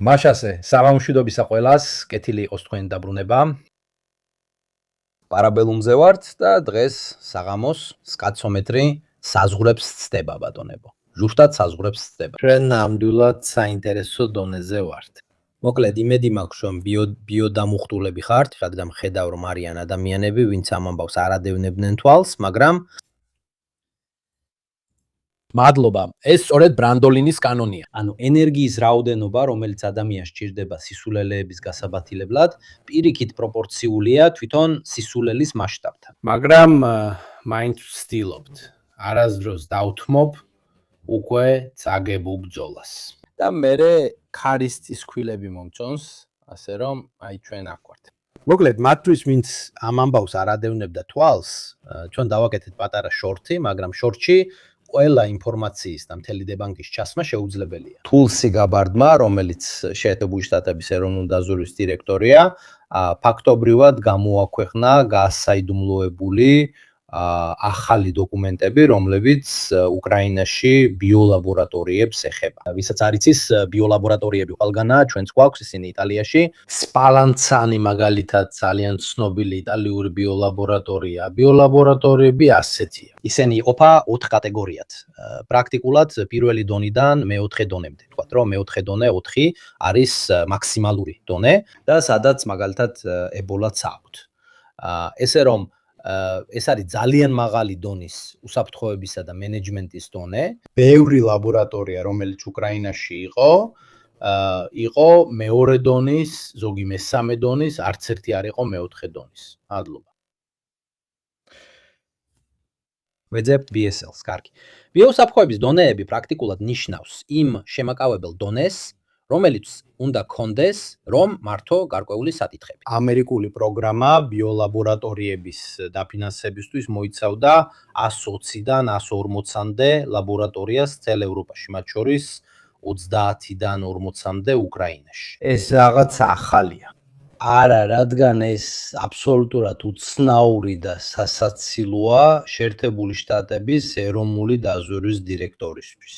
მაშასე, საღამოშვიდობისა ყველას, კეთილი იყოს თქვენი დაბრუნება. პარაბელუმზე ვართ და დღეს საღამოს სკაცომეტრი საზღვრებს ცდება ბატონებო. ზუსტად საზღვრებს ცდება. ჩვენ ნამდვილად საინტერესო დონეზე ვართ. მოკლედ, იმედი მაქვს, რომ ბიოდამუხტულები ხართ, რადგან ხედავ, რომ არიან ადამიანები, ვინც ამ ამბავს არ ადევნებდნენ თვალს, მაგრამ მადლობა. ეს სწორედ ბრანდოლინის კანონია. ანუ ენერგიის რაოდენობა, რომელიც ადამიანს სჭირდება სისულელეების გასაბათილებლად, პირიქით პროპორციულია თვითონ სისულელის მასშტაბთან. მაგრამ მაინც ვცდილობთ. არასდროს დავთმობ უკვე წაგებულ ბრძოლას. და მე ქარის ქვილები მომწონს, ასე რომ აი ჩვენ აქ ვართ. მოკლედ, მათთვის ვინც ამ ამბავს არ ადევნებდა თვალს, ჩვენ დავაკეთეთ პატარა შორტი, მაგრამ შორტში ყველა ინფორმაციის და მთელი დებანკის ჩასმა შეუძლებელია. თულსი გაბარდმა, რომელიც შეერთებული შტატების ეროვნული დაზვერვის დირექტორია, ფაქტობრივად გამოაქვეყნა გასაიდუმლოებული ახალი დოკუმენტები, რომლებიც უკრაინაში ბიოლაბორატორიებს ეხება. ვისაც არ იცის, ბიოლაბორატორიები ყველგანაა, ჩვენც გვაქვს ისინი იტალიაში. სპალანცანი მაგალითად ძალიან ცნობილი იტალიური ბიოლაბორატორია. ბიოლაბორატორიები ასეთია. ისინი იყოფა 4 კატეგორიად. პრაქტიკულად პირველი დონიდან მეოთხე დონემდე. თქვათ, რომ მეოთხე დონე 4 არის მაქსიმალური დონე და სადაც მაგალითად ებოლაც აქვთ. ესე რომ ეს არის ძალიან მაღალი დონის უსაფრთხოებისა და მენეჯმენტის დონე. ბევრი ლაბორატორია, რომელიც უკრაინაში იყო მეორე დონის, ზოგი მესამე დონის, არც ერთი არ იყო მეოთხე დონის. მადლობა. ვეძებთ BSL-ს, კარგი. ბიოსაფრთხოების დონეები პრაქტიკულად ნიშნავს იმ შემაკავებელ დონეს, რომელიც უნდა კონდეს, რომ მართო გარკვეული საკითხები. ამერიკული პროგრამა ბიოლაბორატორიების დაფინანსებისთვის მოიცავდა 120-დან 140-მდე ლაბორატორიას მთელ ევროპაში, მათ შორის 30-დან 40-მდე უკრაინაში. ეს რაღაც ახალია. არა, რადგან ეს აბსოლუტურად უცნაური და სასაცილოა შეერთებული შტატების ეროვნული დაზვერვის დირექტორისთვის.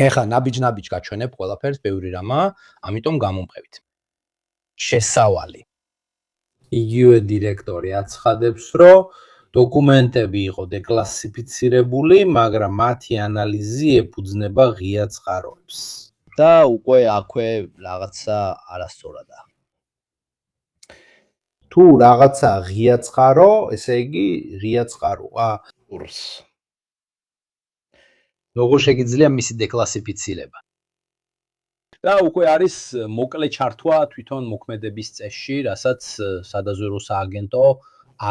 ეხლა ნაბიჯ გაჩვენებ ყველაფერს, ბევრი რამა, ამიტომ გამომყევით. შესავალი. იგივე დირექტორი აცხადებს, რომ დოკუმენტები იყო დეკლასიფიცირებული, მაგრამ მათი ანალიზი ეფუძნება ღია წყაროებს. და უკვე აქვე რაღაცა არასწორადაა. თუ რაღაცა ღია წყარო, ესე იგი ღია წყაროა. როგორ შეგიძლია მისი დეკლასიფიცირება? და უკვე არის მოკლე ჩართვა თვითონ მოქმედების წესში, რასაც სადაზვერვო სააგენტო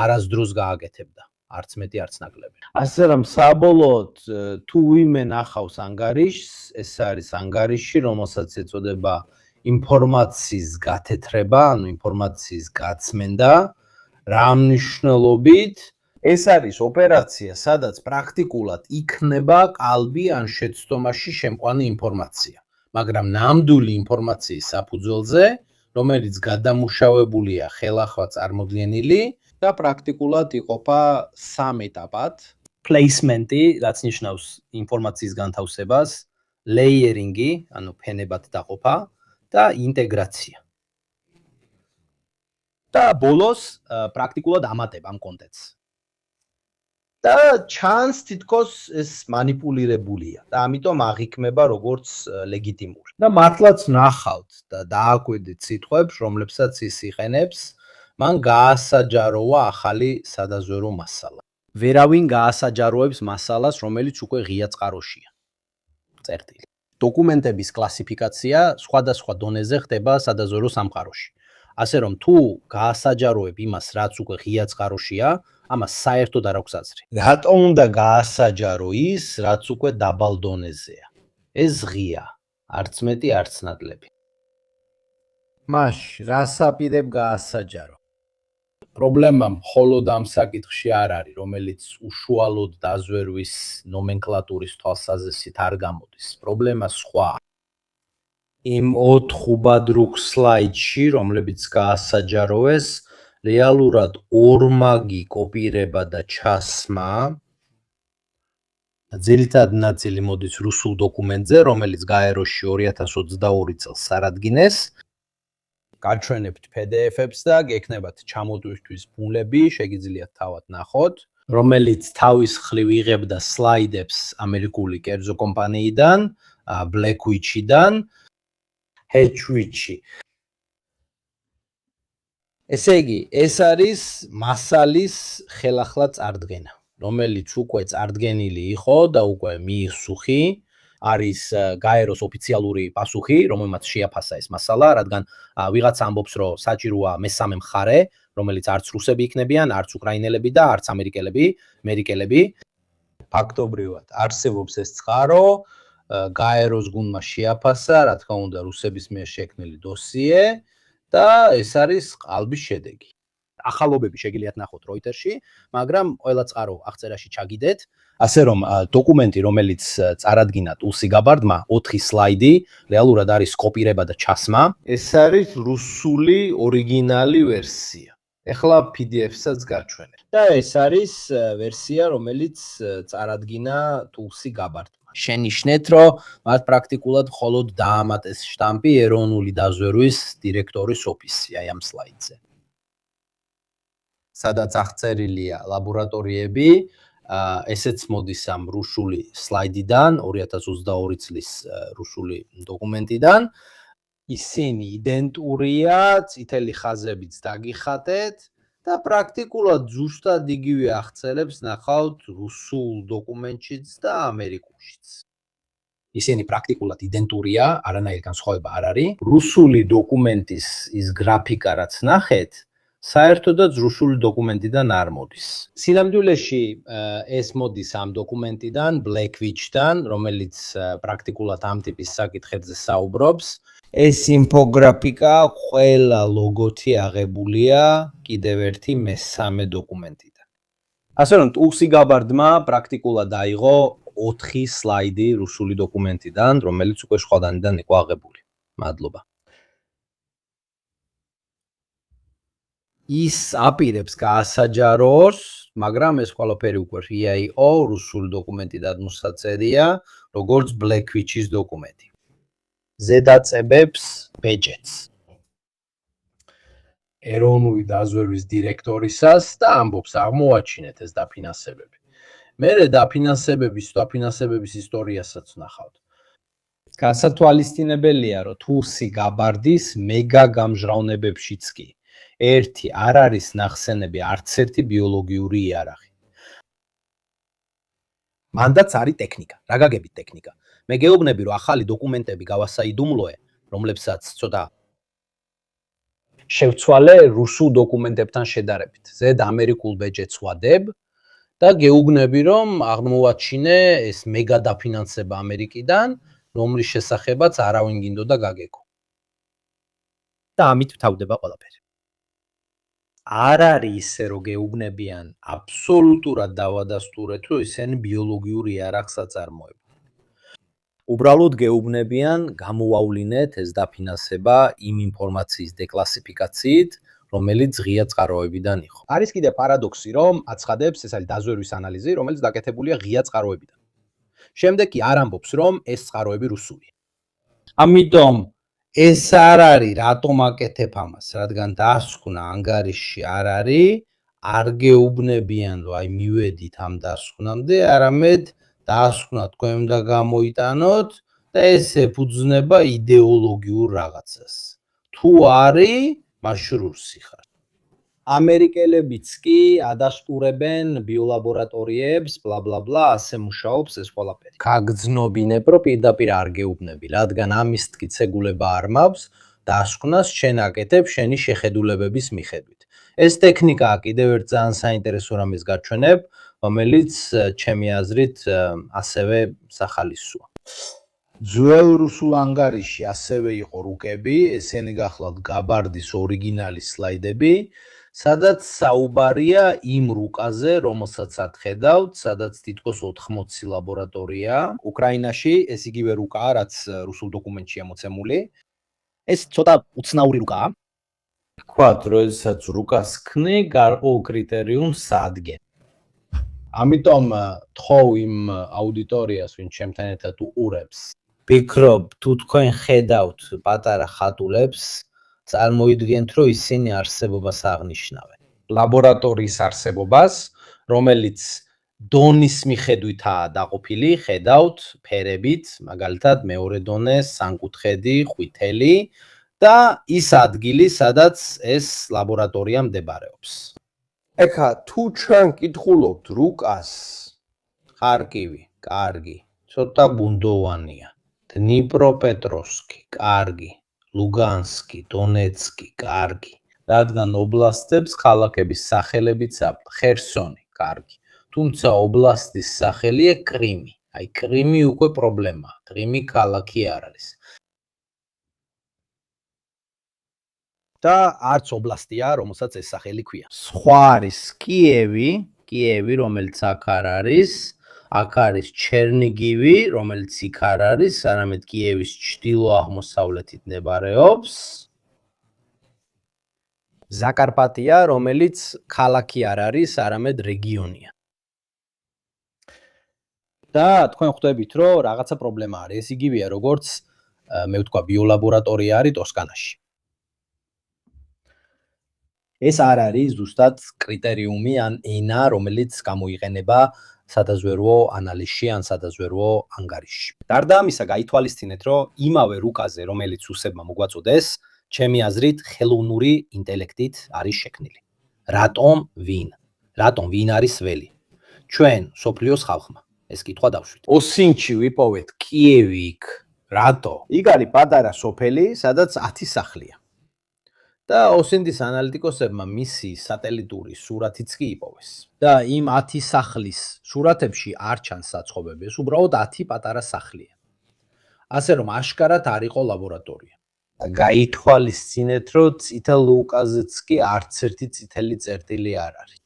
არასდროს გააკეთებდა. არც მეტი, არც ნაკლები. ასე რომ საბოლოოდ თუ ვინმე ნახავს ანგარიშს, ეს არის ანგარიში, რომელსაც ეწოდება ინფორმაციის გათეთრება, ანუ ინფორმაციის გაცმენდა, რა მნიშვნელობით ეს არის ოპერაცია, სადაც პრაქტიკულად იქნება კალბი ან შეცდომაში შემყვანი ინფორმაცია, მაგრამ ნამდვილი ინფორმაციის საფუძველზე, რომელიც გადამუშავებულია ხელახლა წარმოდგენილი და პრაქტიკულად იყოფა 3 ეტაპად: placement-ი, რაც ნიშნავს ინფორმაციის განთავსებას, layering-ი, ანუ ფენებად დაყოფა და ინტეგრაცია. და ბოლოს პრაქტიკულად ამატება ამ კონტენტს. და ჩანს თითქოს ეს манипуლირებულია და ამიტომ აღიქმება როგორც ლეგიტიმური. და მართლაც ნახავთ და დააკვირდით სიტყვებს, რომლებსაც ის იყენებს, მან გაასაჯაროა ახალი სადაზვერვო მასალა. ვერავინ გაასაჯაროებს მასალას, რომელიც უკვე ღია წყაროშია. წერტილი. დოკუმენტების კლასიფიკაცია სხვადასხვა დონეზე ხდება სადაზვერვო სამყაროში. ასე რომ თუ გაასაჯაროებ იმას, რაც უკვე ღია წყაროშია, ამას საერთოდ არ აქვს აზრი. რატომ უნდა გაასაჯარო ის, რაც უკვე დაბალ დონეზეა? ეს ღია, არც მეტი, არც ნაკლები. მაშ, რას აპირებ გაასაჯარო? პრობლემა მხოლოდ ამ საკითხში არ არის, რომელიც უშუალოდ დაზვერვის ნომენკლატურის თვალსაზრისით არ გამოდის. პრობლემა სხვაა. იმ 4 ხუბადრუგ სლაიდში, რომლებიც გაასაჯაროეს, რეალურად ორმაგი კოპირება და ჩასმა ძირითადად ნაწილი მოდის რუსულ დოკუმენტზე, რომელიც გაეროში 2022 წელს წარადგინეს. გაჩვენებთ PDF-ებს და გექნებათ ჩამოტვისთვის ბუნლები, შეგიძლიათ თავად ნახოთ, რომელიც თავის მხრივ იღებდა სლაიდებს ამერიკული კერძო კომპანიიდან, Blackwitch-დან, Hatchwitch-ი. ესე იგი, ეს არის მასალის ხელახლა წარდგენა, რომელიც უკვე წარდგენილი იყო და უკვე მიისუხი. არის გაეროს ოფიციალური პასუხი, რომელმაც შეაფასა ეს მასალა, რადგან ვიღაცა ამბობს, რომ საჭიროა მესამე მხარე, რომელიც არც რუსები იქნებიან, არც უკრაინელები და არც ამერიკელები. ფაქტობრივად არსებობს ეს წყარო, გაეროს გუნდმა შეაფასა, რა თქმა უნდა, რუსების მიერ შექმნილი დოსიე და ეს არის ყალბის შედეგი. ახალობები შეგიძლიათ ნახოთ Reuters-ში, მაგრამ ყველა წყარო აღწერაში ჩაგიდეთ. ასე რომ დოკუმენტი, რომელიც წარადგინა Tulsi Gabbard-მა, 4 სლაიდი, რეალურად არის კოპირება და ჩასმა. ეს არის რუსული ორიგინალი ვერსია. ეხლა PDF-საც გაჩვენებ. და ეს არის ვერსია, რომელიც წარადგინა Tulsi Gabbard-მა. შენიშნეთ, რომ მათ პრაქტიკულად მხოლოდ დაამატეს შტამპი ეროვნული დაზვერვის დირექტორის ოფისი აი ამ სლაიდზე. სადაც აღწერილია ლაბორატორიები, ესეც მოდის ამ რუსული სლაიდიდან, 2022 წლის რუსული დოკუმენტიდან. ისინი იდენტურია, წითელი ხაზებიც დაგიხატეთ და პრაქტიკულად ზუსტად იგივე აღწერებს ნახავთ რუსულ დოკუმენტშიც და ამერიკულშიც. ისინი პრაქტიკულად იდენტურია, არანაირი განსხვავება არ არის. რუსული დოკუმენტის ის გრაფიკა, რაც ნახეთ, საერთოდაც რუსული დოკუმენტიდან არ მოდის. სინამდვილეში ეს მოდის ამ დოკუმენტიდან, Blackwitch-დან, რომელიც პრაქტიკულად ამ ტიპის საკითხებზე საუბრობს. ეს ინფოგრაფიკა ყველა ლოგოთი აღებულია კიდევ ერთი მესამე დოკუმენტიდან. ასე რომ Tulsi Gabbard-მა პრაქტიკულად აიღო 4 სლაიდი რუსული დოკუმენტიდან, რომელიც უკვე სხვადასხვადან იყო აღებული. მადლობა. ის აპირებს გაასაჯაროს, მაგრამ ეს ყველაფერი უკვე ღია იყო, რუსული დოკუმენტი გადმოსაწერია, როგორც Blackwitch-ის დოკუმენტი. ზედაწებებს ბეჯეტს. ეროვნული დაზვერვის დირექტორისას და ამბობს აღმოაჩინეთ ეს დაფინანსებები. მერე დაფინანსებების ისტორიასაც ნახავთ. გასათვალისწინებელია, რომ Tulsi Gabbard-ის მეგა გამჟღავნებებშიც კი ერთი არ არის ნახსენები არც ერთი ბიოლოგიური იარაღი. მანდაც არის ტექნიკა, რა გაგებით ტექნიკა. მე გეუბნები, რომ ახალი დოკუმენტები გავასაიდუმლოე, რომლებსაც ცოტა შევცვალე რუსულ დოკუმენტებთან შედარებით. ზედ ამერიკულ ბეჯეტს ვადებ და გეუბნები, რომ აღმოვაჩინე ეს მეგა დაფინანსება ამერიკიდან, რომლის შესახებაც არავინ გინდოდა გაგეკო. და ამით თავდება ყველაფერი. არ არის ისე, რომ გეუბნებიან აბსოლუტურად დავადასტურეთ, რომ ისინი ბიოლოგიურ იარაღს აწარმოებენ. უბრალოდ გეუბნებიან გამოავლინეთ ეს დაფინანსება იმ ინფორმაციის დეკლასიფიკაციით, რომელიც ღია წყაროებიდან იყო. არის კიდე პარადოქსი, რომ აცხადებს, ეს არის დაზვერვის ანალიზი, რომელიც დაკეთებულია ღია წყაროებიდან. შემდეგ კი არ ამბობს, რომ ეს წყაროები რუსულია. ამიტომ ეს არ არის, რატომ აკეთებ ამას, რადგან დასკვნა ანგარიშში არ არის, არ გეუბნებიან, რომ აი მივედით ამ დასკვნამდე, არამედ დასკვნა თქვენ უნდა გამოიტანოთ და ეს ეფუძნება იდეოლოგიურ რაღაცას. თუ არის, მაშინ რუსი ხარ. ამერიკელებიც კი ადასტურებენ ბიოლაბორატორიებს, bla ასე მუშაობს ეს ყველაფერი. გაგრძნობინებ, რომ პირდაპირ არ გეუბნები, რადგან ამის თქიცეგულება არ მაქვს, დასკვნას შენ აკეთებ შენი შეხედულებების მიხედვით. ეს ტექნიკაა კიდევ ერთ ძალიან საინტერესო რამის გაჩვენებ, რომელიც ჩემი აზრით ასევე სახალისოა. ძველ რუსულ ანგარიში ასევე იყო რუკები, ესენი გახლავთ Gabbard-ის ორიგინალი სლაიდები, სადაც საუბარია იმ რუკაზე, რომელსაც ხედავთ, სადაც თითქოს 80 ლაბორატორია. უკრაინაში ეს იგივე რუკაა, რაც რუსულ დოკუმენტშია მოცემული. ეს ცოტა უცნაური რუკაა. თქვათ, როდესაც რუკას ქმნი, გარკვეულ კრიტერიუმს ადგენ. ამიტომ თხოვ იმ აუდიტორიას, ვინც ჩემთან ერთად უყურებს. ვფიქრობ, თუ თქვენ ხედავთ პატარა ხატულებს, წარმოიდგენთ, რომ ისინი არსებობას აღნიშნავენ. ლაბორატორიის არსებობას, რომელიც დონის მიხედვითაა დაყოფილი, ხედავთ ფერებით, მაგალითად მეორე დონე, სამკუთხედი, ყვითელი და ის ადგილი, სადაც ეს ლაბორატორია მდებარეობს. ეხა თუ ჩვენ კითხულობთ რუკას, ხარკივი, კარგი, ცოტა ბუნდოვანია. დნიპროპეტროვსკი, კარგი, ლუგანსკი, დონეცკი, კარგი. რადგან ობლასტებს ქალაქების სახელებიც აქვთ, ხერსონი, კარგი. თუმცა ობლასტის სახელია კრიმი. აი კრიმი უკვე პრობლემაა. კრიმი ქალაქი არ არის. და არც ობლასტია, რომელსაც ეს სახელი ქვია. სხვა არის კიევი, რომელიც აქ არ არის. აქ არის ჩერნიგივი, რომელიც იქ არ არის, არამედ კიევის ჩრდილო-აღმოსავლეთით მდებარეობს. ზაკარპატია, რომელიც ქალაქი არ არის, არამედ რეგიონია. და თქვენ ხვდებით, რომ რაღაცა პრობლემა არის. ეს იგივეა, როგორც მე ვთქვა, ბიოლაბორატორია არის ტოსკანაში. ეს არ არის ზუსტად კრიტერიუმი ან ენა, რომელიც გამოიყენება სადაზვერვო ანალიზში ან სადაზვერვო ანგარიშში. გარდა ამისა, გაითვალისწინეთ, რომ იმავე რუკაზე, რომელიც უსებმა მოგვაწოდეს, ჩემი აზრით, ხელოვნური ინტელექტით არის შექმნილი. რატომ ვინ არის ველი? ჩვენ სოფლიოს ხალხმა. ეს კითხვა დავშვით. ოსინჩი ვიპოვეთ, კიევი იქ. რატო? იქ არის პატარა სოფელი, სადაც 10 სახლია. და ოსინდის ანალიტიკოსებმა მისი სატელიტური სურათიც კი იპოვეს. და იმ 10 სახლის სურათებში არ ჩანს საწყობები, ეს უბრალოდ 10 პატარა სახლია. ასე რომ აშკარად არ იყო ლაბორატორია. გაითვალისწინეთ, რომ წითელ ლუკაზეც კი არც ერთი წითელი წერტილი არ არის.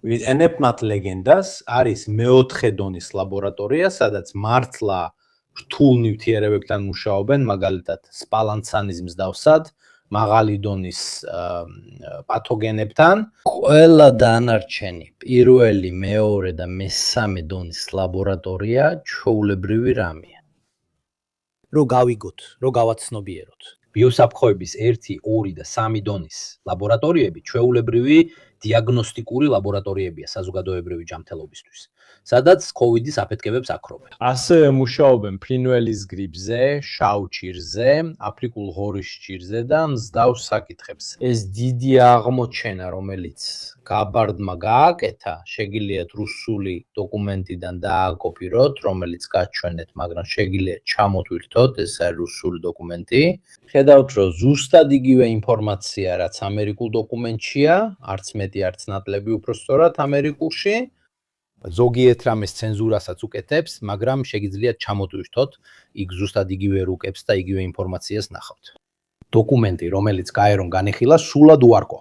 ვიყენებ მათ ლეგენდას, არის მეოთხე დონის ლაბორატორია, სადაც მართლა რთულ ნივთიერებებთან მუშაობენ, მაგალითად სპალანცანის მსდავსად, მაღალი დონის პათოგენებთან. ყველა დანარჩენი, პირველი, მეორე და მესამე დონის ლაბორატორია ჩვეულებრივი რამეა. რო გავიგოთ, რო გავაცნობიეროთ. ბიოსაფრთხოების 1, 2 და 3 დონის ლაბორატორიები ჩვეულებრივი დიაგნოსტიკური ლაბორატორიებია საზოგადოებრივი ჯანმრთელობისთვის, სადაც COVID-ის აფეთქებებს აქრობენ. ასევე მუშაობენ ფრინველის გრიპზე, შავ ჭირზე, აფრიკულ ღორის ჭირზე და მსდავს საკითხებზე. ეს დიდი აღმოჩენა, რომელიც გაბარდმა გააკეთა, შეგიძლიათ რუსული დოკუმენტიდან დააკოპიროთ, რომელიც გაჩვენეთ, მაგრამ შეგიძლიათ ჩამოტვირთოთ, ეს არის რუსული დოკუმენტი. ხედავთ, რომ ზუსტად იგივე ინფორმაცია, რაც ამერიკულ დოკუმენტშია, არც მეტი, არც ნაკლები, უბრალოდ ამერიკულში. ზოგიერთ რამეს ცენზურასაც უკეთებს, მაგრამ შეგიძლიათ ჩამოტვირთოთ, იქ ზუსტად იგივე რუკებს და იგივე ინფორმაციას ნახავთ. დოკუმენტი, რომელიც გაერონ განიხილა, სულად უარყო.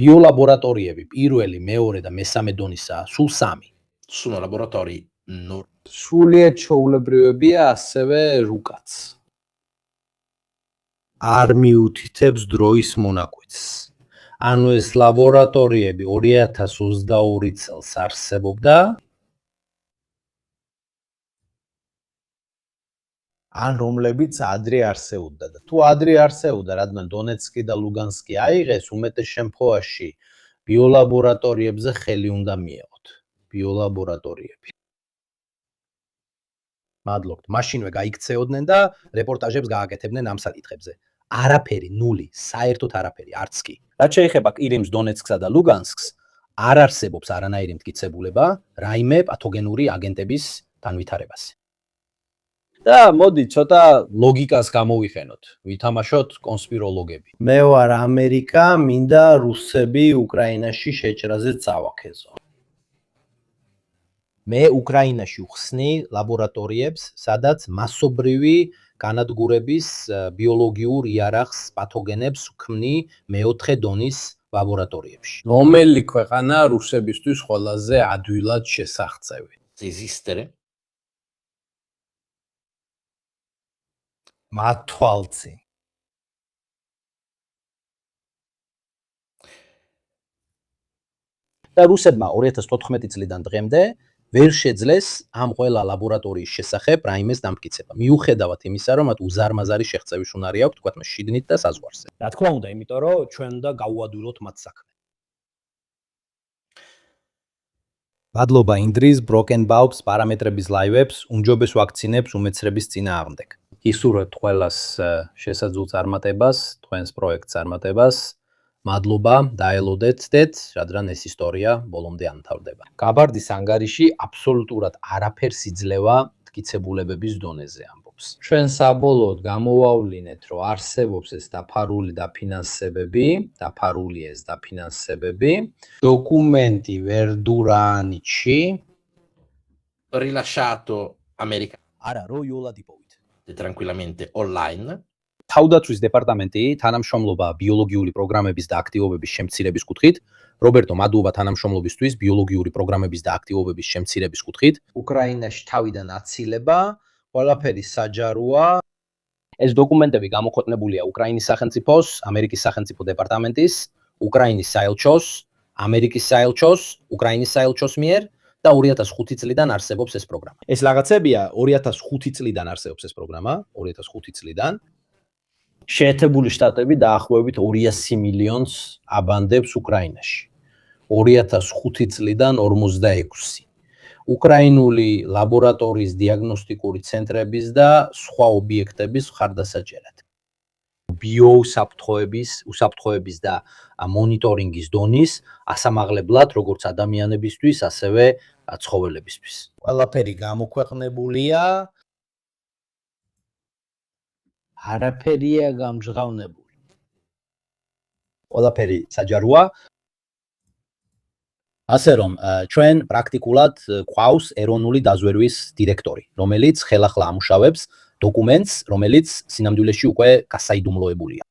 ბიოლაბორატორიები, პირველი, მეორე და მესამე დონისაა, სულ 3. სულ ლაბორატორიები, სრულიად ჩვეულებრივია, ასევე რუკაც. არ მიუთითებს დროის მონაკვეთს. ანუ ეს ლაბორატორიები 2022 წელს არსებობდა. ან რომლებიც ადრე არსებობდა და თუ ადრე არსებობდა, რადგან დონეცკი და ლუგანსკი აიღეს, უმეტეს შემთხვევაში ბიოლაბორატორიებზე ხელი უნდა მიეღოთ. ბიოლაბორატორიები. მადლობთ, მაშინვე გაიქცეოდნენ და რეპორტაჟებს გააკეთებდნენ ამ საკითხებზე. არაფერი, ნული, საერთოდ არაფერი, არც კი. რაც შეეხება ყირიმს, დონეცკსა და ლუგანსკს, არ არსებობს არანაირი მტკიცებულება რაიმე პათოგენური აგენტების განვითარებაზე. და მოდი ცოტა ლოგიკას გამოვიხენოთ, ვითამაშოთ კონსპიროლოგები. მე ვარ ამერიკა, მინდა რუსები უკრაინაში შეჭრაზე წავაქეზო. მე უკრაინაში ვხსნი ლაბორატორიებს, სადაც მასობრივი განადგურების ბიოლოგიურ იარაღს პათოგენებს ვქმნი მეოთხე დონის ლაბორატორიებში. რომელი ქვეყანა რუსებისთვის ყველაზე ადვილად შესაღწევი? ზიზისტრე. მათვალცი. და რუსებმა 2014 წლიდან დღემდე ვერ შეძლეს ამ ყველა ლაბორატორიის შესახებ რაიმეს დამტკიცება. მიუხედავად იმისა, რომ მათ უზარმაზარი შეღწევის უნარი აქვთ, თქვათ, შიგნით და საზღვარზე. რა თქმა უნდა, იმიტომ რომ ჩვენ უნდა გავუადვილოთ მათ საქმე. მადლობა ინდრის, ბროკენბაუს პარამეტრების ლაივებს, უმჯობეს ვაქცინებს უმეცრების წინააღმდეგ. გისურვებთ ყველას შესაძლო წარმატებას, თქვენს პროექტს წარმატებას. მადლობა, დაელოდეთ, რადგან ეს ისტორია ბოლომდე ამთავრდება. გაბარდის ანგარიში აბსოლუტურად არაფერს იძლევა მტკიცებულებების დონეზე ამბობს. ჩვენ საბოლოოდ გამოვავლინეთ, რომ არსებობს ეს დაფარული დაფინანსებები, დოკუმენტი Verduranici rilasciato americano არა, რო იოლად იპოვით. tranquillamente online. თავდაცვის დეპარტამენტი თანამშრომლობა ბიოლოგიური პროგრამების და აქტივობების შემცირების კუთხით, რობერტო მადლობა თანამშრომლობისთვის ბიოლოგიური პროგრამების და აქტივობების შემცირების კუთხით. უკრაინაში თავიდან აცილება, ყველაფერი საჯაროა. ეს დოკუმენტები გამოქვეყნებულია უკრაინის სახელმწიფოს, ამერიკის სახელმწიფო დეპარტამენტის, უკრაინის საელჩოს, ამერიკის საელჩოს, უკრაინის საელჩოს მიერ და 2005 წლიდან არსებობს ეს პროგრამა. ეს რაღაცებია 2005 წლიდან არსებობს ეს პროგრამა, 2005 წლიდან. შეერთებული შტატები დაახლოებით 200 მილიონს აბანდებს უკრაინაში. 2005 წლიდან 46. უკრაინული ლაბორატორიის დიაგნოსტიკური ცენტრების და სხვა ობიექტების მხარდასაჭერად. უსაფრთხოების და მონიტორინგის დონის ასამაღლებლად როგორც ადამიანებისთვის, ასევე ცხოველებისთვის. ყველაფერი გამოქვეყნებულია. არაფერია გამჟღავნებული. ყველაფერი საჯაროა. ასე რომ ჩვენ პრაქტიკულად გვყავს ეროვნული დაზვერვის დირექტორი, რომელიც ხელახლა ამუშავებს დოკუმენტს, რომელიც სინამდვილეში უკვე გასაიდუმლოებულია.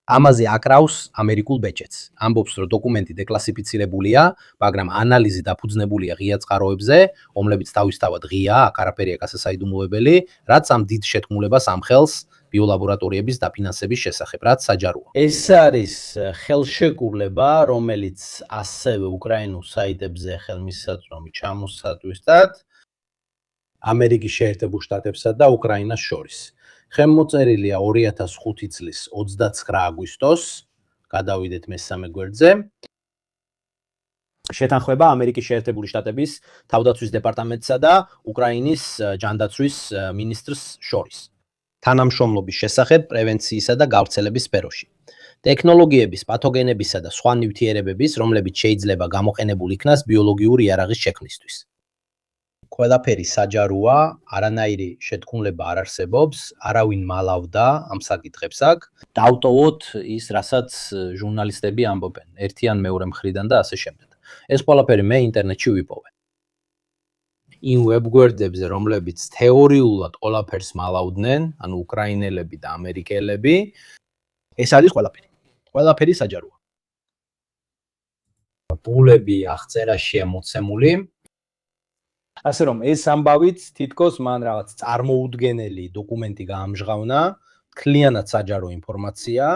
ამაზე აკრავს ამერიკულ ბეჭედს. ამბობს, რომ დოკუმენტი დეკლასიფიცირებულია, მაგრამ ანალიზი დაფუძნებულია ღია წყაროებზე, რომლებიც თავისთავად ღიაა, აქ არაფერია გასასაიდუმლოებელი, რაც ამ დიდ შეთქმულებას ამხელს ბიოლაბორატორიების დაფინანსების შესახებ, რაც საჯაროა. ეს არის ხელშეკრულება, რომელიც ასევე უკრაინულ საიტებზე ხელმისაწვდომი ჩამოსატვირთად ამერიკის შეერთებულ შტატებსა და უკრაინას შორის. ხელმოწერილია 2005 წლის 29 აგვისტოს, გადავიდეთ მესამე გვერდზე. შეთანხმება ამერიკის შეერთებული შტატების თავდაცვის დეპარტამენტსა და უკრაინის ჯანდაცვის მინისტრს შორის. თანამშრომლობის შესახებ პრევენციისა და გავრცელების სფეროში. ტექნოლოგიების, პათოგენებისა და სხვა ნივთიერებების, რომლებიც შეიძლება გამოყენებულ იქნას ბიოლოგიური იარაღის შექმნისთვის. ყველაფერი საჯაროა, არანაირი შეთქმულება არ არსებობს, არავინ მალავდა ამ საკითხებს აქ. დავტოვოთ ის, რასაც ჟურნალისტები ამბობენ, ერთი ან მეორე მხრიდან და ასე შემდეგ. ეს ყველაფერი მე ინტერნეტში ვიპოვე. იმ ვებგვერდებზე, რომლებიც თეორიულად ყველაფერს მალავდნენ, ანუ უკრაინელები და ამერიკელები, ეს არის ყველაფერი. ყველაფერი საჯაროა. პულები აღწერაშია მოცემული. ასე რომ ეს ამბავით თითქოს მან რაღაც წარმოუდგენელი დოკუმენტი გაამჟღავნა, მთლიანად საჯარო ინფორმაცია,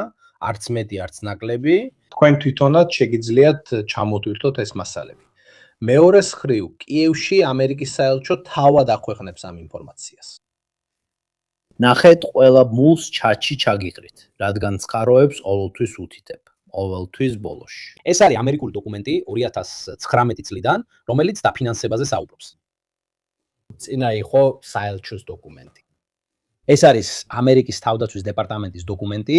არც მეტი, არც ნაკლები. თქვენ თვითონაც შეგიძლიათ ჩამოტვირთოთ ეს მასალები. მეორეს მხრივ, კიევში ამერიკის საელჩო თავად აქვეყნებს ამ ინფორმაციას. ნახეთ, ყველა მულს ჩატში ჩაგიყრით, რადგან წყაროებს ყოველთვის უთითებ, ყოველთვის ბოლოში. ეს არის ამერიკული დოკუმენტი 2019 წლიდან, რომელიც დაფინანსებაზე საუბრობს. წინა იყო საელჩოს დოკუმენტი. ეს არის ამერიკის თავდაცვის დეპარტამენტის დოკუმენტი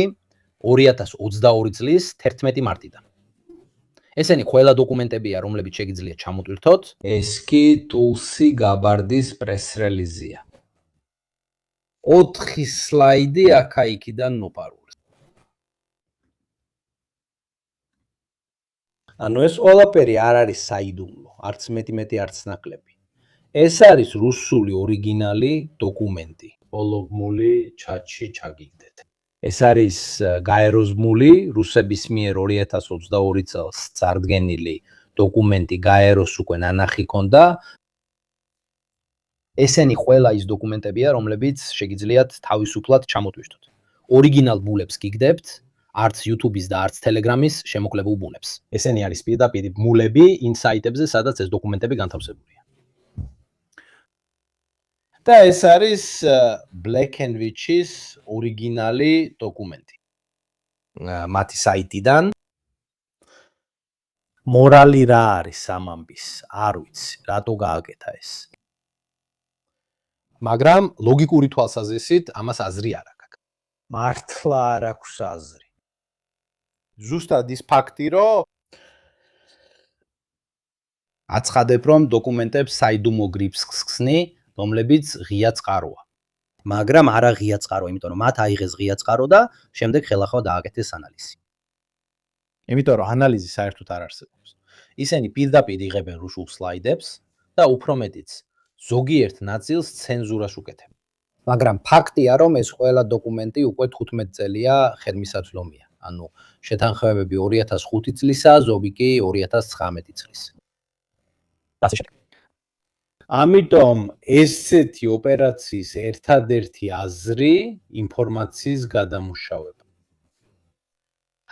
2022 წლის 11 მარტიდან. ესენი ყველა დოკუმენტებია, რომლებიც შეგიძლიათ ჩამოტვირთოთ. ეს კი ტულსი გაბარდის პრეს-რელიზია. 4 სლაიდი აქა-იქიდან მოპარული. ანუ ეს ყველაფერი არ არის საიდუმლო, არც მეტი, არც ნაკლები. ეს არის რუსული ორიგინალი დოკუმენტი. ბოლოგმული ჩატში ჩაგიგდეთ. ეს არის გაეროზმული რუსების მიერ 2022 წელს წარდგენილი დოკუმენტი გაეროს უკვე ნანახი ქონდა. ესენი ყველა ის დოკუმენტებია, რომლებიც შეგიძლიათ თავისუფლად ჩამოტვირთოთ. ორიგინალ ბულებს გიგდებთ, არც YouTube-ის და არც Telegram-ის შემოκლებულ ბუნებს. ესენი არის პირდაპირ ბმულები ინსაიტებზე, სადაც ეს დოკუმენტები განთავსებულია. და ეს არის Black and Which-ის ორიგინალი დოკუმენტი. მათი საიტიდან მორალი რა არის ამ ამბის? არ ვიცი, რატო გააკეთა ეს. მაგრამ ლოგიკური თვალსაზრისით ამას აზრი არ აქვს. მართლა არ აქვს აზრი. ზუსტად ის ფაქტი, რომ აცხადებ, რომ დოკუმენტებს საიდუმლო გრიფს ხსნი, რომლებიც ღია წყაროა. მაგრამ არა ღია წყარო, იმიტომ რომ მათ აიღეს ღია წყარო და შემდეგ ხელახლა დააკეთეს ანალიზი. იმიტომ რომ ანალიზი საერთოდ არ არსებობს. ისინი პირდაპირ იღებენ რუსულ სლაიდებს და უფრო მეტიც ზოგიერთ ნაწილს ცენზურას უკეთებენ. მაგრამ ფაქტია, რომ ეს ყველა დოკუმენტი უკვე 15 წელია ხელმისაწვდომია. ანუ შეთანხმებები 2005 წლისა, ზოგი კი 2019 წლის. ამიტომ ესეთი ოპერაციის ერთადერთი აზრი ინფორმაციის გადამუშავება.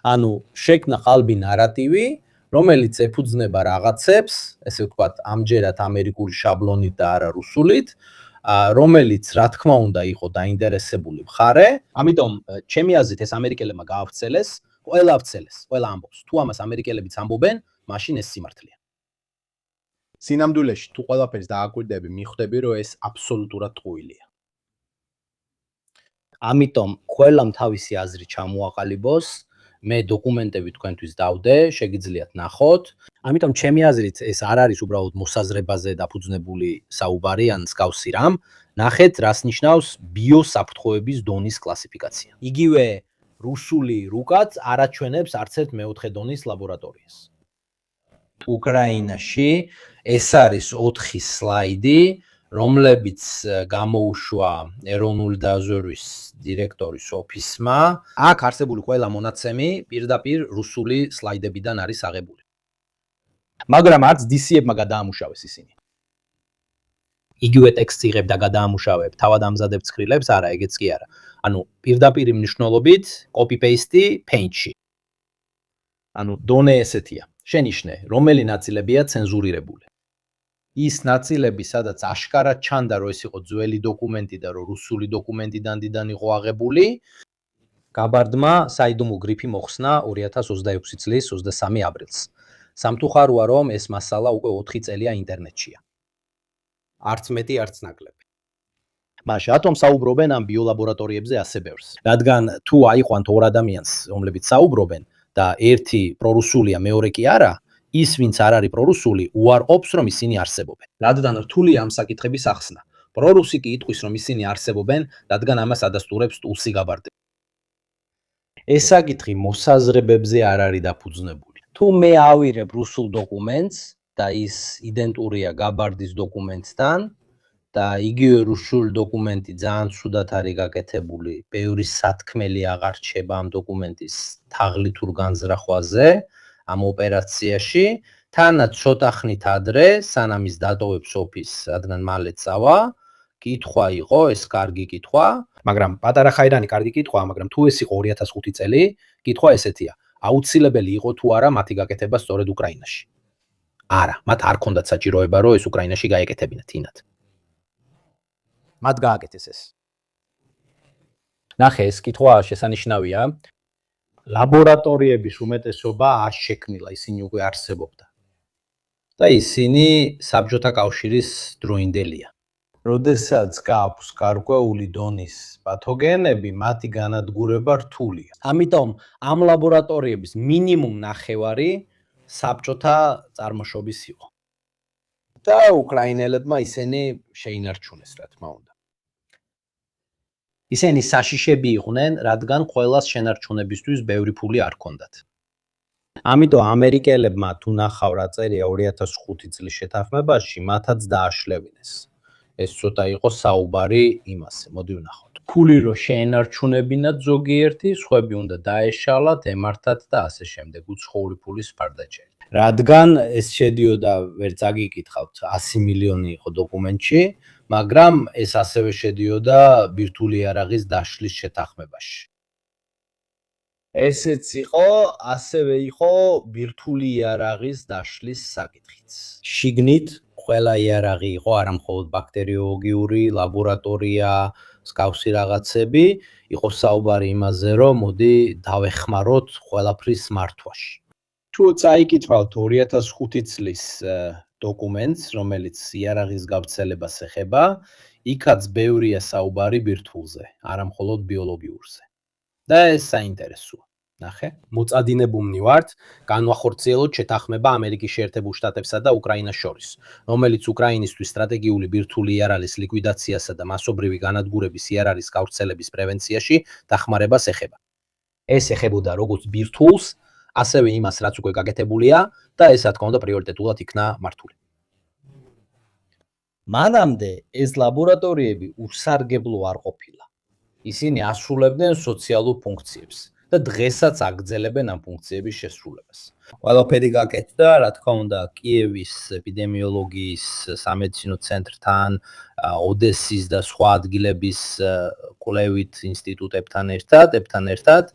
ანუ შექმნა ყალბი ნარატივი, რომელიც ეფუძნება რაღაცებს, ესე ვთქვათ, ამჯერად ამერიკული შაბლონით და არა რუსულით, რომელიც რა თქმა უნდა იყო დაინტერესებული მხარე. ამიტომ ჩემი აზრით ეს ამერიკელებმა გაავრცელეს, ყველა ამბობს. თუ ამას ამერიკელებიც ამბობენ, მაშინ ეს სიმართლეა. სინამდვილეში თუ ყველაფერს დააკვირდები, მიხვდები, რომ ეს აბსოლუტურად ტყუილია. ამიტომ ყველამ თავისი აზრი ჩამოაყალიბოს. მე დოკუმენტები თქვენთვის დავდე, შეგიძლიათ ნახოთ. ამიტომ ჩემი აზრით ეს არ არის უბრალოდ მოსაზრებაზე დაფუძნებული საუბარი ან მსგავსი რამ. ნახეთ, რას ნიშნავს ბიოსაფრთხოების დონის კლასიფიკაცია. იგივე რუსული რუკაც არ აჩვენებს არც ერთ მეოთხე დონის ლაბორატორიას. უკრაინაში ეს არის 4 სლაიდი, რომლებიც გამოუშვა ეროვნული დაზვერვის დირექტორის ოფისმა. აქ არსებული ყველა მონაცემი პირდაპირ რუსული სლაიდებიდან არის აღებული. მაგრამ არც DC-ებმა გადაამუშავეს ისინი. იგივე ტექსტს იღებ და გადაამუშავებ, თავად ამზადებ ცხრილებს, არა, ეგეც კი არა. ანუ პირდაპირ მნიშვნელობით copy-paste Paint-ში. ანუ დონე ესეთია. შენიშნე, რომელი ნაწილებია ცენზურირებული. ის ნაწილები, სადაც აშკარად ჩანდა, რომ ეს იყო ძველი დოკუმენტი და რომ რუსული დოკუმენტიდან იყო აღებული, გაბარდმა საიდუმლო გრიფი მოხსნა 2026 წლის 23 აპრილს. სამწუხაროა, რომ ეს მასალა უკვე 4 წელია ინტერნეტშია. არც მეტი, არც ნაკლები. მაშ რატომ საუბრობენ ამ ბიოლაბორატორიებზე ასე ბევრს? რადგან თუ აიყვანთ ორ ადამიანს, რომლებიც საუბრობენ და ერთი პრორუსულია, მეორე კი არა, ის ვინც არ არის პრორუსული, უარყოფს, რომ ისინი არსებობენ. რადგან რთულია ამ საკითხების ახსნა. პრორუსი კი იტყვის, რომ ისინი არსებობენ, რადგან ამას ადასტურებს ტულსი გაბარდები. ეს საკითხი მოსაზრებებზე არ არის დაფუძნებული. თუ მე ავირებ რუსულ დოკუმენტს და ის იდენტურია გაბარდის დოკუმენტთან და იგივე რუსული დოკუმენტი ძალიან ცუდად არის გაკეთებული, ბევრი სათქმელი აღარ რჩება ამ დოკუმენტის თაღლითურ განზრახვაზე, ამ ოპერაციაში, თანაც ცოტა ხნით ადრე, სანამ ის დატოვებს ოფისს, რადგან მალე წავა, კითხვა იყო, ეს კარგი კითხვა, მაგრამ პატარა ხაირანი კარგი კითხვაა, მაგრამ თუ ეს იყო 2005 წელი, კითხვა ესეთია. აუცილებელი იყო თუ არა მათი გაკეთება სწორედ უკრაინაში. არა, მათ არ ქონდათ საჭიროება, რომ ეს უკრაინაში გაეკეთებინათ ინად. მათ გააკეთეს ეს. ნახე, ეს კითხვა შესანიშნავია. ლაბორატორიების უმეტესობა არ შექმნილა, ისინი უკვე არსებობდა. და ისინი საბჭოთა კავშირის დროინდელია. როდესაც გაქვს გარკვეული დონის პათოგენები, მათი განადგურება რთულია. ამიტომ ამ ლაბორატორიების მინიმუმ ნახევარი საბჭოთა წარმოშობის იყო. და უკრაინელებმა ისინი შეინარჩუნეს, რა თქმა უნდა. ისინი საშიშები იყვნენ, რადგან ყველას შენარჩუნებისთვის ბევრი ფული არ ჰქონდათ. ამიტომ ამერიკელებმა თუ ნახავ რა წერია 2005 წლის შეთანხმებაში, მათაც დააშლევინეს. ეს ცოტა იყო საუბარი იმაზე, მოდი ვნახოთ. ფული რო შეენარჩუნებინათ ზოგიერთი, სხვები უნდა დაეშალათ, ემართათ და ასე შემდეგ, უცხოური ფულის ფარდაჭერი. რადგან ეს შედიოდა, ვერ წაგიკითხავთ, 100 მილიონი იყო დოკუმენტში, მაგრამ ეს ასევე შედიოდა ბირთვული იარაღის დაშლის შეთანხმებაში. ესეც იყო, ასევე იყო ბირთვული იარაღის დაშლის საკითხიც. შიგნით ყველა იარაღი იყო არა მხოლოდ ბაქტერიოლოგიური, ლაბორატორია, მსგავსი რაღაცები, იყო საუბარი იმაზე, რომ მოდი დავეხმაროთ ყველაფრის მართვაში. თუ წაიკითხავთ 2005 წლის დოკუმენტს, რომელიც იარაღის გავრცელებას ეხება, იქაც ბევრია საუბარი ბირთვულზე, არა მხოლოდ ბიოლოგიურზე. და ეს საინტერესოა. ნახე, მოწადინებულნი ვართ განვახორციელოთ შეთანხმება ამერიკის შეერთებულ შტატებსა და უკრაინას შორის, რომელიც უკრაინისთვის სტრატეგიული ბირთვული იარაღის ლიკვიდაციასა და მასობრივი განადგურების იარაღის გავრცელების პრევენციაში დახმარებას ეხება. ეს ეხებოდა როგორც ბირთვულს, ასევე იმას, რაც უკვე გაკეთებულია და ეს რა თქმა უნდა პრიორიტეტულად იქნა მართული. მანამდე ეს ლაბორატორიები უსარგებლო არ ყოფილა. ისინი ასრულებდნენ სოციალურ ფუნქციებს და დღესაც აგრძელებენ ამ ფუნქციების შესრულებას. ყველაფერი გაკეთდა, რა თქმა უნდა, კიევის ეპიდემიოლოგიის სამედიცინო ცენტრთან, ოდესის და სხვა ადგილების კვლევით ინსტიტუტებთან ერთად,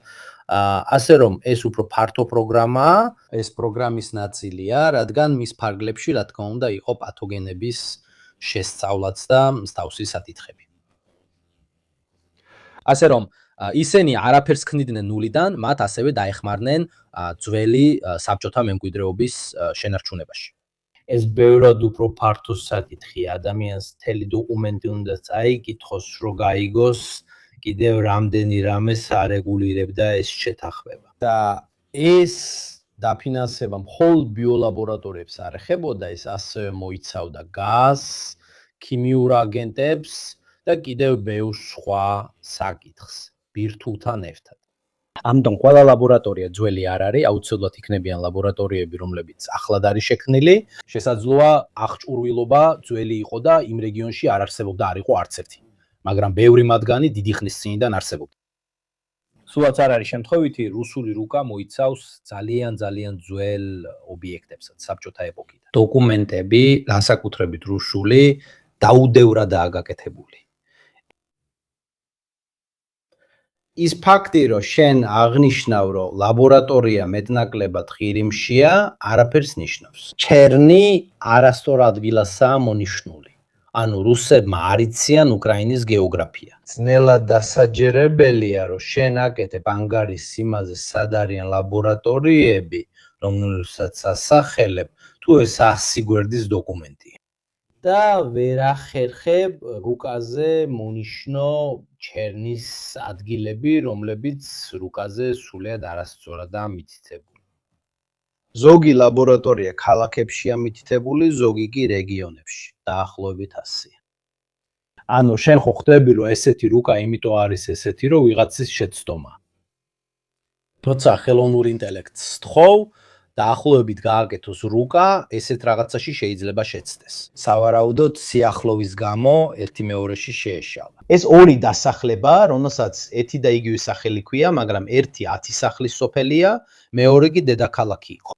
ასე რომ ეს უფრო ფართო პროგრამაა, ეს პროგრამის ნაწილია, რადგან მის ფარგლებში, რა თქმა უნდა, იყო პათოგენების შესწავლაც და მსგავსი საკითხები. ასე რომ ისინი არაფერს ქმნიდნენ ნულიდან, მათ ასევე დაეხმარნენ ძველი საბჭოთა მემკვიდრეობის შენარჩუნებაში. ეს ბევრად უფრო ფართო საკითხია, ადამიანს მთელი დოკუმენტი უნდა წაიკითხოს, რომ გაიგოს კიდევ რამდენი რამეს არეგულირებდა ეს შეთანხმება. და ეს დაფინანსება მხოლოდ ბიოლაბორატორიებს არ ეხებოდა, ეს ასევე მოიცავდა გაზს, ქიმიურ აგენტებს და კიდევ ბევრ სხვა საკითხს ბირთვულთან ერთად. ამიტომ ყველა ლაბორატორია ძველი არ არის, აუცილებლად იქნებიან ლაბორატორიები, რომლებიც ახლად არის შექმნილი. შესაძლოა აღჭურვილობა ძველი იყო და იმ რეგიონში არ არსებობდა, არ იყო არც ერთი. მაგრამ ბევრი მათგანი დიდი ხნის წინიდან არსებობდა. სულაც არ არის შემთხვევითი, რუსული რუკა მოიცავს ძალიან ძველ ობიექტებსაც საბჭოთა ეპოქიდან. დოკუმენტები, განსაკუთრებით რუსული, დაუდევრადაა გაკეთებული. ის ფაქტი, რომ შენ აღნიშნავ, რომ ლაბორატორია მეტნაკლებად ყირიმშია, არაფერს ნიშნავს. ჩერნი არასწორ ადგილასაა მონიშნული. ანუ რუსებმა არ იციან უკრაინის გეოგრაფია. ძნელად დასაჯერებელია, რომ შენ აკეთებ ანგარის იმაზე, სად არიან ლაბორატორიები, რომელსაც ასახელებ, თუ ეს 100 გვერდის დოკუმენტია. და ვერ ახერხებ რუკაზე მონიშნო ჩერნის ადგილები, რომლებიც რუკაზე სულიად არასწორადაა მითითებული. ზოგი ლაბორატორია ქალაქებშია მითითებული, ზოგი კი რეგიონებში, დაახლოებით 100. ანუ შენ ხო ხვდები, რომ ესეთი რუკა იმიტომ არის ესეთი, რომ ვიღაცის შეცდომა. თორსა ხელოვნურ ინტელექტს თხოვ, დაახლოებით გააკეთოს რუკა, ესეთ რაღაცაში შეიძლება შეცდეს. სავარაუდოდ სიახლოვის გამო ერთი მეორეში შეეშალა. ეს ორი დასახლება, რომელსაც ერთი და იგივე სახელი ქვია, მაგრამ ერთი 10 სახლის სოფელია, მეორე კი დედაქალაქი იყო.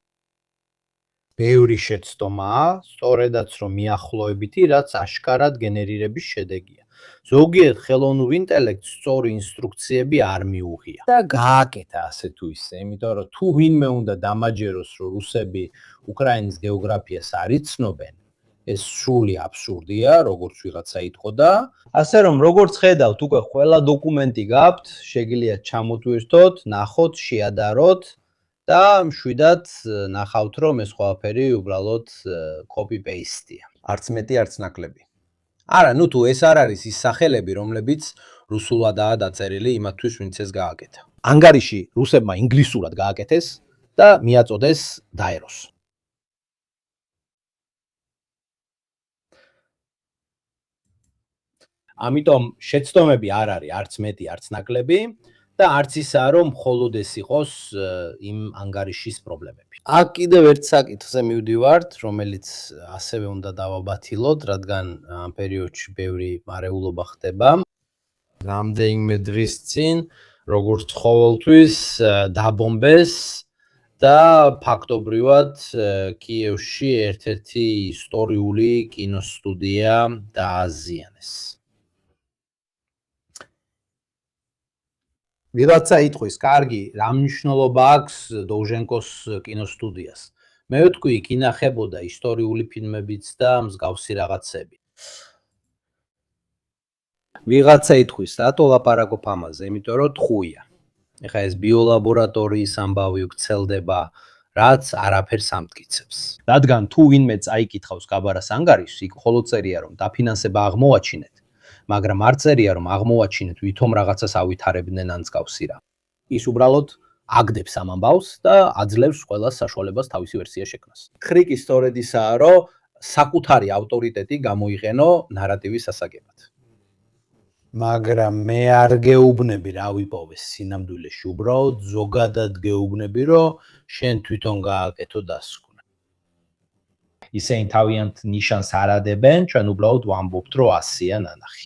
ბევრი შეცდომაა, სწორედაც რომ მიახლოებითი, რაც აშკარად გენერირების შედეგია. ზოგიერთ ხელოვნურ ინტელექტს სწორი ინსტრუქციები არ მიუღია. და გააკეთა ასე თუ ისე, იმიტომ რომ თუ ვინმე უნდა დამაჯეროს, რომ რუსები უკრაინის გეოგრაფიას არ იცნობენ, ეს სრული აბსურდია, როგორც ვიღაცა იტყოდა. ასე რომ როგორც ხედავთ, უკვე ყველა დოკუმენტი გაქვთ, შეგიძლიათ ჩამოტვირთოთ, ნახოთ, შეადაროთ და მშვიდად ნახავთ, რომ ეს ყველაფერი უბრალოდ copy paste-ია. არც მეტი, არც ნაკლები. არა, ნუ თუ ეს არ არის ის სახელები, რომლებიც რუსულადაა დაწერილი იმათთვის, ვინც ეს გააკეთა. ანგარიში რუსებმა ინგლისურად გააკეთეს და მიაწოდეს დაეროს. ამიტომ შეცდომები არ არის არც მეტი, არც ნაკლები და არც ისაა, რომ მხოლოდ ეს იყოს იმ ანგარიშის პრობლემები. აქ კიდევ ერთ საკითხზე მივდივართ, რომელიც ასევე უნდა დავაბათილოთ, რადგან ამ პერიოდში ბევრი არეულობა ხდება. რამდენიმე დღის წინ, როგორც ყოველთვის, დაბომბეს და ფაქტობრივად კიევში ერთ-ერთი ისტორიული კინოსტუდია დააზიანეს. ვიღაცა იტყვის, კარგი, რა მნიშვნელობა აქვს დოუჟენკოს კინოსტუდიას. მე ვთქვი, იქ ინახებოდა ისტორიული ფილმებიც და მსგავსი რაღაცები. ვიღაცა იტყვის, რატო ლაპარაკობ ამაზე, იმიტომ რომ ტყუია. ეხლა ეს ბიოლაბორატორიის ამბავი გრძელდება, რაც არაფერს ამტკიცებს. რადგან თუ ვინმე წაიკითხავს გაბარას ანგარიშს, იქ მხოლოდ წერია, რომ დაფინანსება აღმოაჩინეთ, მაგრამ არ წერია, რომ აღმოაჩინეთ, ვითომ რაღაცას ავითარებდნენ ან მსგავსი რა. ის უბრალოდ აგდებს ამ ამბავს და აძლევს ყველას საშუალებას თავისი ვერსია შექმნას. ხრიკი სწორედ ისაა, რომ საკუთარი ავტორიტეტი გამოიყენო ნარატივის ასაგებად. მაგრამ მე არ გეუბნები რა ვიპოვეს სინამდვილეში, უბრალოდ ზოგადად გეუბნები, რომ შენ თვითონ გააკეთო დასკვნა. ისინი თავიანთ ნიშანს არ ადებენ, ჩვენ უბრალოდ ვამბობთ, რომ 100-ია ნანახი.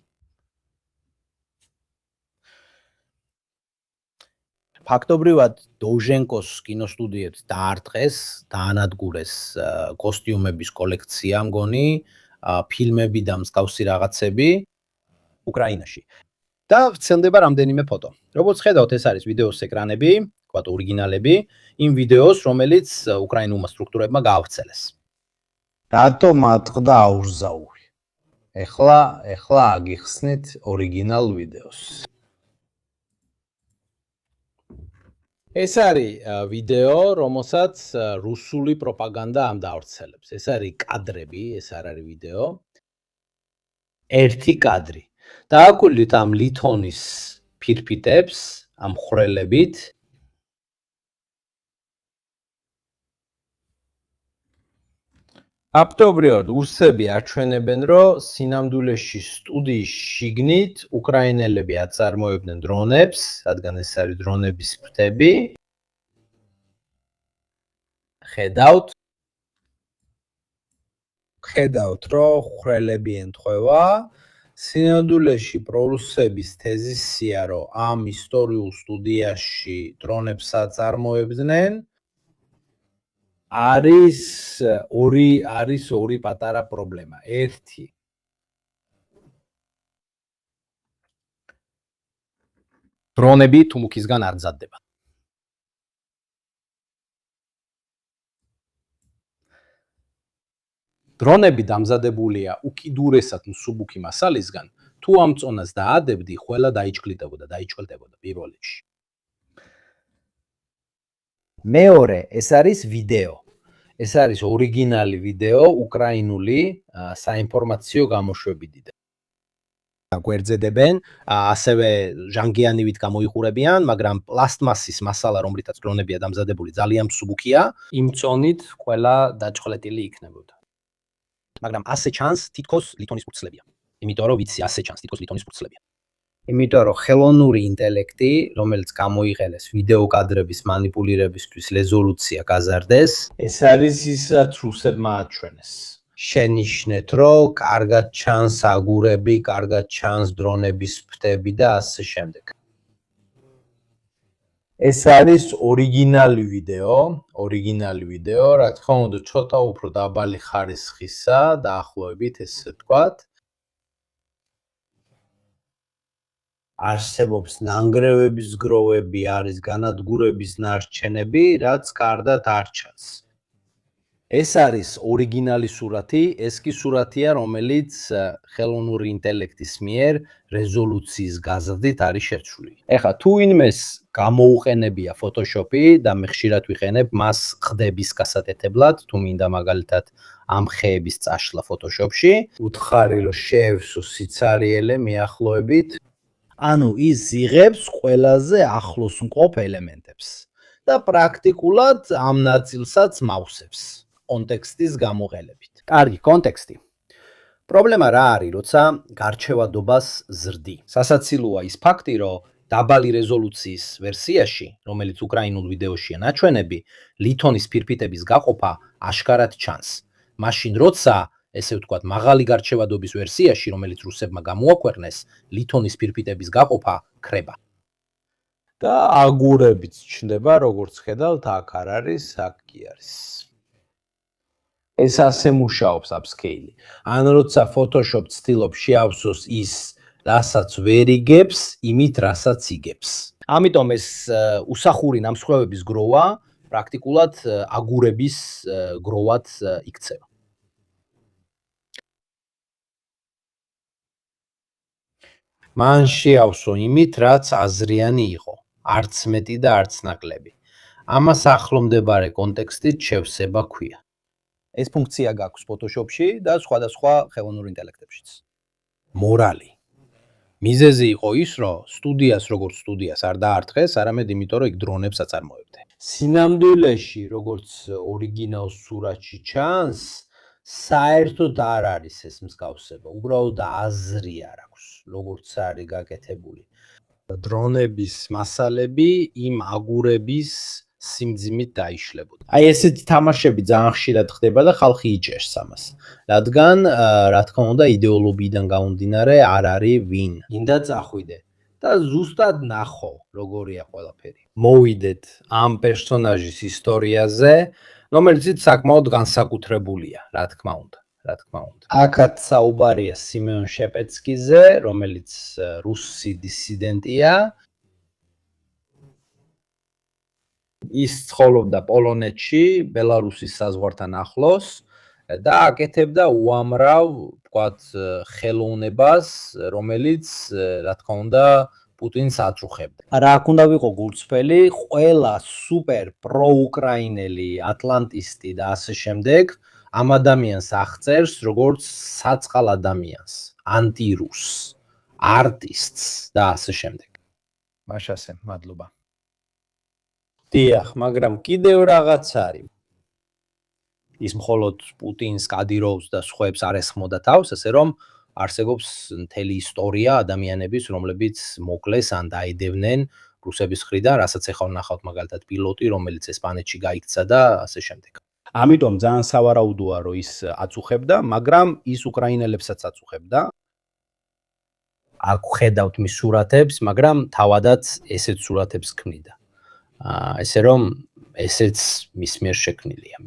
ფაქტობრივად დოუჟენკოს კინოსტუდიებს დაარტყეს, დაანადგურეს კოსტიუმების კოლექცია, მგონი, ფილმები და მსგავსი რაღაცები უკრაინაში. და ვრცელდება რამდენიმე ფოტო. როგორც ხედავთ, ეს არის ვიდეოს ეკრანები, ვთქვათ, ორიგინალები, იმ ვიდეოს, რომელიც უკრაინულმა სტრუქტურებმა გაავრცელეს. რატო მატყდა აურზაური? ეხლა აგიხსნით ორიგინალ ვიდეოს. ეს არის ვიდეო, რომელსაც რუსული პროპაგანდა ამ დაავრცელებს. ეს არის კადრები, ეს არ არის ვიდეო. ერთი კადრი. დააკვირდით ამ ლითონის ფირფიტებს, ამ ხვრელებით. აფტობრივად რუსები აჩვენებენ, რომ სინამდვილეში სტუდიის შიგნით უკრაინელები აწარმოებდნენ დრონებს, რადგან ეს არის დრონების ფრთები. ხედავთ, რომ ხვრელები ემთხვევა. სინამდვილეში პრორუსების თეზისია, რომ ამ ისტორიულ სტუდიაში დრონებს აწარმოებდნენ. არის ორი პატარა პრობლემა. ერთი. დრონები თუმუქისგან არ მზადდება. დრონები დამზადებულია უკიდურესად მსუბუქი მასალისგან, თუ ამ წონას დაადებდი, ყველა დაიჭკლიტებოდა პირველ რიგში. მეორე, ეს არის ვიდეო. ეს არის ორიგინალი ვიდეო, უკრაინული საინფორმაციო გამოშვებიდან. გვერძედებენ, ასევე ჟანგიანივით გამოიყურებიან, მაგრამ პლასტმასის მასალა, რომლითაც დრონებია დამზადებული, ძალიან მსუბუქია. იმ წონით ყველა დაჭყლეტილი იქნებოდა. მაგრამ ასე ჩანს, თითქოს ლითონის ფურცლებია. იმიტომ რომ ვიცი, ასე ჩანს, თითქოს ლითონის ფურცლებია. იმიტომ რომ ხელოვნური ინტელექტი, რომელიც გამოიყენეს ვიდეო კადრების მანიპულირებისთვის, რეზოლუცია გაზარდეს, ეს არის ის, რაც რუსებმა აჩვენეს. შენიშნეთ, რომ კარგად ჩანს აგურები, კარგად ჩანს დრონების ფრთები და ასე შემდეგ. ეს არის ორიგინალი ვიდეო, რა თქმა უნდა, ცოტა უფრო დაბალი ხარისხისა, დაახლოებით ესე ვთქვათ. არსებობს ნანგრევების გროვები, არის განადგურების ნარჩენები, რაც კარგად არ ჩანს. ეს არის ორიგინალი სურათი, ეს კი სურათია, რომელიც ხელოვნური ინტელექტის მიერ რეზოლუციის გაზრდით არის შერჩული. ეხლა თუ ვინმეს გამოუყენებია Photoshop-ი და მე ხშირად ვიყენებ მას ხდების გასაკეთებლად, თუ მინდა მაგალითად ამ ხეების წაშლა Photoshop-ში, უთხარი რომ შეევსო სიცარიელე მიახლოებით, ანუ ის იღებს ყველაზე ახლოს მყოფ ელემენტებს და პრაქტიკულად ამ ნაწილსაც მავსებს კონტექსტის გამოყენებით. კარგი, კონტექსტი. პრობლემა რა არის, როცა გარჩევადობას ზრდი. სასაცილოა ის ფაქტი, რომ დაბალი რეზოლუციის ვერსიაში, რომელიც უკრაინულ ვიდეოშია ნაჩვენები, ლითონის ფირფიტების გაყოფა აშკარად ჩანს. მაშინ როცა ესე ვთქვათ, მაღალი გარჩევადობის ვერსიაში, რომელიც რუსებმა გამოაქვეყნეს, ლითონის ფირფიტების გაყოფა ქრება. და აგურებიც ჩნდება, როგორც ხედავთ, აქ არ არის, აქ კი არის. ეს ასე მუშაობს upscale. ან როცა Photoshop ცდილობს შეავსოს ის, რასაც ვერ იგებს, იმით, რასაც იგებს. ამიტომ ეს უსახური ნამსხვრევების გროვა პრაქტიკულად აგურების გროვად იქცევა. მან შეავსო იმით, რაც აზრიანი იყო, არც მეტი და არც ნაკლები. ამას ახლომდებარე კონტექსტით შევსება ქვია. ეს ფუნქცია გაქვს Photoshop-ში და სხვადასხვა ხელოვნურ ინტელექტებშიც. მორალი. მიზეზი იყო ის, რომ სტუდიას როგორც სტუდიას არ დაარტყეს, არამედ იმიტომ, რომ იქ დრონებს აწარმოებდა. სინამდვილეში, როგორც ორიგინალ სურათში ჩანს, საერთოდ არ არის ეს მსგავსება. უბრალოდ აზრი არ აქვს, როგორც არის გაკეთებული. დრონების მასალები იმ აგურების სიმძიმით დაიშლებოდა. აი ესეთი თამაშები ძალიან ხშირად ხდება და ხალხი იჭერს ამას. რადგან, რა თქმა უნდა, იდეოლოგიიდან გამომდინარე არ არის ვინ. ინდა წახვიდე და ზუსტად ნახო, როგორია ყველაფერი. მოვიდეთ ამ პერსონაჟის ისტორიაზე, რომელიც საკმაოდ განსაკუთრებულია, რა თქმა უნდა. აქაც საუბარია სიმეონ შეპეცკიზე, რომელიც რუსი დისიდენტია. ის ცხოვრობდა პოლონეთში, ბელარუსის საზღვართან ახლოს და აკეთებდა უამრავ, ვთქვათ, ხელოვნებას, რომელიც, რა თქმა უნდა, პუტინს აწუხებდა. რა აქ უნდა ვიყო გულწრფელი, ყველა სუპერ პროუკრაინელი ატლანტისტი და ასე შემდეგ ამ ადამიანს აღწერს როგორც საწყალ ადამიანს, ანტირუსს, არტისტს და ასე შემდეგ. მაშასე, მადლობა. დიახ, მაგრამ კიდევ რაღაც არის. ის მხოლოდ პუტინს, კადიროვს და სხვებს არ ესხმოდა თავს, ასე რომ არსებობს მთელი ისტორია ადამიანების, რომლებიც მოკლეს ან დაედევნენ რუსების მხრიდან, რასაც ახლა ვნახავთ მაგალითად პილოტი, რომელიც ესპანეთში გაიქცა და ასე შემდეგ. ამიტომ ძალიან სავარაუდოა, რომ ის აწუხებდა, მაგრამ ის უკრაინელებსაც აწუხებდა. აქ ხედავთ მის სურათებს, მაგრამ თავადაც ესეთ სურათებს ქმნიდა. ესე რომ ესეც მის მიერ შექმნილია,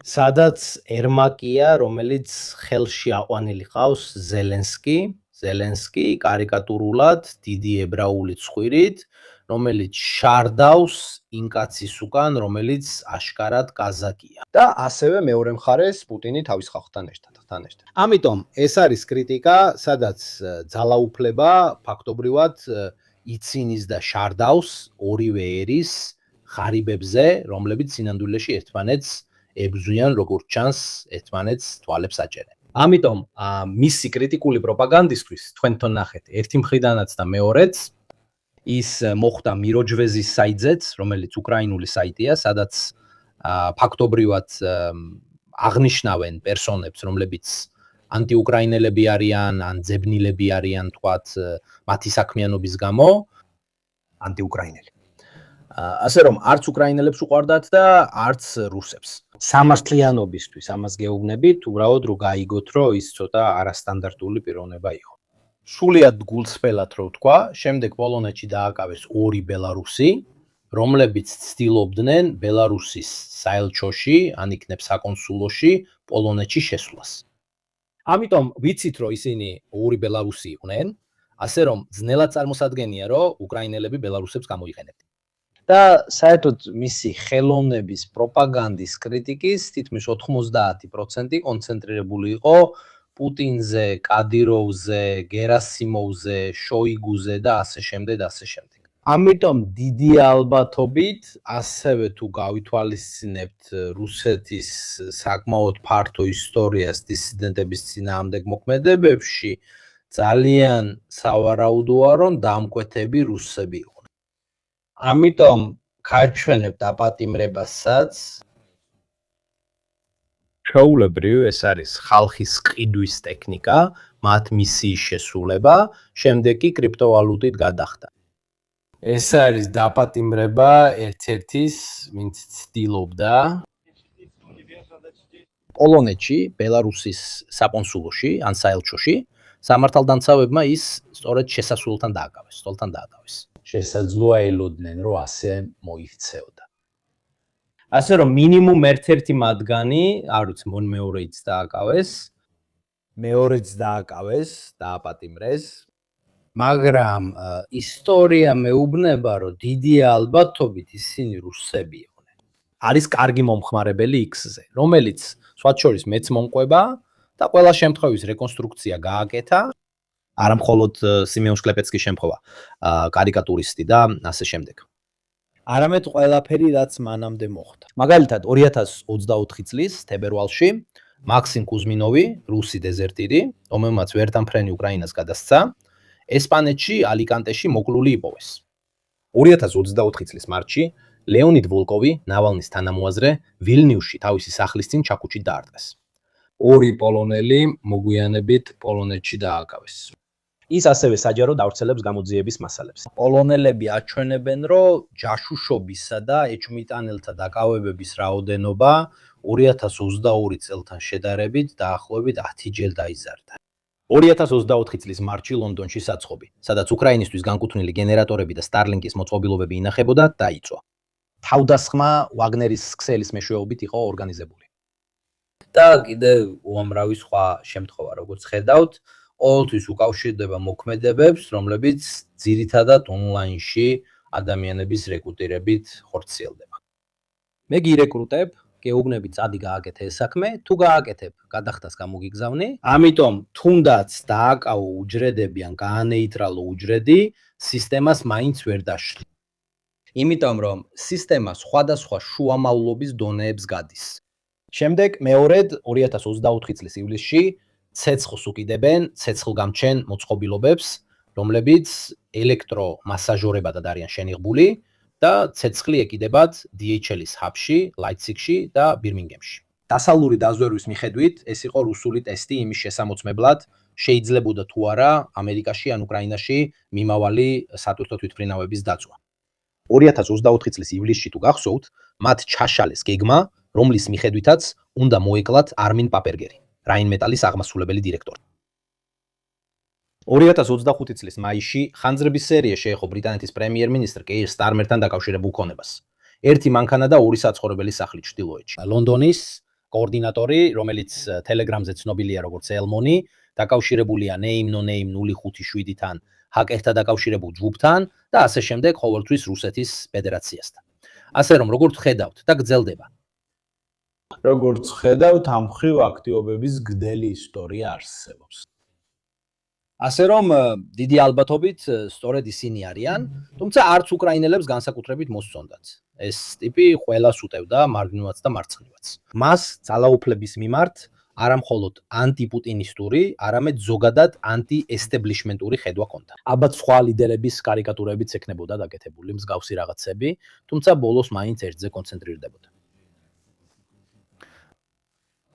სადაც ერმაკია, რომელიც ხელში აყვანილი ყავს ზელენსკი კარიკატურულად დიდი ებრაული ცხვირით, რომელიც შარდავს იმ კაცის უკან, რომელიც აშკარად კაზაკია. და ასევე მეორე მხარეს პუტინი თავის ხალხთან ერთად. ამიტომ ეს არის კრიტიკა, სადაც ძალაუფლება ფაქტობრივად იცინის და შარდავს ორივე ერის ღარიბებზე, რომლებიც სინამდვილეში ერთმანეთს ებრძვიან, როგორც ჩანს, ერთმანეთს თვალებს აჭერენ. ამიტომ მისი კრიტიკული პროპაგანდისთვის თქვენთან ნახეთ ერთი მხრიდანაც და მეორეც ის მოხვდა მიროჯვეზის საიტზეც, რომელიც უკრაინული საიტია, სადაც ფაქტობრივად აღნიშნავენ პერსონებს, რომლებიც ანტიუკრაინელები არიან, ან ძებნილები არიან, თქვათ, მათი საქმიანობის გამო, ანტიუკრაინელი. ასე რომ არც უკრაინელებს უყვარდათ და არც რუსებს. სამართლიანობისთვის ამას გეუბნებით, უბრალოდ რომ გაიგოთ, რომ ის ცოტა არასტანდარტული პიროვნება იყო. სრულიად გულწრფელად რო ვთქვა, შემდეგ პოლონეთში დააკავეს ორი ბელარუსი, რომლებიც ცდილობდნენ ბელარუსის საელჩოში, ან იქნებ საკონსულოში პოლონეთში შესვლას. ამიტომ ვიცით, რომ ისინი ორი ბელარუსი იყვნენ, ასე რომ ძნელად წარმოსადგენია, რომ უკრაინელები ბელარუსებს გამოიყენებდნენ. და საერთოდ მისი ხელოვნების პროპაგანდის კრიტიკის თითქმის 90% კონცენტრირებული იყო პუტინზე, კადიროვზე, გერასიმოვზე, შოიგუზე და ასე შემდეგ. ამიტომ დიდი ალბათობით, ასევე თუ გავითვალისწინებთ რუსეთის საკმაოდ ფართო ისტორიას დისიდენტების წინააღმდეგ მოქმედებებში, ძალიან სავარაუდოა, რომ დამკვეთები რუსები იყვნენ. ამიტომ გაჩვენებთ აპატიმრებასაც. ჩვეულებრივ ეს არის ხალხის ყიდვის ტექნიკა, მათ მისიის შესრულება, შემდეგ კი კრიპტოვალუტით გადახდა. ეს არის დაპატიმრება ერთ-ერთის, ვინც ცდილობდა პოლონეთში, ბელარუსის საკონსულოში, ან საელჩოში, სამართალდამცავებმა ის სწორედ შესასვლელთან დააკავეს, სტოლთან დააკავეს. შესაძლოა ელოდნენ, რომ ასე მოიქცეოდა. ასე რომ მინიმუმ ერთ-ერთი მათგანი, არ ვიცი, მეორეიც დააკავეს, მეორეც დააკავეს, დააპატიმრეს, მაგრამ ისტორია მეუბნება, რომ დიდი ალბათობით ისინი რუსები იყვნენ. არის კარგი მომხმარებელი X-ზე, რომელიც სხვათა შორის მეც მომყვება და ყველა შემთხვევის რეკონსტრუქცია გააკეთა, არა მხოლოდ სიმეონ შკლეპეცკის შემთხვევა, კარიკატურისტი და ასე შემდეგ. არამედ ყველაფერი, რაც მანამდე მოხდა. მაგალითად, 2024 წლის თებერვალში მაქსიმ კუზმინოვი, რუსი დეზერტირი, რომელმაც ვერტამფრენი უკრაინას გადასცა, ესპანეთში ალიკანტეში მოკლული იპოვეს. 2024 წლის მარტში ლეონიდ ვოლკოვი, ნავალნის თანამოაზრე, ვილნიუსში თავისი სახლის წინ ჩაქუჩით დაარტყეს. ორი პოლონელი მოგვიანებით პოლონეთში დააკავეს. ის ასევე საჯარო დავრცელებს გამოძიების მასალებს. პოლონელები აჩვენებენ, რომ ჯაშუშობისა და ეჭვმიტანელთა დაკავებების რაოდენობა 2022 წელთან შედარებით დაახლოებით 10-ჯერ დაიზარდა. 2024 წლის მარტში ლონდონში საცხობი, სადაც უკრაინისთვის განკუთვნილი გენერატორები და სტარლინკის მოწყობილობები ინახებოდა, დაიწვა. თავდასხმა ვაგნერის ქსელის მეშვეობით იყო ორგანიზებული. და კიდევ უამრავი სხვა შემთხვევა, როგორც ხედავთ, ყოველთვის უკავშირდება მოქმედებებს, რომლებიც ძირითადად ონლაინში ადამიანების რეკრუტირებით ხორციელდება. მე გირეკრუტებ, გეუბნები წადი გააკეთე ეს საქმე, თუ გააკეთებ, გადახდას გამოგიგზავნი. ამიტომ თუნდაც დააკავო უჯრედები ან გაანეიტრალო უჯრედი, სისტემას მაინც ვერ დაშლი. იმიტომ რომ სისტემა სხვადასხვა შუამავლობის დონეებს გადის. შემდეგ მეორედ 2024 წლის ივლისში ცეცხლს უკიდებენ ცეცხლგამჩენ მოწყობილობებს, რომლებიც ელექტრომასაჟორებადად არიან შენიღბული და ცეცხლი ეკიდებათ DHL-ის ჰაბში, ლაიცციგში და ბირმინგემში. დასავლური დაზვერვის მიხედვით ეს იყო რუსული ტესტი იმის შესამოწმებლად, შეიძლებოდა თუ არა ამერიკაში ან უკრაინაში მიმავალი სატვირთო თვითმფრინავების დაწვა. 2024 წლის ივლისში თუ გახსოვთ, მათ ჩაშალეს გეგმა, რომლის მიხედვითაც უნდა მოეკლათ არმინ პაპერგერი, რაინმეტალის აღმასრულებელი დირექტორი. 2025 წლის მაისში ხანძრების სერია შეეხო ბრიტანეთის პრემიერ-მინისტრ კეირ სტარმერთან დაკავშირებულ ქონებას. ერთი მანქანა და ორი საცხოვრებელი სახლი ჩრდილოეთში. ლონდონის კოორდინატორი, რომელიც ტელეგრამზე ცნობილია როგორც ელმონი, დაკავშირებულია name no name 057-თან, ჰაკერთა დაკავშირებულ ჯგუფთან და ასე შემდეგ ყოველთვის რუსეთის ფედერაციასთან. ასე რომ როგორც ხედავთ და გრძელდება. როგორც ხედავთ, ამ ხრივ აქტივობების გდელი ისტორია არსებობს. ასე რომ დიდი ალბათობით სწორედ ისინი არიან, თუმცა არც უკრაინელებს განსაკუთრებით მოსწონდათ. ეს ტიპი ყველას უტევდა მარჯვნივაც და მარცხნივაც. მას ძალაუფლების მიმართ არა მხოლოდ ანტიპუტინისტური, არამედ ზოგადად ანტიესტებლიშმენტური ხედვა ჰქონდა. ალბათ სხვა ლიდერების კარიკატურებიც ექნებოდა დაკეთებული მსგავსი რაღაცები, თუმცა ბოლოს მაინც ერთზე კონცენტრირდებოდა.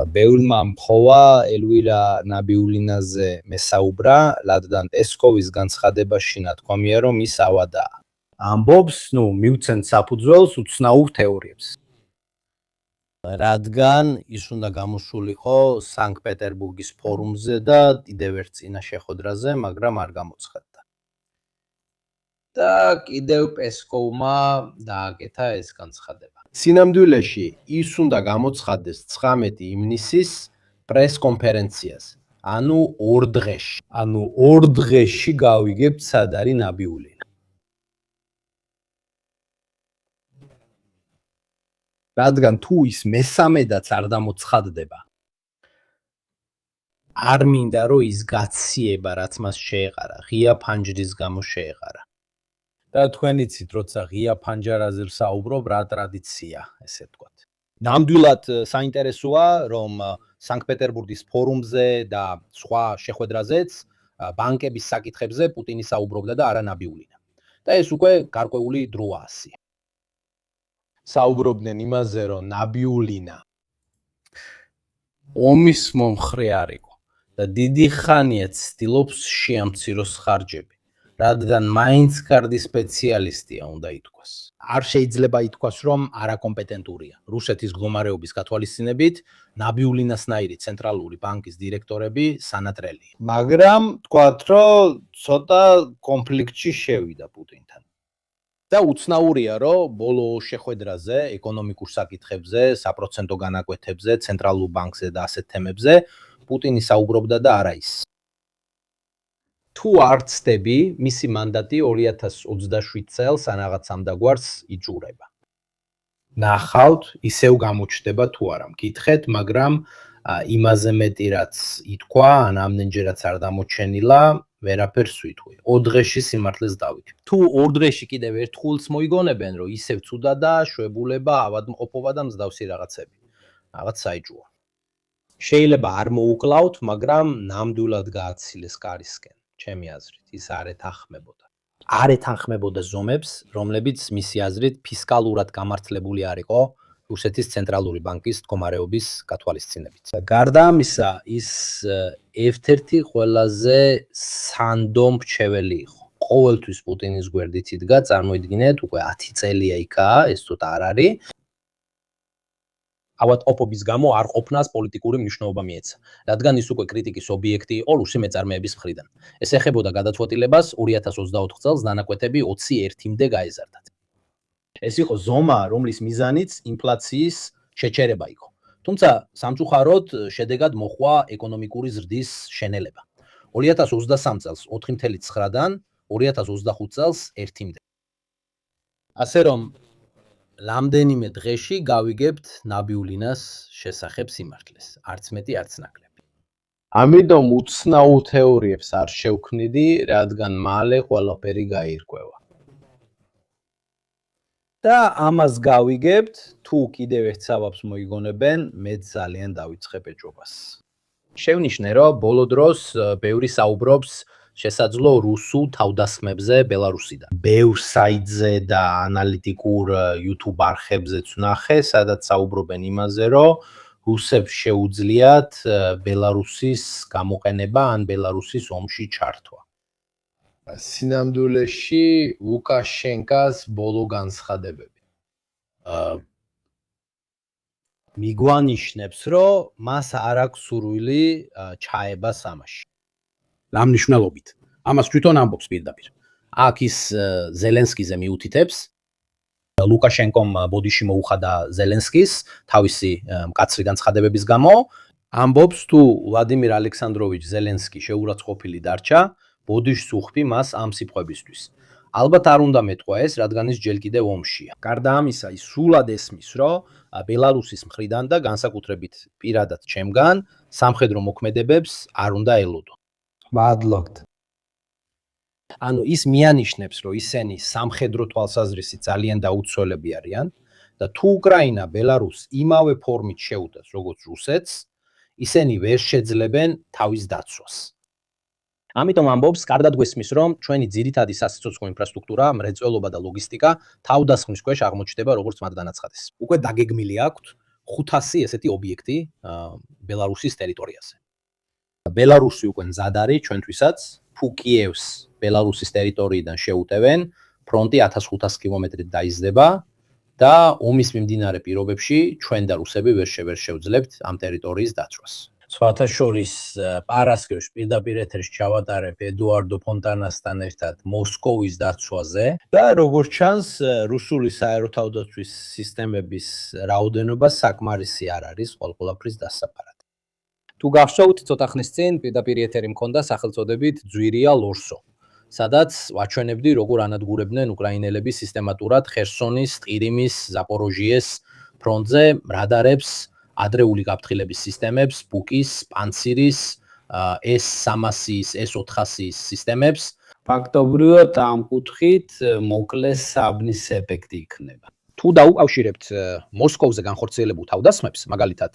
ბევრმა მხოვა ელვირა ნაბიულინაზე მესაუბრა, რადგან პესკოვის განცხადებაში ნათქვამია, რომ ის ავადაა. ამბობს, მივცენ საფუძველს უცნაურ თეორიებს. რადგან ის უნდა გამოსულიყო სანქტ-პეტერბურგის ფორუმზე და კიდევ ერთ წინა შეხვედრაზე, მაგრამ არ გამოცხადდა. და კიდევ პესკოვმა დააკეთა ეს განცხადება. სინამდვილეში ის უნდა გამოცხადდეს 19 ივნისის პრეს-კონფერენციაზე, ანუ 2 დღეში. ანუ 2 დღეში გავიგებთ სად არის ნაბიულინა. რადგან თუ ის მესამედაც არ დამოცხადდება, არ მინდა რომ ის გაციება, რაც მას შეეყარა, ღია ფანჯრის გამო შეეყარა. და თქვენ იცით, როცა ღია ფანჯარაზე ვსაუბრობ, რა ტრადიცია, ესე ვთქვათ. ნამდვილად საინტერესოა, რომ სანქტ-პეტერბურგის ფორუმზე და სხვა შეხვედრაზეც ბანკების საკითხებზე პუტინი საუბრობდა და არა ნაბიულინა. და ეს უკვე გარკვეული დროა ასია. საუბრობდნენ იმაზე, რომ ნაბიულინა ომის მომხრე არ იყო და დიდი ხანია ცდილობს შეამციროს ხარჯები, რადგან მაინც კარგი სპეციალისტია უნდა ითქვას. არ შეიძლება ითქვას, რომ არაკომპეტენტურია. რუსეთის მდგომარეობის გათვალისწინებით, ნაბიულინასნაირი ცენტრალური ბანკის დირექტორები სანატრელია. მაგრამ თქვათ, რომ ცოტა კონფლიქტში შევიდა პუტინთან. და უცნაურია, რომ ბოლო შეხვედრაზე, ეკონომიკურ საკითხებზე, საპროცენტო განაკვეთებზე, ცენტრალურ ბანკზე და ასეთ თემებზე პუტინი საუბრობდა და არა ის. თუ არ ცდები, მისი მანდატი 2027 წელს ან რაღაც ამდაგვარს იჭურება. ნახავთ, ისევ გამოჩნდება თუ არა. მკითხეთ, მაგრამ იმაზე მეტი რაც ითქვა, ან ამდენჯერაც არ დამოჩენილა, ვერაფერს ვიტყვი. 2 დღეში სიმართლეს დავიქებ. თუ 2 დღეში კიდევ ერთხულს მოიგონებენ, რომ ისევ ცუდადა, შვებულება, ავადმყოფობა და მსდავსი რაღაცები. რაღაც საიჭუა. შეიძლება არ მოუკლავთ, მაგრამ ნამდვილად გააცილეს კარისკენ, ჩემი აზრით, ის არ ეთანხმებოდა. არ ეთანხმებოდა ზომებს, რომლებიც მისი აზრით ფისკალურად გამართლებული არ იყო რუსეთის ცენტრალური ბანკის მდგომარეობის გათვალისწინებით. გარდა ამისა, ის ერთ-ერთი ყველაზე სანდო მრჩეველი იყო. ყოველთვის პუტინის გვერდით იდგა, წარმოიდგინეთ, უკვე 10 წელია იქაა, ეს ცოტა არ არის. ავადმყოფობის გამო არ ყოფნას პოლიტიკური მნიშვნელობა მიეცა, რადგან ის უკვე კრიტიკის ობიექტი იყო რუსი მეწარმეების მხრიდან. ეს ეხებოდა გადაწყვეტილებას 2024 წელს დანაკვეთები 21-მდე გაეზარდათ. ეს იყო ზომა, რომლის მიზანიც ინფლაციის შეჩერება იყო. თუმცა სამწუხაროდ შედეგად მოხდა ეკონომიკური ზრდის შენელება. 2023 წელს 4.9-დან 2025 წელს 1-მდე. ასე რომ რამდენიმე დღეში გავიგებთ ნაბიულინას შესახებ სიმართლეს, არც მეტი, არც ნაკლები. ამიტომ უცნაურ თეორიებს არ შევქმნიდი, რადგან მალე ყველაფერი გაირკვევა. და ამას გავიგებთ, თუ კიდევ ერთ საბაბს მოიგონებენ, მე ძალიან დავიწყებ ეჭვობას. შევნიშნე, რომ ბოლო დროს ბევრი საუბრობს შესაძლო რუსულ თავდასხმებზე ბელარუსიდან. ბევრ საიტზე და ანალიტიკურ YouTube არხებზეც ვნახე, სადაც საუბრობენ იმაზე, რომ რუსებს შეუძლიათ ბელარუსის გამოყენება ან ბელარუსის ომში ჩართვა. სინამდვილეში ლუკაშენკას ბოლო განცხადებები. მიგვანიშნებს, რომ მას არ აქვს სურვილი ჩაება სამაში. რა მნიშვნელობით? ამას თვითონ ამბობს პირდაპირ. აქ ის ზელენსკიზე მიუთითებს. ლუკაშენკომ ბოდიში მოუხადა ზელენსკის თავისი მკაცრი განცხადებების გამო. ამბობს, თუ ვლადიმირ ალექსანდროვიჩ ზელენსკი შეურაცხყოფილი დარჩა, ბოდიშს უხდი მას ამ სიტყვებისთვის. ალბათ არ უნდა მეტყვა ეს, რადგან ის ჯერ კიდევ ომშია. გარდა ამისა, ის სულად ესმის, რომ ბელარუსის მხრიდან და განსაკუთრებით პირადად ჩემგან სამხედრო მოქმედებებს არ უნდა ელოდო. მადლობთ. ანუ ის მიანიშნებს, რომ ისინი სამხედრო თვალსაზრისით ძალიან დაუცველები არიან და თუ უკრაინა ბელარუსს იმავე ფორმით შეუდას, როგორც რუსეთს, ისინი ვერ შეძლებენ თავის დაცვას. ამიტომ ამბობს, კარგად გვესმის, რომ ჩვენი ძირითადი სასიცოცხლო ინფრასტრუქტურა, მრეწველობა და ლოგისტიკა თავდასხმის ქვეშ აღმოჩნდება, როგორც მათ განაცხადეს. უკვე დაგეგმილი აქვთ 500 ესეთი ობიექტი ბელარუსის ტერიტორიაზე. ბელარუსი უკვე მზად არის ჩვენთვისაც, თუ კიევს ბელარუსის ტერიტორიიდან შეუტევენ, ფრონტი 1500 კილომეტრით დაიზრდება და ომის მიმდინარე პირობებში ჩვენ და რუსები ვერ შევძლებთ ამ ტერიტორიის დაცვას. სხვათა შორის პარასკევს პირდაპირ ეთერში ჩავატარებ ედუარდო ფონტანასთან ერთად მოსკოვის დაცვაზე და როგორც ჩანს, რუსული საერო თავდაცვის სისტემების რაოდენობა საკმარისი არ არის ყველაფრის დასაფარად. თუ გახსოვთ, ცოტა ხნის წინ პირდაპირ ეთერი მქონდა სახელწოდებით ძვირია ლორსო, სადაც ვაჩვენებდი, როგორ ანადგურებდნენ უკრაინელები სისტემატურად ხერსონის, ყირიმის, ზაპოროჟიეს ფრონტზე რადარებს, ადრეული გაფრთხილების სისტემებს, ბუკის, პანცირის, S300-ის, S400-ის სისტემებს. ფაქტობრივად ამ კუთხით მოკლეს საბნის ეფექტი იქნება. თუ დაუკავშირებთ მოსკოვზე განხორციელებულ თავდასხმებს, მაგალითად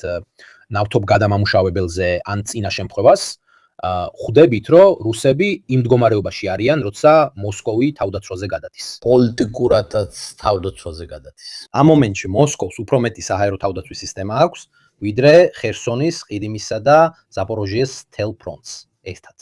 ნავთობ გადამამუშავებელზე ან წინა შემთხვევას, ხვდებით, რომ რუსები იმ მდგომარეობაში არიან, როცა მოსკოვი თავდაცვაზე გადადის. პოლიტიკურადაც თავდაცვაზე გადადის. ამ მომენტში მოსკოვს უფრო მეტი საჰაერო თავდაცვის სისტემა აქვს, ვიდრე ხერსონის, ყირიმისა და ზაპოროჟიეს მთელ ფრონტს ერთად.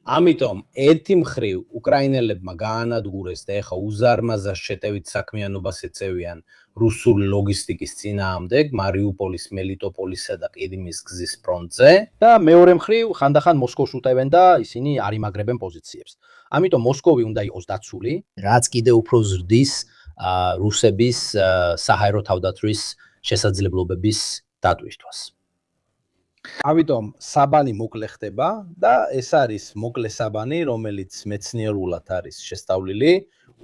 ამიტომ ერთი მხრივ უკრაინელებმა გაანადგურეს და ეხა უზარმაზარ შეტევით საქმიანობას ეწევიან რუსული ლოგისტიკის წინააღმდეგ მარიუპოლის, მელიტოპოლისა და ყირიმის გზის ფრონტზე და მეორე მხრივ ხანდახან მოსკოვს უტევენ და ისინი არ იმაგრებენ პოზიციებს. ამიტომ მოსკოვი უნდა იყოს დაცული, რაც კიდევ უფრო ზრდის რუსების საჰაერო თავდაცვის შესაძლებლობების დატვირთვას. ამიტომ საბანი მოკლე ხდება და ეს არის მოკლე საბანი, რომელიც მეცნიერულად არის შესწავლილი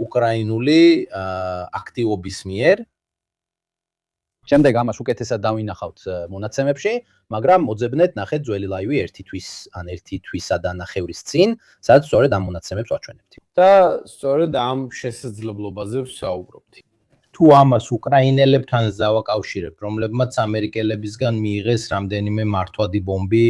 უკრაინული აქტივობის მიერ. შემდეგ ამას უკეთესად დავინახავთ მონაცემებში, მაგრამ მოძებნეთ ნახეთ ძველი ლაივი 1 თვის ან 1 თვისა და ნახევრის წინ, სადაც სწორედ ამ მონაცემებს ვაჩვენებთ. და სწორედ ამ შესაძლებლობაზე ვსაუბრობთ. თუ ამას უკრაინელებთან დავაკავშირებ, რომლებმაც ამერიკელებისგან მიიღეს რამდენიმე მართვადი ბომბი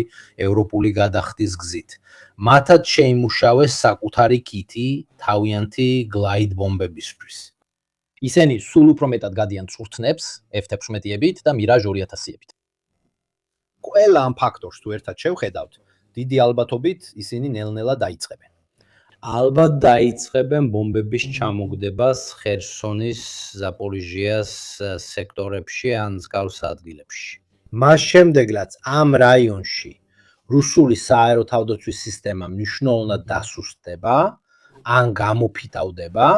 ევროპული გადახდის გზით, მათაც შეიმუშავეს საკუთარი კიტი თავიანთი გლაიდ ბომბებისთვის. ისინი სულ უფრო მეტად გადიან წვრთნებს F-16-ებით და Mirage 2000-ებით. ყველა ამ ფაქტორს თუ ერთად შევხედავთ, დიდი ალბათობით ისინი ნელ-ნელა დაიწყებენ. ალბათ დაიწყებენ ბომბების ჩამოგდებას ხერსონის, ზაპორიჟიას სექტორებში ან მსგავს ადგილებში. მას შემდეგაც ამ რაიონში რუსული სააერო თავდაცვის სისტემა მნიშვნელოვნად დასუსტდება ან გამოფიტავდება,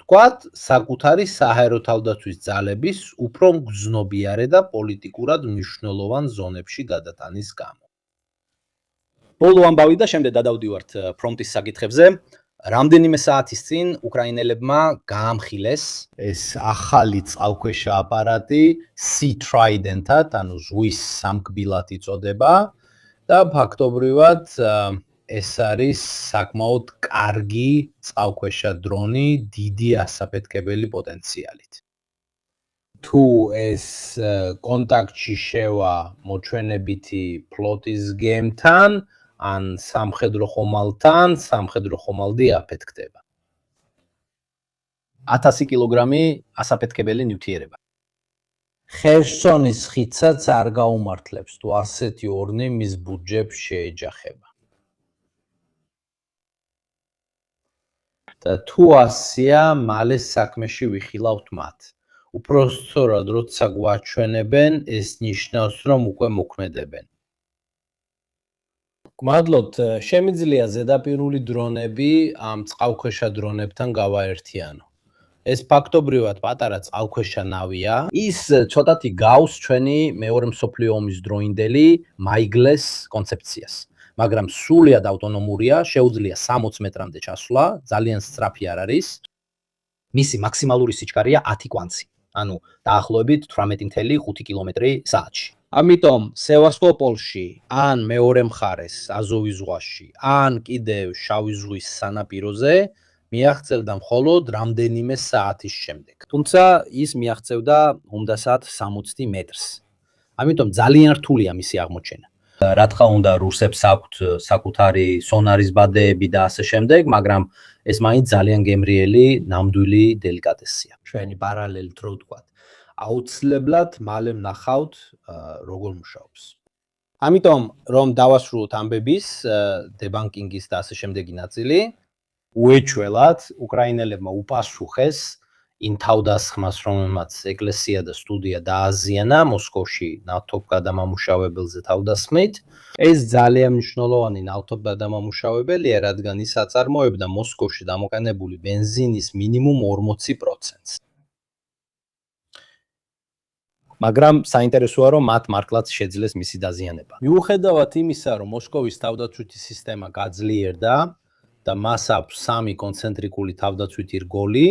თქვათ, საკუთარი სააერო თავდაცვის ძალების უფრო მგრძნობიარე და პოლიტიკურად მნიშვნელოვან ზონებში გადატანის გამო. ბოლო ამბავი და შემდეგ გადავდივართ ფრონტის საკითხებზე. რამდენიმე საათის წინ უკრაინელებმა გაამხილეს ეს ახალი წყალქვეშა აპარატი Sea Trident-ად, ანუ ზღვის სამკბილად იწოდება და ფაქტობრივად ეს არის საკმაოდ კარგი წყალქვეშა დრონი დიდი ასაფეთქებელი პოტენციალით. თუ ეს კონტაქტში შევა მოჩვენებითი ფლოტის გემთან ან სამხედრო ხომალდთან, სამხედრო ხომალდი აფეთქდება. 1000 კილოგრამი ასაფეთქებელი ნივთიერება. ხერსონის ხიდსაც არ გაუმართლებს, თუ ასეთი ორნი მის ბუდჯეტს შეეჯახება. და თუ ასია, მალე საქმეში ვიხილავთ მათ. უფრო სწორად, როცა გვაჩვენებენ, ეს ნიშნავს, რომ უკვე მოქმედებენ. გმადლობთ, შემიძლია ზედაპირული დრონები ამ წყალქვეშა დრონებთან გავაერთიანო. ეს ფაქტობრივად პატარა წყალქვეშა ნავია. ის ცოტათი გავს ჩვენი მეორე მსოფლიო ომის დროინდელი მაიგლეს კონცეფციას. მაგრამ სრულიად ავტონომურია, შეუძლია 60 მეტრამდე ჩასვლა, ძალიან სწრაფი არ არის. მისი მაქსიმალური სიჩქარეა 10 კვანცი, ანუ დაახლოებით 18.5 კმ/სთ. ამიტომ სევასტოპოლში, ან მეორე მხარეს აზოვის ზღვაში, ან კიდევ შავი ზღვის სანაპიროზე მიაღწევდა მხოლოდ რამდენიმე საათის შემდეგ. თუმცა ის მიაღწევდა უმდასად 60 მეტრს. ამიტომ ძალიან რთულია მისი აღმოჩენა. რა თქმა უნდა, რუსებს აქვთ საკუთარი სონარის ბადეები და ასე შემდეგ, მაგრამ ეს მაინც ძალიან გემრიელი, ნამდვილი დელიკატესია. ჩვენი პარალელი დრო ვთქვათ. აუცილებლად მალე ვნახავთ, როგორ მუშაობს. ამიტომ, რომ დავასრულოთ ამბების, დებანკინგის და ასე შემდეგი ნაწილი, უეჩველად უკრაინელებმა უპასუხეს იმ თავდასხმას, რომელმაც ეკლესია და სტუდია დააზიანა მოსკოვში ნავთობგადამამუშავებელზე თავდასხმით. ეს ძალიან მნიშვნელოვანი ნავთობგადამამუშავებელია, რადგან ის აწარმოებდა მოსკოვში დამოყენებული ბენზინის მინიმუმ 40%-ს. მაგრამ საინტერესოა, რომ მათ მართლაც შეძლეს მისი დაზიანება. მიუხედავად იმისა, რომ მოსკოვის თავდაცვითი სისტემა გაძლიერდა და მას აქვს 3 კონცენტრიკული თავდაცვითი რგოლი,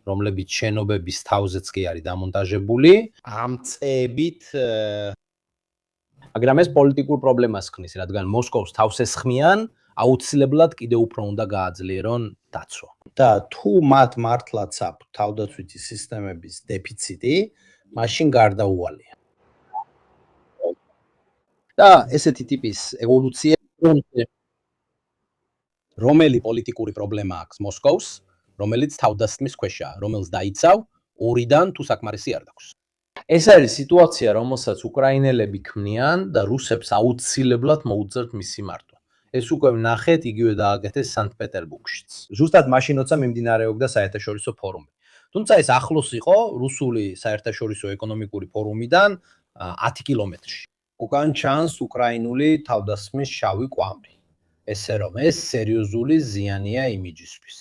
რომლებიც შენობების თავზეც კი არის დამონტაჟებული, ამ წეებით მაგრამ ეს პოლიტიკურ პრობლემას ხნის, რადგან მოსკოვს თავს ესხმიან, აუცილებლად კიდევ უფრო უნდა გააძლიერონ დაცვა. და თუ მათ მართლაც აქვს თავდაცვითი სისტემების დეფიციტი, მაშინ გარდაუვალია. და ესეთი ტიპის ევოლუცია, რომელი პოლიტიკური პრობლემა აქვს მოსკოვს, რომელიც თავდასხმის ქვეშაა, რომელს დაიცავ 2-დან თუ საკმარისი არ დაქვს. ეს არის სიტუაცია, რომელსაც უკრაინელები ქმნიან და რუსებს აუცილებლად მოუწევთ მისი მართვა. ეს უკვე ვნახეთ, იგივე დააკეთეს სანქტ-პეტერბურგშიც. ზუსტად მაშინ, როცა მიმდინარეობდა საერთაშორისო ფორუმი. თუმცა ეს ახლოს იყო რუსული საერთაშორისო ეკონომიკური ფორუმიდან 10 კილომეტრში. უკან ჩანს უკრაინული თავდასხმის შავი კვამრი. ესე რომ ეს სერიოზული ზიანია იმიჯისთვის.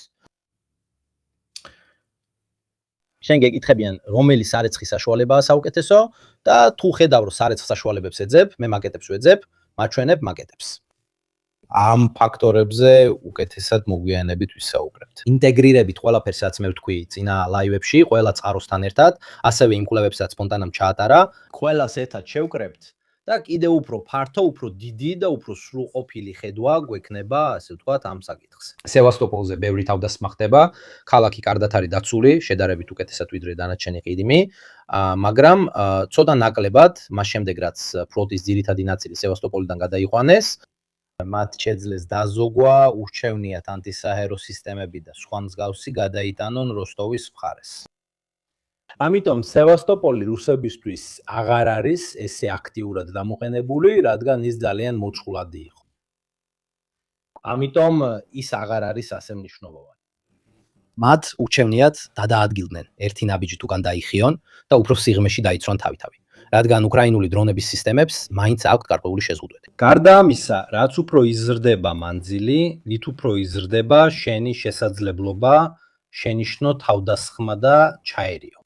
შენ გეკითხებიან, რომელი სარეცხის საშუალებაა საუკეთესო და თუ ხედავ, რომ სარეცხ საშუალებებს ეძებ, მე მაკეტებს ვეძებ, მაჩვენებ მაკეტებს. ამ ფაქტორებზე უკეთესად მოგვიანებით ვისაუბრებთ. ინტეგრირებით ყველაფერს, რაც მე ვთქვი წინა ლაივებში, ყველა წყაროსთან ერთად, ასევე იმ კვლევებსაც სპონტანამ ჩაატარა, ყველას ერთად შევკრებთ და კიდევ უფრო ფართო, უფრო დიდი და უფრო სრულყოფილი ხედვა გვექნება, ასე ვთქვათ, ამ საკითხზე. სევასტოპოლზე ბევრი თავდასხმა ხდება, ქალაქი კარგად არის დაცული, შედარებით უკეთესად ვიდრე დანარჩენი ყიდიმი, მაგრამ ცოტა ნაკლებად, მას შემდეგ რაც ფლოტის ძირითადი ნაწილი სევასტოპოლიდან გადაიყვანეს, მათ შეძლეს დაზოგვა, ურჩევნიათ ანტისაჰაერო სისტემები და სხვა მსგავსი გადაიტანონ როსტოვის მხარეს. ამიტომ სევასტოპოლი რუსებისთვის აღარ არის ესე აქტიურად დამოყენებული, რადგან ის ძალიან მოწყვლადი იყო. ამიტომ ის აღარ არის ასე მნიშვნელოვანი. მათ ურჩევნიათ გადაადგილდნენ ერთი ნაბიჯით უკან დაიხიონ და უფრო სიღრმეში დაიცვან თავი-თავი. რადგან უკრაინული დრონების სისტემებს მაინც აქვთ გარკვეული შეზღუდვები. გარდა ამისა, რაც უფრო იზრდება მანძილი, მით უფრო იზრდება შენი შესაძლებლობა შენიშნო თავდასხმა და ჩაერიო.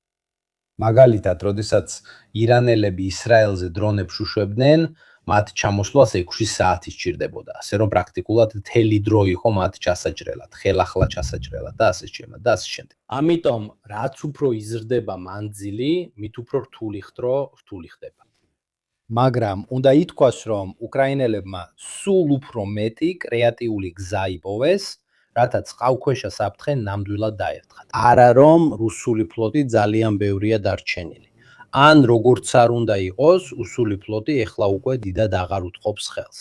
მაგალითად, როდესაც ირანელები ისრაელზე დრონებს უშვებდნენ, მათ ჩამოსვლას 6 საათი სჭირდებოდა, ასე რომ პრაქტიკულად მთელი დრო იყო მათ ჩასაჭრელად, ხელახლა ჩასაჭრელად და ასე შემდეგ. ამიტომ, რაც უფრო იზრდება მანძილი, მით უფრო რთული ხდება. მაგრამ უნდა ითქვას, რომ უკრაინელებმა სულ უფრო მეტი კრეატიული გზა იპოვეს, რათა წყალქვეშა საფრთხე ნამდვილად დაერთხათ. არა რომ რუსული ფლოტი ძალიან ბევრია დარჩენილი. ან როგორც არ უნდა იყოს, რუსული ფლოტი ეხლა უკვე დიდად აღარ უთხოვს ხელს.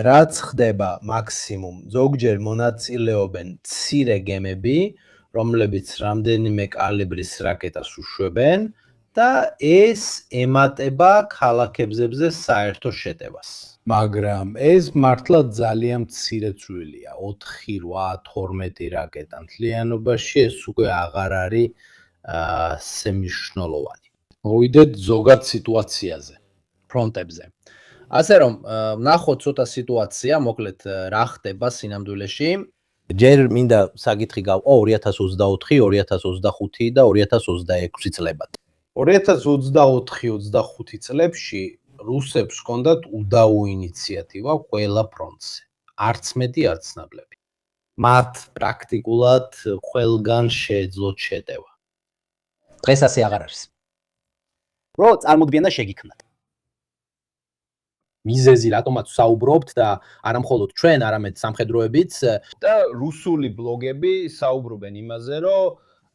რაც ხდება მაქსიმუმ, ზოგჯერ მონაწილეობენ მცირე გემები, რომლებიც რამდენიმე კალიბრის რაკეტას უშვებენ და ეს ემატება ქალაქებზე საერთო შეტევას. მაგრამ ეს მართლა ძალიან მცირე წვლილია, 4, 8, 12 რაკეტა მთლიანობაში ეს უკვე აღარ არის ასე მნიშვნელოვანი. მოვიდეთ ზოგად სიტუაციაზე, ფრონტებზე. ასე რომ, ვნახოთ ცოტა სიტუაცია, მოკლედ რა ხდება სინამდვილეში. ჯერ მინდა საკითხი გავყო 2024, 2025 და 2026 წლებად. 2024-25 წლებში რუსებს ჰქონდათ უდაო ინიციატივა ყველა ფრონტზე. არც მეტი, არც ნაკლები. მათ პრაქტიკულად ყველგან შეეძლოთ შეტევა. დღეს ასე აღარ არის. რო წარმოგვიდგენ და შეგიქმნათ. მიზეზი რატომაც საუბრობთ და არა მხოლოდ ჩვენ, არამედ სამხედროებიც და რუსული ბლოგები საუბრობენ იმაზე, რომ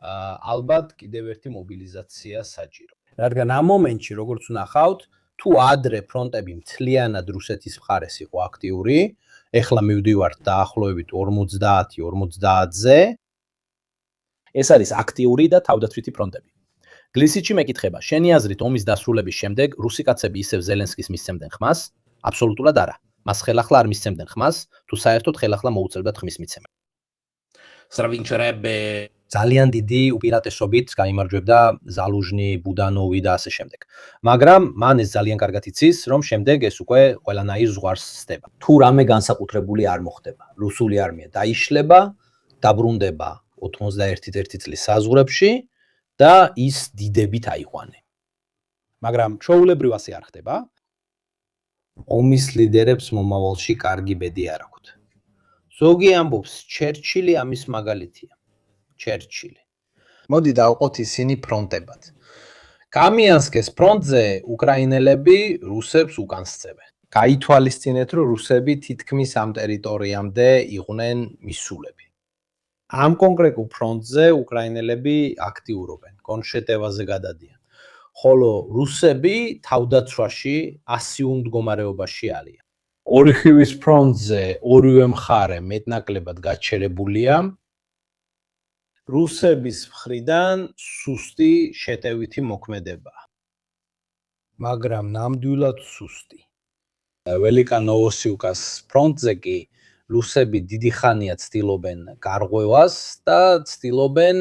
ალბათ კიდევ ერთი მობილიზაცია საჭირო. რადგან ამ მომენტში, როგორც ვნახავთ, თუ ადრე ფრონტები მთლიანად რუსეთის მხარეს იყო აქტიური, ეხლა მივდივართ დაახლოებით 50-50-ზე, ეს არის აქტიური და თავდაცვითი ფრონტები. გლისიჩი მეკითხება, შენი აზრით ომის დასრულების შემდეგ რუსი კაცები ისევ ზელენსკის მისცემდნენ ხმას? აბსოლუტურად არა. მას ხელახლა არ მისცემდნენ ხმას, თუ საერთოდ ხელახლა მოუწევდათ ხმის მიცემა. Stravincerebbe ძალიან დიდი უპირატესობით გაიმარჯვებდა ზალუჟნი, ბუდანოვი და ასე შემდეგ. მაგრამ მან ეს ძალიან კარგად იცის, რომ შემდეგ ეს უკვე ყველანაირ ზღვარს სდება. თუ რამე განსაკუთრებული არ მოხდება, რუსული არმია დაიშლება, დაბრუნდება 91 წლის საზღვრებში და ის დიდებით აიყვანე. მაგრამ ჩვეულებრივ ასე არ ხდება. ომის ლიდერებს მომავალში კარგი ბედი არ აქვთ. ზოგი ამბობს, ჩერჩილი ამის მაგალითია. ჩერჩილი. მოდი დავყოთ ისინი ფრონტებად. კამიანსკის ფრონტზე უკრაინელები რუსებს უკან სცემენ. გაითვალისწინეთ, რომ რუსები თითქმის ამ ტერიტორიამდე იყვნენ მისულები. ამ კონკრეტულ ფრონტზე უკრაინელები აქტიურობენ, კონშეტევაზე გადადიან. ხოლო რუსები თავდაცვაში ასიულ მდგომარეობაში არიან. ორიხივის ფრონტზე ორივე მხარე მეტნაკლებად გაჩერებულია. რუსების მხრიდან სუსტი შეტევითი მოქმედება. მაგრამ ნამდვილად სუსტი. ველიკა-ნოვოსიუკას ფრონტზე კი რუსები დიდი ხანია ცდილობენ გარღვევას და ცდილობენ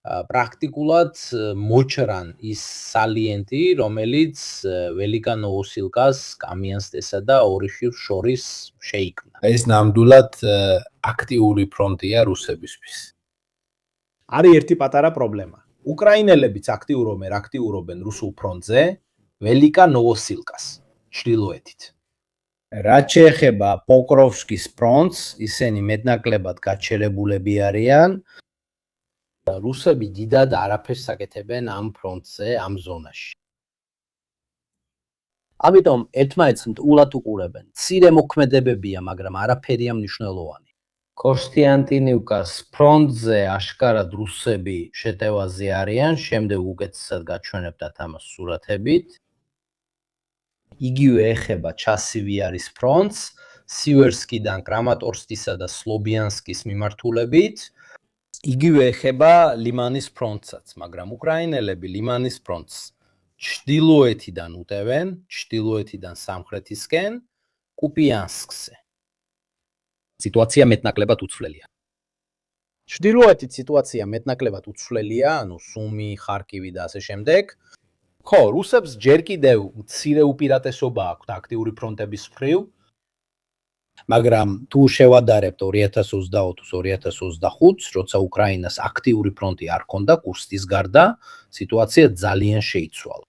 პრაქტიკულად მოჭრან ის სალიენტი, რომელიც ველიკა-ნოვოსილკას, კამიანსკესა და ორიხივს შორის შეიქმნა. ეს ნამდვილად აქტიური ფრონტია რუსებისთვის. არის ერთი პატარა პრობლემა. უკრაინელებიც აქტიურობენ რუსულ ფრონტზე, ველიკა-ნოვოსილკას. ჩრდილოეთით. რაც შეეხება პოკროვსკის ფრონტს, ისინი მეტნაკლებად გაჩერებულები არიან. რუსები დიდად არაფერს აკეთებენ ამ ფრონტზე, ამ ზონაში. ამიტომ ერთმანეთს მტულად უყურებენ. მცირე მოქმედებებია, მაგრამ არაფერია მნიშვნელოვანი. კოსტიანტინივკას ფრონტზე აშკარად რუსები შეტევაზე არიან, შემდეგ უკეთესად გაჩვენებდათ ამას სურათებით. იგივე ეხება ჩასივიარის ფრონტს, სივერსკიდან კრამატორსკისა და სლობიანსკის მიმართულებით. იგივე ეხება ლიმანის ფრონტსაც, მაგრამ უკრაინელები ლიმანის ფრონტს ჩრდილოეთიდან უტევენ, ჩრდილოეთიდან სამხრეთისკენ, კუპიანსკზე. სიტუაცია მეტნაკლებად უცვლელია. ჩრდილოეთით სიტუაცია მეტნაკლებად უცვლელია, ანუ სუმი, ხარკივი და ასე შემდეგ. ხო, რუსებს ჯერ კიდევ მცირე უპირატესობა აქვთ აქტიური ფრონტების მხრივ, მაგრამ თუ შევადარებთ 2024-2025-ს, როცა უკრაინას აქტიური ფრონტი არ ჰქონდა კურსკის გარდა, სიტუაცია ძალიან შეიცვალა.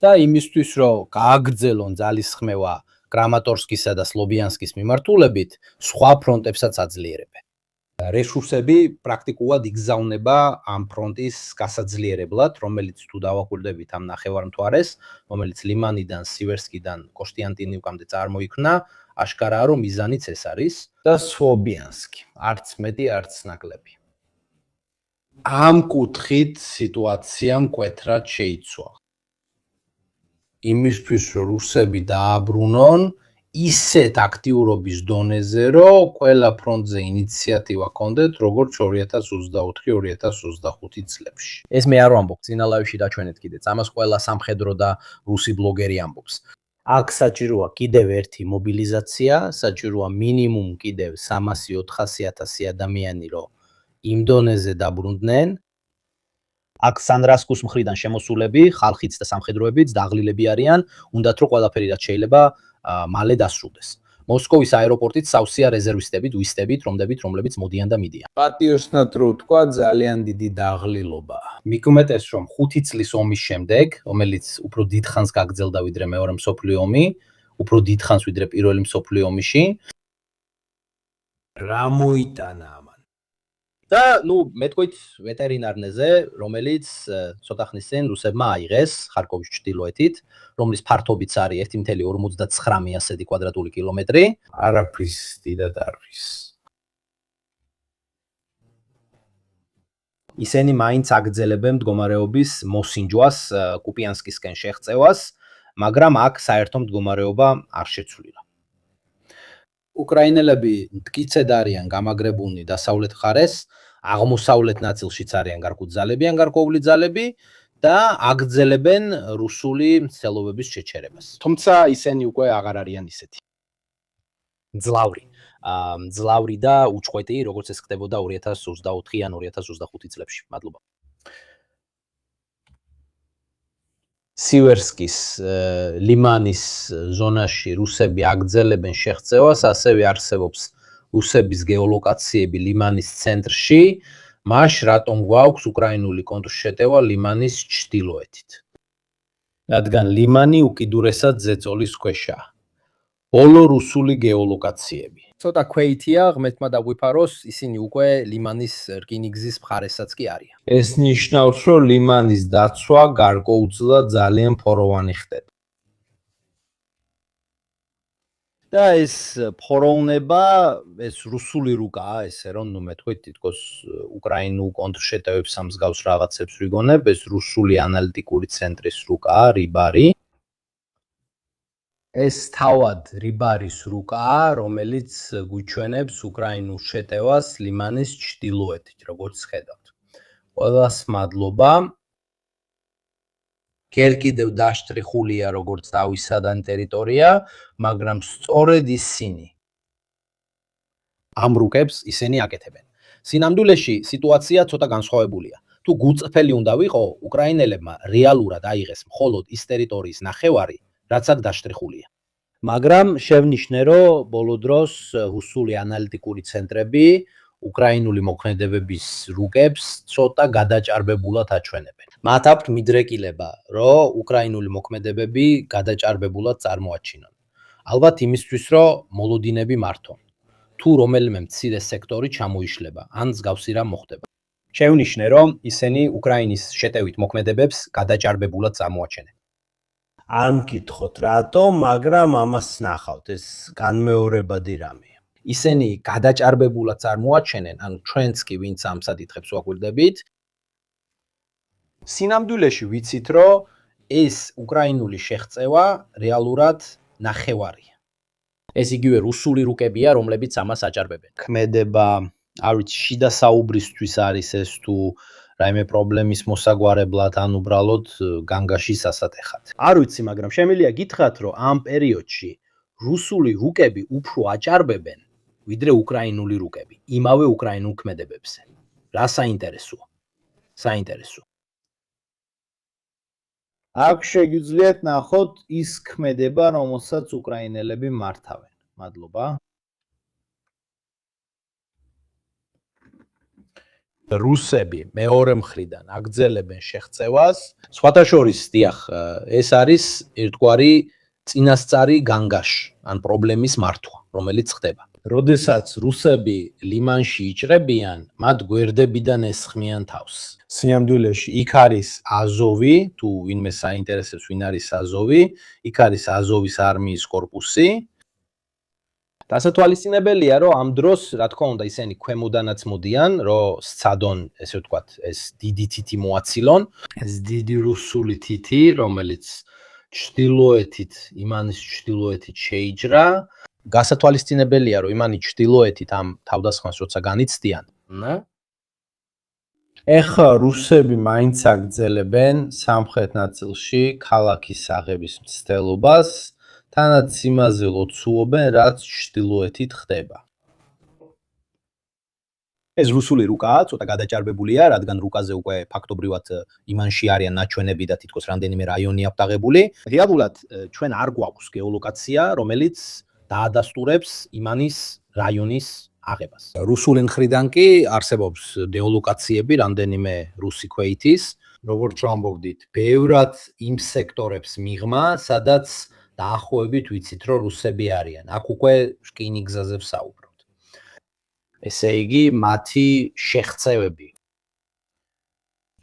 და იმისთვის, რომ გააგრძელონ ძალისხმევა კრამატორსკისა და სლობიანსკის მიმართულებით, სხვა ფრონტებსაც აძლიერებენ. რესურსები პრაქტიკულად იგზავნება ამ ფრონტის გასაძლიერებლად, რომელიც თუ დავაკვირდებით ამ ნახევარმთვარეს, რომელიც ლიმანიდან, სივერსკიდან, კოსტიანტინივკამდე წარმოიქმნა, აშკარაა, რომ მიზანიც ეს არის და სლობიანსკი, არც მეტი, არც ნაკლები. ამ კუთხით სიტუაცია მკვეთრად შეიცვალა. იმისთვის, რომ რუსები დააბრუნონ ისეთ აქტიურობის დონეზე, რომ ყველა ფრონტზე ინიციატივა ჰქონდეთ, როგორც 2024-2025 წლებში. ეს მე არ ვამბობ, წინა ლაივში დაჩვენეთ კიდეც. ამას ყველა სამხედრო და რუსი ბლოგერი ამბობს. აქ საჭიროა კიდევ ერთი მობილიზაცია, საჭიროა მინიმუმ კიდევ 300-400 ადამიანი, რომ იმ დონეზე დაბრუნდნენ. აქ სანდრასკუს მხრიდან შემოსულები, ხალხიც და სამხედროებიც დაღლილები არიან, უნდათ რომ ყველაფერი რაც შეიძლება მალე დასრულდეს. მოსკოვის აეროპორტით სავსეა რეზერვისტებით, ვისტებით, რომლებიც მოდიან და მიდიან. პატიოსნად რო ვთქვა, ძალიან დიდი დაღლილობა. მიკუმეტეს რომ 5 წლის ომის შემდეგ, რომელიც უფრო დიდხანს გაგრძელდა ვიდრე მეორე მსოფლიო ომი, უფრო დიდხანს ვიდრე პირველი მსოფლიო ომში, რა მოიტანა ამან. და მე თქვით ვეტერინარნეზე, რომელიც ცოტა ხნის წინ რუსებმა აიღეს ხარკოვის ჩრდილოეთით, რომლის ფართობიც არის 1.59 ასეთი კვადრატული კილომეტრი. არაფრის დიდად არ არის. ისინი მაინც აგრძელებენ მდგომარეობის მოსინჯვას, კუპიანსკისკენ შეღწევას, მაგრამ აქ საერთო მდგომარეობა არ შეცვლილა. უკრაინელები მტკიცედ არიან გამაგრებულნი დასავლეთ მხარეს, აღმოსავლეთ ნაწილშიც არიან გარკვეული ძალები და აგრძელებენ რუსული მცდელობების შეჩერებას. თუმცა ისინი უკვე აღარ არიან ისეთი. ძლავრი და უჩყვეტი, როგორც ეს ხდებოდა 2024 ან 2025 წლებში. მადლობა. სივერსკის ლიმანის ზონაში რუსები აგრძელებენ შეღწევას, ასევე არსებობს რუსების გეოლოკაციები ლიმანის ცენტრში, მაშ რატომ გვაქვს უკრაინული კონტრშეტევა ლიმანის ჩრდილოეთით. რადგან ლიმანი უკიდურესად ზეწოლის ქვეშაა. ბოლო რუსული გეოლოკაციები. ცოტა ქვეითია, ღმერთმა დაგვიფაროს, ისინი უკვე ლიმანის რკინიგზის მხარესაც კი არიან. ეს ნიშნავს, რომ ლიმანის დაცვა გარკვეულწილად ძალიან ფოროვანი ხდება. და ეს ფოროვნება, ეს რუსული რუკაა, ესე რომ მე თქვით, თითქოს უკრაინულ კონტრშეტევებს ამ მსგავს რაღაცებს ვიგონებ, ეს რუსული ანალიტიკური ცენტრის რუკაა, რიბარი. ეს თავად რიბარის რუკაა, რომელიც გვიჩვენებს უკრაინულ შეტევას ლიმანის ჩრდილოეთით, როგორც ხედავთ. ყველას მადლობა. კერ კიდევ დაშტრიხულია როგორც თავისადან ტერიტორია, მაგრამ სწორედ ისინი ამ რუკებს ისინი აკეთებენ. სინამდვილეში სიტუაცია ცოტა განსხვავებულია. თუ გულწრფელი უნდა ვიყო, უკრაინელებმა რეალურად აიღეს მხოლოდ ის ტერიტორიის ნახევარი, რაც აქ დაშტრიხულია. მაგრამ შევნიშნე, რომ ბოლო დროს რუსული ანალიტიკური ცენტრები უკრაინული მოქმედებების რუკებს ცოტა გადაჭარბებულად აჩვენებენ. მათ აქვთ მიდრეკილება, რომ უკრაინული მოქმედებები გადაჭარბებულად წარმოაჩინონ. ალბათ იმისთვის, რომ მოლოდინები მართონ. თუ რომელიმე მცირე სექტორი ჩამოიშლება, ან მსგავსი რამ მოხდება. შეუნიშნე, რომ ისინი უკრაინის შეტევით მოქმედებებს გადაჭარბებულად წარმოაჩენენ. არ მკითხოთ რატომ, მაგრამ ამას ნახავთ, ეს განმეორებადი რამეა. ისინი გადაჭარბებულად წარმოაჩენენ, ანუ ჩვენც კი ვინც ამ საკითხებს ვაკვირდებით, სინამდვილეში ვიცით, რომ ეს უკრაინული შეღწევა რეალურად ნახევარია. ეს იგივე რუსული რუკებია, რომლებიც ამას აჭარბებენ. ქმედება, არ ვიცი, შიდა საუბრისთვის არის ეს თუ რაიმე პრობლემის მოსაგვარებლად, ან უბრალოდ განგაში სასატეხად. არ ვიცი, მაგრამ შემიძლია გითხრათ, რომ ამ პერიოდში რუსული რუკები უფრო აჭარბებენ, ვიდრე უკრაინული რუკები, იმავე უკრაინულ ქმედებებზე. რა საინტერესოა? საინტერესო. აქ შეგიძლიათ ნახოთ ის ქმედება, რომელსაც უკრაინელები მართავენ. მადლობა. რუსები მეორე მხრიდან აგრძელებენ შეღწევას. სხვათა შორის, დიახ, ეს არის ერთგვარი წინასწარი განგაში, ან პრობლემის მართვა, რომელიც ხდება. როდესაც რუსები ლიმანში იჭრებიან, მათ გვერდებიდან ესხმიან თავს. სინამდვილეში იქ არის აზოვი, თუ ვინმე საინტერესებს ვინ არის აზოვი, იქ არის აზოვის არმიის კორპუსი. დასათვალისწინებელია, რომ ამ დროს, რა თქმა უნდა, ისინი ქვემოდანაც მოდიან, რომ სცადონ, ესე ვთქვათ, ეს დიდი თითი მოაცილონ. ეს დიდი რუსული თითი, რომელიც ჩრდილოეთით, იმანის ჩრდილოეთით შეიჯრა. გასათვალისწინებელია, რომ იმანი ჩრდილოეთით ამ თავდასხმას როცა განიცდიან. ეხლა რუსები მაინც აგრძელებენ სამხრეთ ნაწილში ქალაქის აღების მცდელობას, თანაც იმაზე ლოცულობენ, რაც ჩრდილოეთით ხდება. ეს რუსული რუკაა, ცოტა გადაჭარბებულია, რადგან რუკაზე უკვე ფაქტობრივად იმანში არიან ნაჩვენები და თითქოს რამდენიმე რაიონი აქვს აღებული. რეალურად ჩვენ არ გვაქვს გეოლოკაცია, რომელიც დაადასტურებს იმანის რაიონის აღებას. რუსული მხრიდან კი არსებობს გეოლოკაციები რამდენიმე რუსი ქვეითის, როგორც ვამბობდით, ბევრად იმ სექტორებს მიღმა, სადაც დაახლოებით ვიცით, რომ რუსები არიან. აქ უკვე რკინიგზაზე ვსაუბრობთ. ესე იგი, მათი შეღწევები.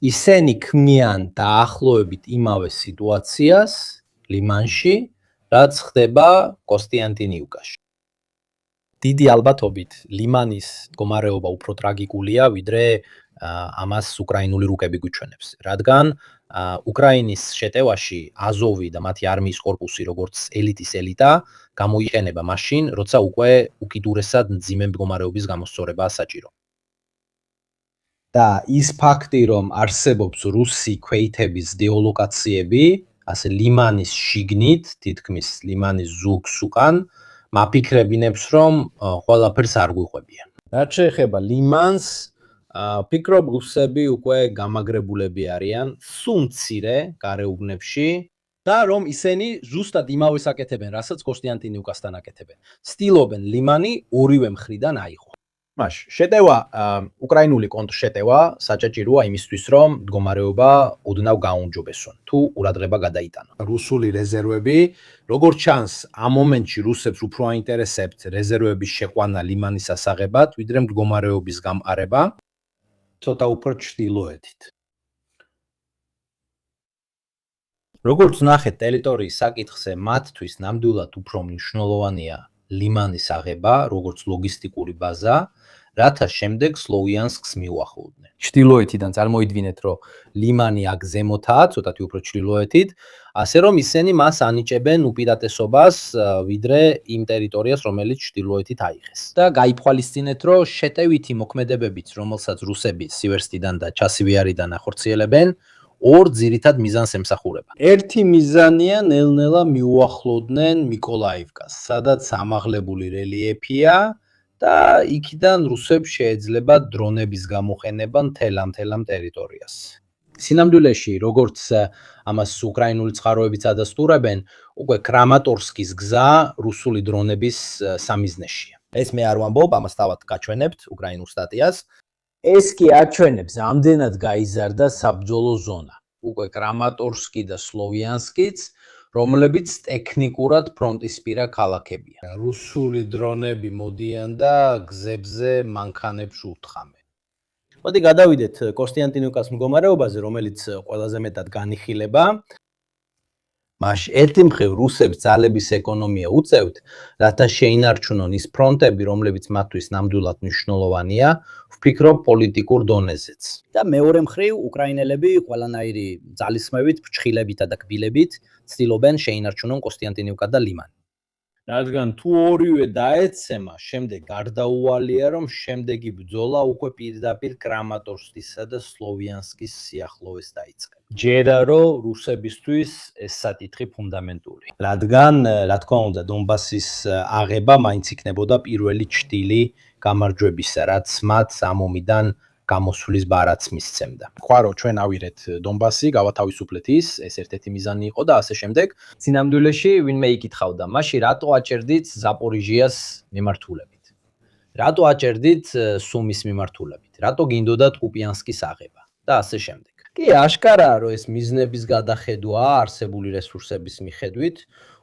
ისინი ქმნიან დაახლოებით იმავე სიტუაციას ლიმანში, რაც ხდება კოსტიანტინიუკაში. დიდი ალბათობით ლიმანის მდგომარეობა უფრო ტრაგიკულია, ვიდრე ამას უკრაინული რუკები გვიჩვენებს. რადგან უკრაინის შეტევაში აზოვი და მათი არმიის კორპუსი, როგორც ელიტის ელიტა, გამოიყენება მაშინ, როცა უკვე უკიდურესად მძიმე მდგომარეობის გამოსწორებაა საჭირო. და ის ფაქტი, რომ არსებობს რუსი ქვეითების დეოლოკაციები, ასე ლიმანის შიგნით, თითქმის ლიმანის ზურგს უკან, მაფიქრებინებს, რომ ყველაფერს არ გვიყვებიან. რაც შეეხება ლიმანს, ფიქრობ რუსები უკვე გამაგრებულები არიან, სულ მცირე გარეუბნებში და რომ ისინი ზუსტად იმავეს აკეთებენ, რასაც კოსტიანტინიუკასთან აკეთებენ. ცდილობენ ლიმანი ორივე მხრიდან აიღო. მაშ, შეტევა, უკრაინული კონტრშეტევა საჭიროა იმისთვის, რომ მდგომარეობა ოდნავ გააუმჯობესონ, თუ ყურადღება გადაიტანონ. რუსული რეზერვები, როგორც ჩანს, ამ მომენტში რუსებს უფრო აინტერესებთ რეზერვების შეყვანა ლიმანის ასაღებად, ვიდრე მდგომარეობის გამყარება, ცოტა უფრო ჩრდილოეთით. როგორც ნახეთ, ტერიტორიის საკითხზე მათთვის ნამდვილად უფრო მნიშვნელოვანია ლიმანის აღება, როგორც ლოგისტიკური ბაზა, რათა შემდეგ სლოვიანსკს მიუახლოვდნენ. ჩრდილოეთიდან წარმოიდგინეთ, რომ ლიმანი აქ ზემოთაა, ცოტათი უფრო ჩრდილოეთით, ასე რომ ისინი მას ანიჭებენ უპირატესობას ვიდრე იმ ტერიტორიას, რომელიც ჩრდილოეთით აიღეს. და გაითვალისწინეთ, რომ შეტევითი მოქმედებებით, რომელსაც რუსები სივერსტიდან და ჩასივიარიდან ახორციელებენ, ორ ძირითად მიზანს ემსახურება. ერთი მიზანია ნელ-ნელა მიუახლოვდნენ მიკოლაივკას, სადაც ამაღლებული რელიეფია და იქიდან რუსებს შეიძლება დრონების გამოყენება მთელ ამ ტერიტორიას. სინამდვილეში, როგორც ამას უკრაინული წყაროებიც ადასტურებენ, უკვე კრამატორსკის გზა რუსული დრონების სამიზნეშია. ეს მე არ ვამბობ, ამას თავად გაჩვენებთ უკრაინულ სტატიას. ეს კი აჩვენებს, ამდენად გაიზარდა საბრძოლო ზონა. უკვე კრამატორსკი და სლოვიანსკიც, რომლებიც ტექნიკურად ფრონტისპირა ქალაქებია. რუსული დრონები მოდიან და გზებზე მანქანებს უთხრამენ. მოდი გადავიდეთ კოსტიანტინოვკას მდგომარეობაზე, რომელიც ყველაზე მეტად განიხილება. მაშ ერთი მხრივ რუსებს ძალების ეკონომია უწევთ, რათა შეინარჩუნონ ის ფრონტები, რომლებიც მათთვის ნამდვილად მნიშვნელოვანია, ვფიქრობ პოლიტიკურ დონეზეც. და მეორე მხრივ უკრაინელები ყველანაირი ძალისხმევით, ფრჩხილებითა და კბილებით ცდილობენ შეინარჩუნონ კოსტიანტინოვკა და ლიმანი. რადგან თუ ორივე დაეცემა, შემდეგ გარდაუვალია, რომ შემდეგი ბრძოლა უკვე პირდაპირ კრამატორსკისა და სლოვიანსკის სიახლოვეს დაიწყება. ჯერა რომ რუსებისთვის ეს საკითხი ფუნდამენტური. რადგან, რა თქმა უნდა, დონბასის აღება მაინც იქნებოდა პირველი ჭრილი გამარჯვებისა, რაც მათ ამ ომიდან გამოსვლის ბარაც მისცემდა. თქვა რომ ჩვენ ავირეთ დონბასი, გავათავისუფლეთ ის ერთ-ერთი მიზანი იყო და ასე შემდეგ. წინამდვილეში ვინმე იკითხავდა, მაშინ რატო აჭერდით ზაპორიჟიას მიმართულებით? რატო აჭერდით სუმის მიმართულებით? რატო გინდოდათ კუპიანსკის აღება და ასე შემდეგ. კი, აშკარაა, რომ ეს მიზნების გადახედვაა არსებული რესურსების მიხედვით,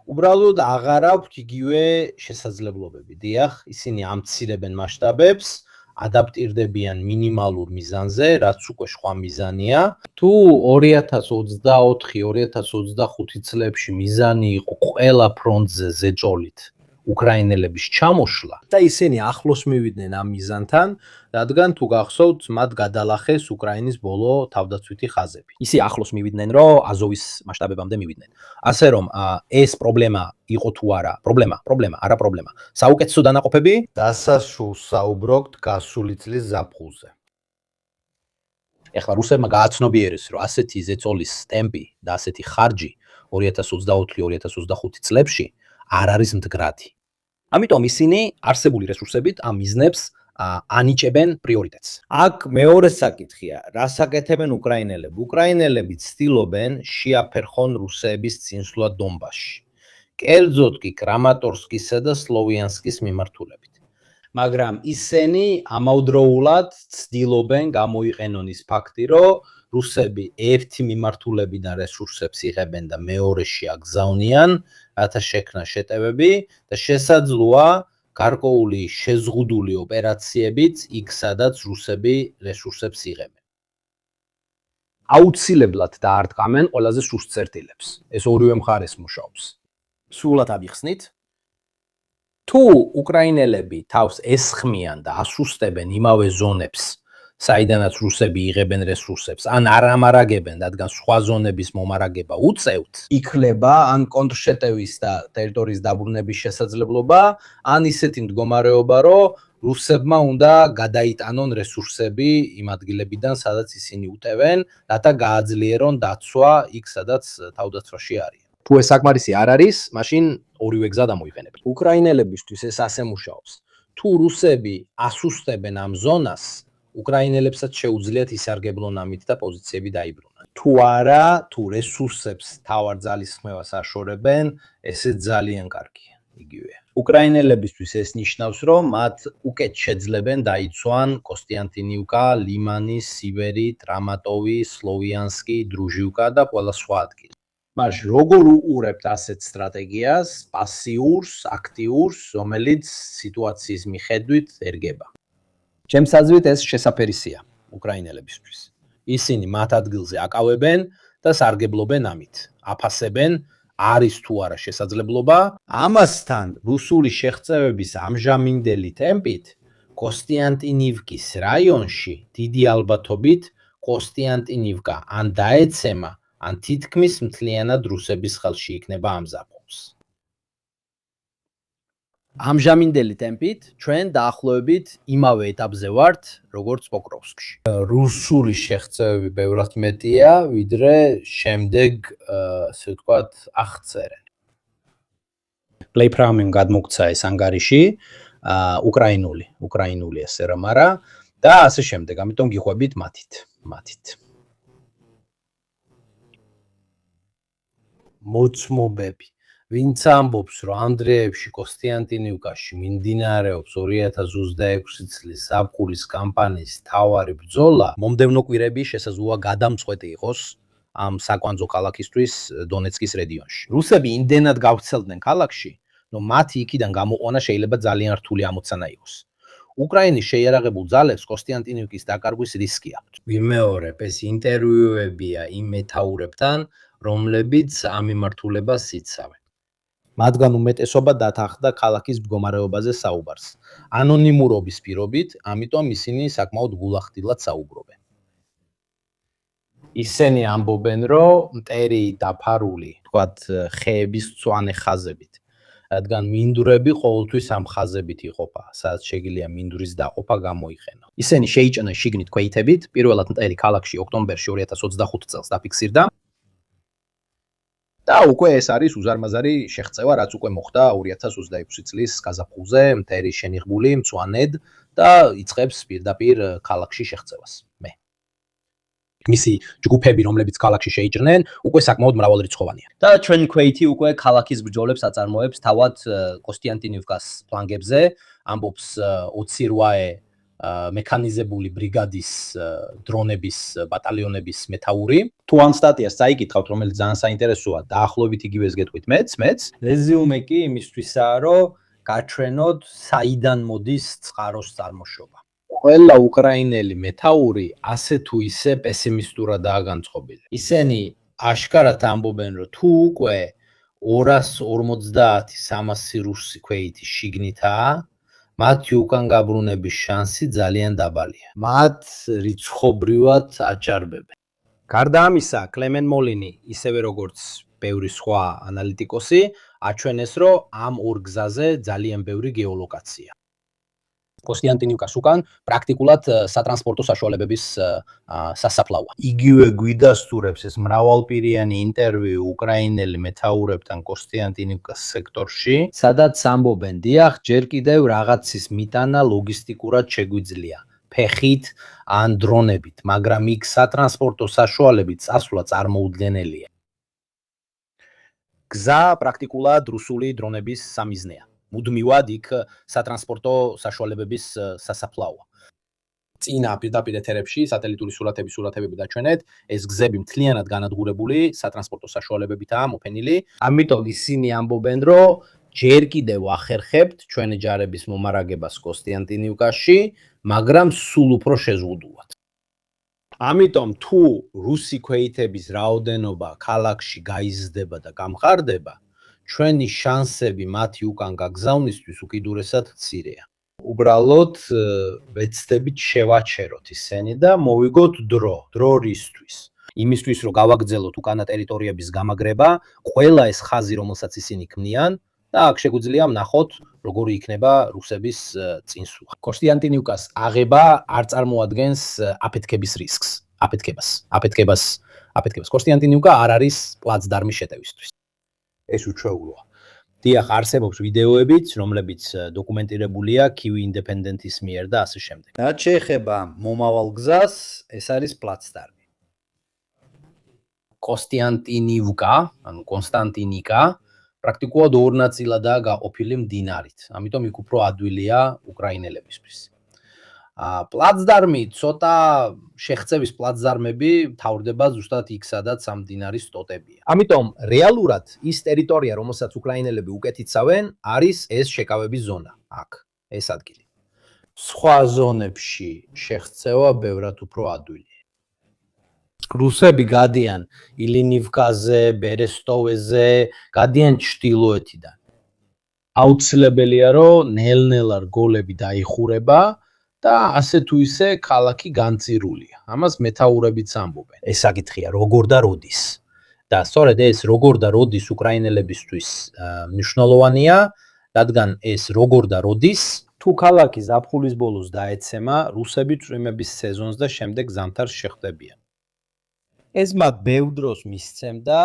უბრალოდ აღარ აქვთ იგივე შესაძლებლობები. დიახ, ისინი ამცირებენ მასშტაბებს, ადაპტირდებიან მინიმალურ მიზანზე, რაც უკვე სხვა მიზანია. თუ 2024-2025 წლებში მიზანი იყო ყველა ფრონტზე ზეწოლით უკრაინელების ჩამოშლა და ისინი ახლოს მივიდნენ ამ მიზანთან, რადგან თუ გახსოვთ, მათ გადალახეს უკრაინის ბოლო თავდაცვითი ხაზები. ისი ახლოს მივიდნენ, რომ აზოვის მასშტაბებამდე მივიდნენ. ასე რომ ეს პრობლემა იყო თუ არა, პრობლემა, არა პრობლემა. საუკეთესო დანაყოფები დასასრულს საუბრობთ გასული წლის ზაფხულზე. ეხლა რუსებმა გააცნობიერეს, რომ ასეთი ზეწოლის ტემპი და ასეთი ხარჯი 2024-2025 წლებში არ არის მდგრადი. ამიტომ ისინი არსებული რესურსებით ამ მიზნებს ანიჭებენ პრიორიტეტს. აქ მეორე საკითხია, რას აკეთებენ უკრაინელები? უკრაინელები ცდილობენ შეაფერხონ რუსების წინსვლა დონბასში. კერძოდ კი კრამატორსკისა და სლოვიანსკის მიმართულებით. მაგრამ ისინი ამავდროულად ცდილობენ გამოიყენონ ის ფაქტი, რომ რუსები ერთი მიმართულებიდან რესურსებს იღებენ და მეორეში აგზავნიან, რათა შექმნა შეტევები და შესაძლოა გარკვეული შეზღუდული ოპერაციებიც იქ, სადაც რუსები რესურსებს იღებენ. აუცილებლად დაარტყამენ ყველაზე სუსტ წერტილებს. ეს ორივე მხარეს მუშაობს. სრულად აღიხსნით, თუ უკრაინელები თავს ესხმიან და ასუსტებენ იმავე ზონებს, საიდანაც რუსები იღებენ რესურსებს, ან არ ამარაგებენ, რადგან სხვა ზონების მომარაგება უწევთ, იქნება ან კონტრშეტევის და ტერიტორიის დაბრუნების შესაძლებლობა, ან ისეთი მდგომარეობა, რომ რუსებმა უნდა გადაიტანონ რესურსები იმ ადგილებიდან, სადაც ისინი უტევენ, რათა გააძლიერონ დაცვა იქ, სადაც თავდაცვაში არიან. თუ ეს საკმარისი არ არის, მაშინ ორივე გზა დამოიყენებენ. უკრაინელებისთვის ეს ასე მუშაობს. თუ რუსები ასუსტებენ ამ ზონას, უკრაინელებსაც შეუძლიათ ისარგებლონ ამით და პოზიციები დაიბრუნონ. თუ არა, თუ რესურსებს თავარ ძალისხმევას აშორებენ, ესეც ძალიან კარგია, იგივეა. უკრაინელებისთვის ეს ნიშნავს, რომ მათ უკეთ შეძლებენ დაიცვან კოსტიანტინოვკა, ლიმანი, სივერი, ტრამატოვი, სლოვიანსკი, დრუჟივკა და ყველა სხვა ადგილი. მაშ როგორ უყურებთ ასეთ სტრატეგიას, პასიურს, აქტიურს, რომელიც სიტუაციის მიხედვით ერგება? ჩემს აზრით ეს შესაფერისია უკრაინელებისთვის. ისინი მათ ადგილზე აკავებენ და სარგებლობენ ამით. აფასებენ, არის თუ არა შესაძლებლობა. ამასთან, რუსული შეღწევების ამჟამინდელი ტემპით, კოსტიანტინივკის რაიონში დიდი ალბათობით კოსტიანტინივკა ან დაეცემა, ან თითქმის მთლიანად რუსების ხელში იქნება ამ ზაფხულს. ამჟამინდელი ტემპით ჩვენ დაახლოებით იმავე ეტაპზე ვართ, როგორც პოკროვსკში. რუსული შეღწევები ბევრად მეტია, ვიდრე შემდეგ, ასე ვთქვათ, აღწერენ. პლეიფრაუმი გადმოგცა ეს ანგარიში, უკრაინული ესე რომ არა და ასე შემდეგ. ამიტომ გიყვებით მათით. მოწმობები. ვინც ამბობს, რომ ანდრეევში, კოსტიანტინივკაში მიმდინარეობს 2026 წლის ზაფხულის კამპანიის მთავარი ბრძოლა, მომდევნო კვირები შესაძლოა გადამწყვეტი იყოს ამ საკვანძო ქალაქისთვის დონეცკის რეგიონში. რუსები იმდენად გავრცელდნენ ქალაქში, რომ მათი იქიდან გამოყვანა შეიძლება ძალიან რთული ამოცანა იყოს. უკრაინის შეიარაღებულ ძალებს კოსტიანტინივკის დაკარგვის რისკი აქვთ. ვიმეორებ, ეს ინტერვიუებია იმ მეთაურებთან, რომლებიც ამ მიმართულებას იცავენ. მათგან უმეტესობა დათანხმდა ქალაქის მდგომარეობაზე საუბარს. ანონიმურობის პირობით, ამიტომ ისინი საკმაოდ გულახდილად საუბრობენ. ისინი ამბობენ, რომ მტერი დაფარული, თქვათ, ხეების მწვანე ხაზებით, რადგან მინდვრები ყოველთვის ამ ხაზებით იყოფა, სადაც შეგიძლია მინდვრის დაყოფა გამოიყენო. ისინი შეიჭრნენ შიგნით ქვეითებით, პირველად მტერი ქალაქში ოქტომბერში 2025 წელს დაფიქსირდა. და უკვე ეს არის უზარმაზარი შეღწევა, რაც უკვე მოხდა 2026 წლის გაზაფხულზე, მტერი შენიღბული მწვანედ და იწყებს პირდაპირ ქალაქში შეღწევას. მისი ჯგუფები, რომლებიც ქალაქში შეიჭრნენ, უკვე საკმაოდ მრავალრიცხოვანია. და ჩვენ ქვეითი უკვე ქალაქის ბრძოლებს აწარმოებს თავად კოსტიანტინივკას ფლანგებზე, ამბობს 28 მექანიზებული ბრიგადის დრონების ბატალიონების მეთაური. თუ ამ სტატიას წაიკითხავთ, რომელიც ძალიან საინტერესოა, დაახლოებით იგივეს გეტყვით მეც, რეზიუმე კი იმისთვისაა, რომ გაჩვენოთ, საიდან მოდის წყაროს წარმოშობა. ყველა უკრაინელი მეთაური ასე თუ ისე პესიმისტურადაა განწყობილი. ისინი აშკარად ამბობენ, რომ თუ უკვე 250-300 რუსი ქვეითი შიგნითაა, მათი უკან გაბრუნების შანსი ძალიან დაბალია. მათ რიცხობრივად აჭარბებენ. გარდა ამისა, კლემენ მოლინი, ისევე როგორც ბევრი სხვა ანალიტიკოსი, აჩვენეს, რომ ამ ორ გზაზე ძალიან ბევრი გეოლოკაცია. კოსტიანტინივკას უკან პრაქტიკულად სატრანსპორტო საშუალებების სასაფლაოა. იგივე გვიდასტურებს ეს მრავალპირიანი ინტერვიუ უკრაინელი მეთაურებთან კოსტიანტინივკას სექტორში, სადაც ამბობენ, დიახ, ჯერ კიდევ რაღაცის მიტანა ლოგისტიკურად შეგვიძლია, ფეხით ან დრონებით, მაგრამ იქ სატრანსპორტო საშუალებით წასვლა წარმოუდგენელია. გზა პრაქტიკულად რუსული დრონების სამიზნეა. მუდმივად იქ სატრანსპორტო საშუალებების სასაფლაოა. წინა პირდაპირ ეთერებში სატელიტური სურათები დაჩვენეთ, ეს გზები მთლიანად განადგურებული სატრანსპორტო საშუალებებითაა მოფენილი. ამიტომ ისინი ამბობენ, რომ ჯერ კიდევ ახერხებთ ჩვენი ჯარების მომარაგებას კოსტიანტინივკაში, მაგრამ სულ უფრო შეზღუდულად. ამიტომ თუ რუსი ქვეითების რაოდენობა ქალაქში გაიზრდება და გამყარდება, ჩვენი შანსები მათი უკან გაგზავნისთვის უკიდურესად მცირეა. უბრალოდ ვეცდებით შევაჩეროთ ისინი და მოვიგოთ დრო რისთვის. იმისთვის, რომ გავაგრძელოთ უკანა ტერიტორიების გამაგრება, ყველა ეს ხაზი, რომელსაც ისინი ქმნიან და აქ შეგვიძლია ვნახოთ, როგორი იქნება რუსების წინსვლა. კოსტიანტინივკას აღება არ წარმოადგენს აფეთქების რისკს. აფეთქებას. კოსტიანტინივკა არ არის პლაცდარმის შეტევისთვის. ეს უჩვეულოა. დიახ, არსებობს ვიდეოებიც, რომლებიც დოკუმენტირებულია Kyiv Independent-ის მიერ და ასე შემდეგ. რაც შეეხება მომავალ გზას, ეს არის პლაცდარმი. კოსტიანტინივკა, ანუ კონსტანტინიკა, პრაქტიკულად ორ ნაწილადაა გაყოფილი მდინარით. ამიტომ იქ უფრო ადვილია უკრაინელებისთვის. პლაცდარმი, ცოტა შეღწევის პლაცდარმები თავდება ზუსტად იქ, სადაც ამ მდინარის ტოტებია. ამიტომ რეალურად ის ტერიტორია, რომელსაც უკრაინელები უკეთ იცავენ, არის ეს შეკავების ზონა, აქ, ეს ადგილი. სხვა ზონებში შეღწევა ბევრად უფრო ადვილია. რუსები გადიან ილინივკაზე, ბერესტოვეზე, გადიან ჩრდილოეთიდან. აუცილებელია, რომ ნელ-ნელა რგოლები დაიხურება და ასე თუ ისე ქალაქი განწირულია. ამას მეთაურებიც ამბობენ. ეს საკითხია როგორ და როდის. და სწორედ ეს როგორ და როდის უკრაინელებისთვის მნიშვნელოვანია, რადგან ეს როგორ და როდის თუ ქალაქი ზაფხულის ბოლოს დაეცემა, რუსები წვიმების სეზონს და შემდეგ ზამთარს შეხვდებიან. ეს მათ ბევრ დროს მისცემდა,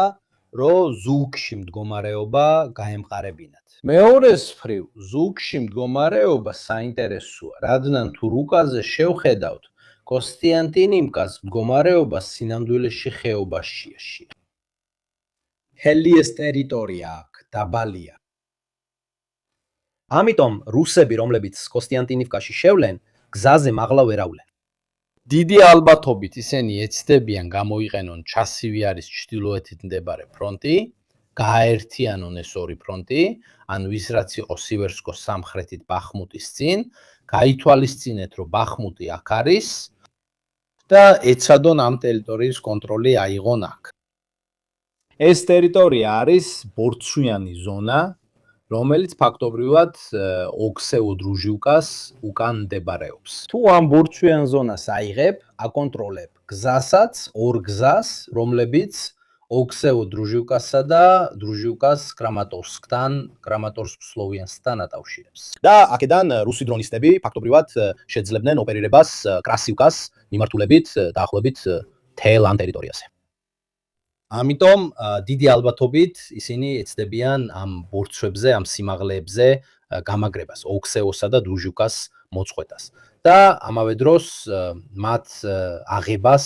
რომ ზუგში მდგომარეობა გაემყარებინათ. მეორეს მხრივ, ზუგში მდგომარეობა საინტერესოა, რადგან თუ რუკაზე შევხედავთ, კოსტიანტინივკას მდგომარეობა სინამდვილეში ხეობაშია. ჰელიეს ტერიტორია აქვს დაბალია. ამიტომ რუსები, რომლებიც კოსტიანტინივკაში შევლენ, გზაზე მაღლა ვერ ავლენ. დიდი ალბათობით ისინი ეცდებიან გამოიყენონ ჩასივი არის ჩრდილოეთით მდებარე ფრონტი, გააერთიანონ ეს ორი ფრონტი, ან ვისრაც იყო სივერსკოს სამხრეთით ბახმუტის წინ, გაითვალისწინეთ, რომ ბახმუტი აქ არის და ეცადონ ამ ტერიტორიის კონტროლი აიღონ აქ. ეს ტერიტორია არის ბორცვიანი ზონა, რომელიც ფაქტობრივად ოქსეო-დრუჟიუკას უკან მდებარეობს. თუ ამ ბორცვიან ზონას აიღებ, აკონტროლებ გზასაც, ორ გზას, რომლებიც ოქსეო-დრუჟიუკასა და დრუჟიუკას კრამატორსკთან, კრამატორსკ-სლოვიანსკთან აკავშირებს. და აქედან რუსი დრონისტები ფაქტობრივად შეძლებდნენ ოპერირებას კრასივკას მიმართულებით დაახლოებით თელ ამ ტერიტორიაზე. ამიტომ დიდი ალბათობით ისინი ეცდებიან ამ ბორცვებზე, ამ სიმაღლეებზე გამაგრებას, ოქსეოსა და დრუჟიუკას მოწყვეტას. და ამავე დროს მათ აღებას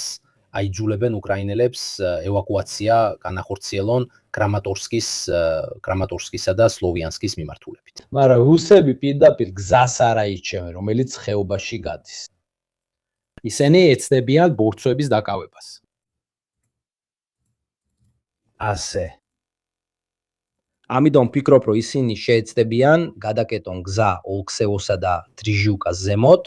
აიძულებენ უკრაინელებს ევაკუაცია განახორციელონ კრამატორსკისა და სლოვიანსკის მიმართულებით. მაგრამ რუსები პირდაპირ გზას არ აიჩევენ, რომელიც ხეობაში გადის. ისინი ეცდებიან ბორცვების დაკავებას. ასე. ამიტომ ვფიქრობ, რომ ისინი შეეცდებიან გადაკეტონ გზა ოქსეოსა და დრუჟიუკას ზემოთ,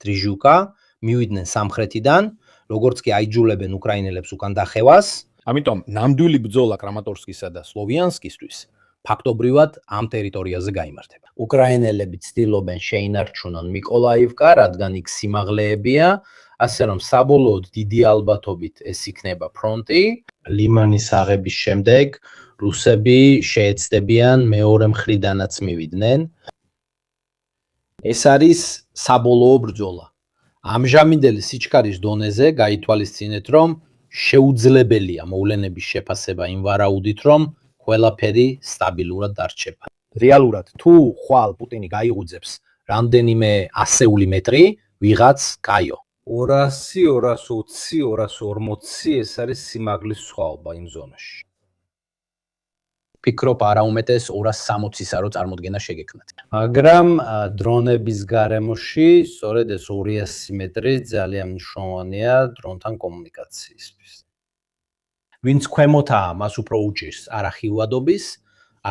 დრუჟიუკა მივიდნენ სამხრეთიდან, როგორც კი აიძულებენ უკრაინელებს უკან დახევას. ამიტომ ნამდვილი ბრძოლა კრამატორსკისა და სლოვიანსკისთვის ფაქტობრივად ამ ტერიტორიაზე გაიმართება. უკრაინელები ცდილობენ შეინარჩუნონ მიკოლაივკა, რადგან იქ სიმაღლეებია, ასე რომ საბოლოოდ დიდი ალბათობით ეს იქნება ფრონტი. ლიმანის აღების შემდეგ რუსები შეეცდებიან მეორე მხრიდანაც მივიდნენ. ეს არის საბოლოო ბრძოლა. ამჟამინდელი სიჩქარის დონეზე გაითვალისწინეთ, რომ შეუძლებელია მოვლენების შეფასება იმ ვარაუდით, რომ ყველაფერი სტაბილურად დარჩება. რეალურად თუ ხვალ პუტინი გაიღუძებს რამდენიმე ასეული მეტრი, ვიღაც კაიო. 200, 220, 240 ეს არის სიმაღლის სხვაობა იმ ზონაში. ფიქრობ არაუმეტეს 260-ისა რო წარმოდგენა შეგექმნათ. მაგრამ დრონების გარემოში სწორედ ეს 200 მეტრი ძალიან მნიშვნელოვანია დრონთან კომუნიკაციისთვის. ვინც ქვემოთაა, მას უფრო უჭირს არა ხილვადობის,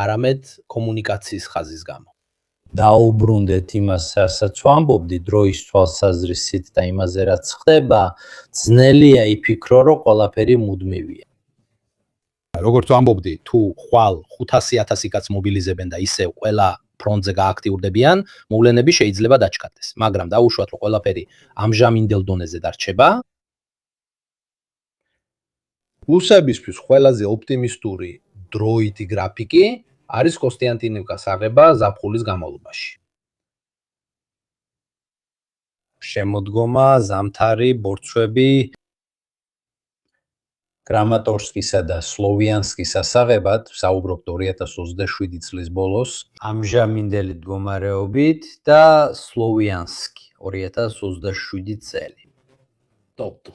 არამედ კომუნიკაციის ხაზის გამო. დაუბრუნდეთ იმას, რასაც ვამბობდი დროის თვალსაზრისით და იმაზე რაც ხდება, ძნელია იფიქრო, რომ ყველაფერი მუდმივია. როგორც ვამბობდი, თუ ხვალ 500,000 კაც მობილიზებენ და ისევ ყველა ფრონტზე გააქტიურდებიან, მოვლენები შეიძლება დაჩქარდეს, მაგრამ დაუშვათ, რომ ყველაფერი ამჟამინდელ დონეზე დარჩება. რუსებისთვის ყველაზე ოპტიმისტური დროიდი გრაფიკი არის კოსტიანტინივკას აღება ზაფხულის განმავლობაში. შემოდგომა, ზამთარი, ბორცვები კრამატორსკისა და სლოვიანსკის ასაღებად, საუბრობთ 2027 წლის ბოლოს, ამჟამინდელი მდგომარეობით და სლოვიანსკი 2027 წელი. ტოპ.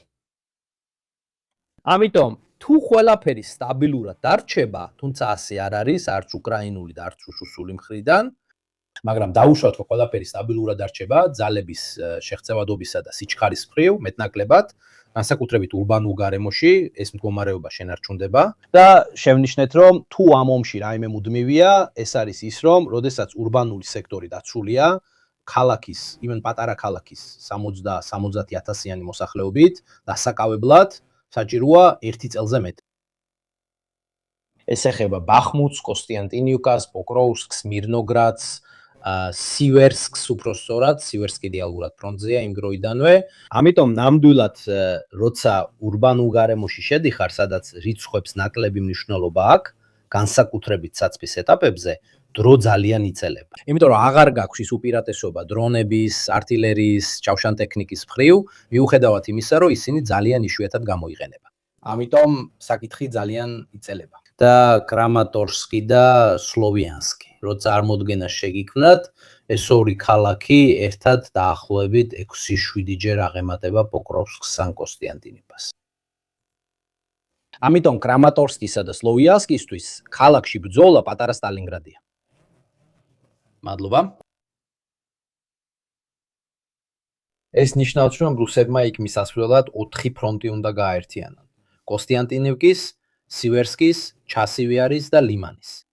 ამიტომ თუ ყველაფერი სტაბილურად დარჩება, თუმცა ასე არ არის, არც უკრაინული და არც რუსული მხრიდან, მაგრამ დაუშვათ, რომ ყველაფერი სტაბილურად დარჩება, ძალების შეღწევადობისა და სიჩქარის მხრივ მეტნაკლებად, განსაკუთრებით ურბანულ გარემოში ეს მდგომარეობა შენარჩუნდება და შევნიშნეთ, რომ თუ ამ ომში რაიმე მუდმივია, ეს არის ის, რომ როდესაც ურბანული სექტორი დაცულია, ქალაქის, იმენ პატარა ქალაქის 60-70,000-იანი მოსახლეობით დასაკავებლად საჭიროა 1 წელზე მეტი. ეს ეხება ბახმუტს, კოსტიანტინივკას, პოკროვსკს, მირნოგრადს, სივერსკს, უფრო სწორად, სივერსკი იდეალურად ფრონტზეა იმ დროიდანვე. ამიტომ ნამდვილად, როცა ურბანულ გარემოში შედიხარ, სადაც რიცხვებს ნაკლები მნიშვნელობა აქვს, განსაკუთრებით საწმის ეტაპებზე, დრო ძალიან იწელება. იმიტომ რომ აღარ გაქვს ის უპირატესობა დრონების, артиლერიის, ჩავშან ტექნიკის მხრივ, მიუხედავად იმისა, რომ ისინი ძალიან იშვიათად გამოიყენება. ამიტომ საკითხი ძალიან იწელება. და კრამატორსკი და სლოვიანსკი, როცა წარმოდგენა შეგიქმნათ, ეს ორი ქალაქი ერთად დაახლოებით 6-7 ჯერ აღემატება პოკროვსკს ან კოსტიანტინივკას. ამიტომ კრამატორსკისა და სლოვიანსკისთვის ქალაქში ბრძოლა პატარა სტალინგრადია. მადლობა. ეს ნიშნავს, რომ რუსებმა იქ მისასვლელად 4 ფრონტი უნდა გააერთიანონ. კოსტიანტინოვკის, სივერსკის, ჩასივიარის და ლიმანის.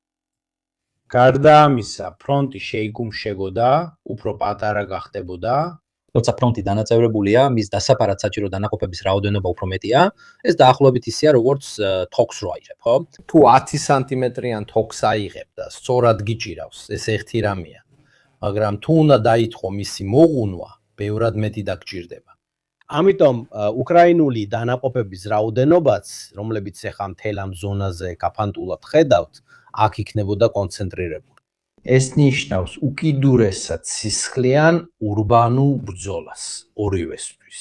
გარდა ამისა, ფრონტი შეიგუმშებოდა, უფრო პატარა გახდებოდა. როცა ფრონტი დანაწევრებულია, მის დასაფარად საჭირო დანაყოფების რაოდენობა უფრო მეტია, ეს დაახლოებით ისეა, როგორც თოქს რო აიღებ, ხო? თუ 10 სანტიმეტრიან თოქს აიღებ და სწორად გიჭირავს, ეს ერთი რამეა. მაგრამ თუ უნდა დაიწყო მისი მოღუნვა, ბევრად მეტი დაგჭირდება. ამიტომ უკრაინული დანაყოფების რაოდენობაც, რომლებიც ახლა მთელ ამ ზონაზე გაფანტულად ხედავთ, აქ იქნებოდა კონცენტრირებული. ეს ნიშნავს უკიდურესად სისხლიან ურბანულ ბრძოლას ორივესთვის.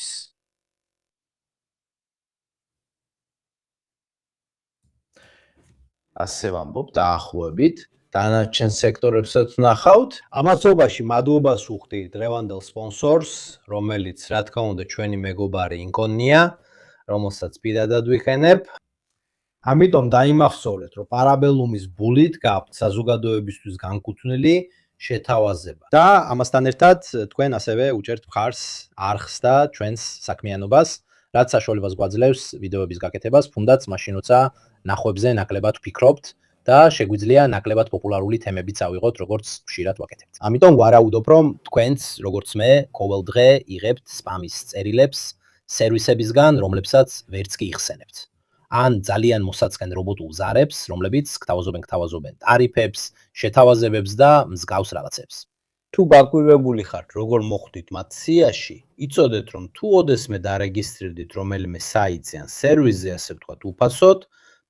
ასე ვამბობ დაახლოებით, დანარჩენ სექტორებსაც ვნახავთ. ამასობაში მადლობას ვუხდი დღევანდელ სპონსორს, რომელიც რა თქმა უნდა ჩვენი მეგობარი ინკონია, რომელსაც პირადად ვიხენებ. ამიტომ დაიმახსოვრეთ, რომ პარაბელუმის ბულით გაქვთ საზოგადოებისთვის განკუთვნილი შეთავაზება. და ამასთან ერთად თქვენ ასევე უჭერთ მხარს არხს და ჩვენს საქმიანობას, რაც საშუალებას გვაძლევს ვიდეოების გაკეთებას, თუნდაც მაშინ როცა ნახვებზე ნაკლებად ვფიქრობთ და შეგვიძლია ნაკლებად პოპულარული თემებიც ავიღოთ, როგორც ხშირად ვაკეთებთ. ამიტომ ვარაუდობ, რომ თქვენც, როგორც მე, ყოველდღე იღებთ სპამის წერილებს სერვისებისგან, რომლებსაც ვერც კი იხსენებთ. ან ძალიან მოსაწყენ რობოტულ ზარებს, რომლებიც გთავაზობენ ტარიფებს, შეთავაზებებს და მსგავს რაღაცებს. თუ გაკვირვებული ხართ, როგორ მოხვდით მათ სიაში, იცოდეთ, რომ თუ ოდესმე დარეგისტრირდით რომელიმე საიტზე ან სერვისზე, ასე ვთქვათ, უფასოდ,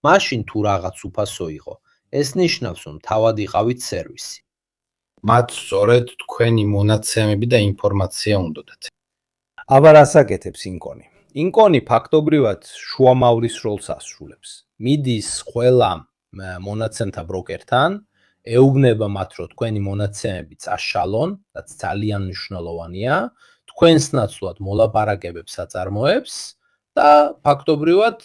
მაშინ თუ რაღაც უფასო იყო, ეს ნიშნავს, რომ თავად იყავით სერვისი. მათ სწორედ თქვენი მონაცემები და ინფორმაცია უნდათ. აბა რას აკეთებს ინკონი? ინკონი ფაქტობრივად შუამავლის როლს ასრულებს. მიდის ყველა მონაცემთა ბროკერთან, ეუბნება მათ, რომ თქვენი მონაცემები წაშალონ, რაც ძალიან მნიშვნელოვანია, თქვენს ნაცვლად მოლაპარაკებებს აწარმოებს და ფაქტობრივად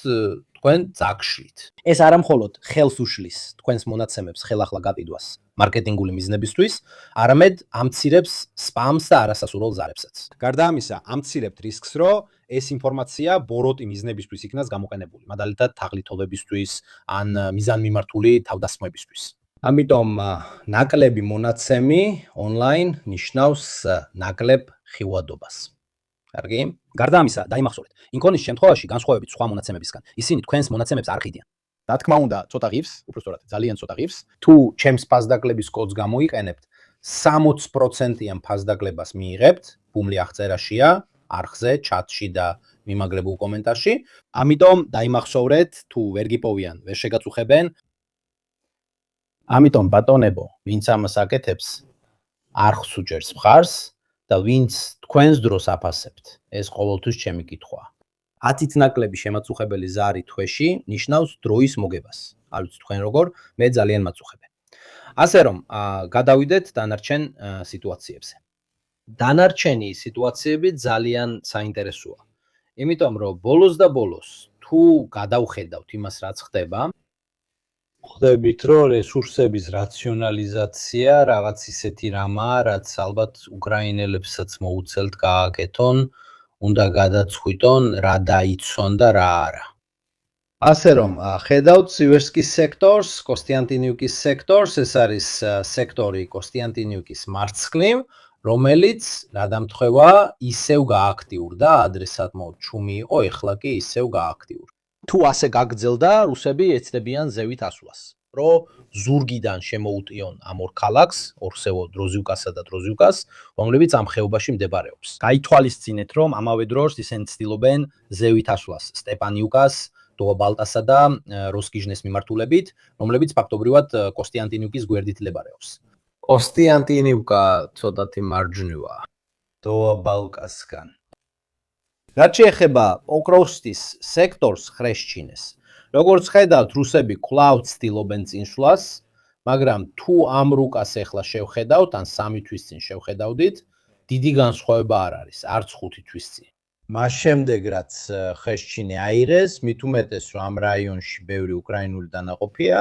თქვენ წაგშლით. ეს არა მხოლოდ ხელს უშლის თქვენს მონაცემებს ხელახლა გატიდვას მარკეტინგული მიზნებისთვის, არამედ ამცირებს სპამს და არასასურველ ზარებსაც. გარდა ამისა, ამცირებთ რისკს, რომ ეს ინფორმაცია ბოროტი მიზნებისთვის იქნას გამოყენებული, მაგალითად თაღლითობებისთვის ან მიზანმიმართული თავდასხმებისთვის. ამიტომ ნაკლები მონაცემი ონლაინ ნიშნავს ნაკლებ ხილვადობას. კარგი? გარდა ამისა, დაიმახსოვრეთ, ინკონის შემთხვევაში განსხვავებით სხვა მონაცემებისგან, ისინი თქვენს მონაცემებს არ ყიდიან. რა თქმა უნდა, ცოტა ღირს, უბრალოდ ძალიან ცოტა ღირს, თუ ჩემს ფასდაკლების კოდს გამოიყენებთ, 60%-იან ფასდაკლებას მიიღებთ, ბუმლი აღწერაშია, არხზე, ჩატში და მიმაგრებულ კომენტარში. ამიტომ დაიმახსოვრეთ, თუ ვერ გიპოვიან, ვერ შეგაწუხებენ. ამიტომ ბატონებო, ვინც ამას აკეთებს, არხს უჭერს მხარს და ვინც თქვენს დროს აფასებთ, ეს ყოველთვის ჩემი კითხვაა. 10 ნაკლები შემაწუხებელი ზარი თვეში ნიშნავს დროის მოგებას. არ ვიცი თქვენ როგორ, მე ძალიან მაწუხებენ. ასე რომ, გადავიდეთ დანარჩენ სიტუაციებზე. დანარჩენი სიტუაციები ძალიან საინტერესოა. იმიტომ რომ ბოლოს და ბოლოს თუ გადავხედავთ იმას, რაც ხდება, ხვდებით, რომ რესურსების რაციონალიზაცია რაღაც ისეთი რამაა, რაც ალბათ უკრაინელებსაც მოუწევთ გააკეთონ, უნდა გადაწყვიტონ რა დაიცვან და რა არა. ასე რომ, ხედავთ სივერსკის სექტორს, კოსტიანტინივკის სექტორს, ეს არის სექტორი კოსტიანტინივკის მარცხნივ, რომელიც რადამთხევა ისევ გააქტიურდა, ადრესატ ჩუმი იყო, ეხლა კი ისევ გააქტიურდა. თუ ასე გაგრძელდა, რუსები ეცდებიან ზევით ასვლას, რომ ზურგიდან შემოუტიონ ამ ორ ქალაქს, ორსევო დროზიუკასა და დროზიუკას, რომლებიც ამ ხეობაში მდებარეობს. გაითვალისწინეთ, რომ ამავე დროს ისინი ცდილობენ ზევით ასვლას სტეპანიუკას, დოაბალტასა და როსკიჟნეს მიმართულებით, რომლებიც ფაქტობრივად კოსტიანტინივკის გვერდით მდებარეობს. კოსტიანტინივკა ცოტათი მარჯვნივაა დოაბალკასგან. რაც შეეხება პოკროვსკის სექტორს ხრეშჩინეს, როგორც ხედავთ, რუსები კვლავ ცდილობენ წინსვლას, მაგრამ თუ ამ რუკას ახლა შევხედავთ, ან 3 თვის წინ შევხედავდით, დიდი განსხვავება არ არის, არც 5 თვის წინ. მას შემდეგ რაც ხეშჩინი აიღეს, მით უმეტეს რომ ამ რაიონში ბევრი უკრაინული დანაყოფია,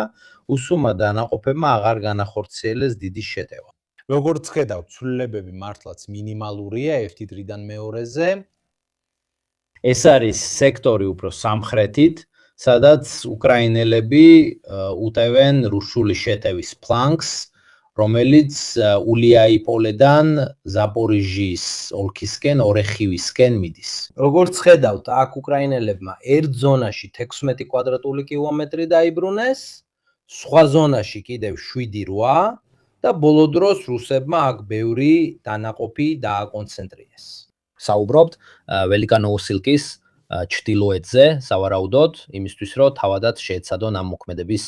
უსუმა დანაყოფებმა აღარ განახორციელეს დიდი შეტევა. როგორც ხედავთ, ცვლილებები მართლაც მინიმალურია ერთი დრიდან მეორეზე. ეს არის სექტორი უფრო სამხრეთით, სადაც უკრაინელები უტევენ რუსული შეტევის ფლანგს, რომელიც ულიაიპოლედან ზაპორიჟიის ოლქისკენ, ორეხივისკენ მიდის. როგორც ხედავთ, აქ უკრაინელებმა ერთ ზონაში 16 კვადრატული კილომეტრი დაიბრუნეს, სხვა ზონაში კიდევ 7-8 და ბოლო დროს რუსებმა აქ ბევრი დანაყოფი დააკონცენტრიეს. საუბრობთ ველიკანოუსილკის ჩრდილოეთზე, სავარაუდოდ, იმისთვის რომ თავადაც შეეცადონ ამ მოქმედების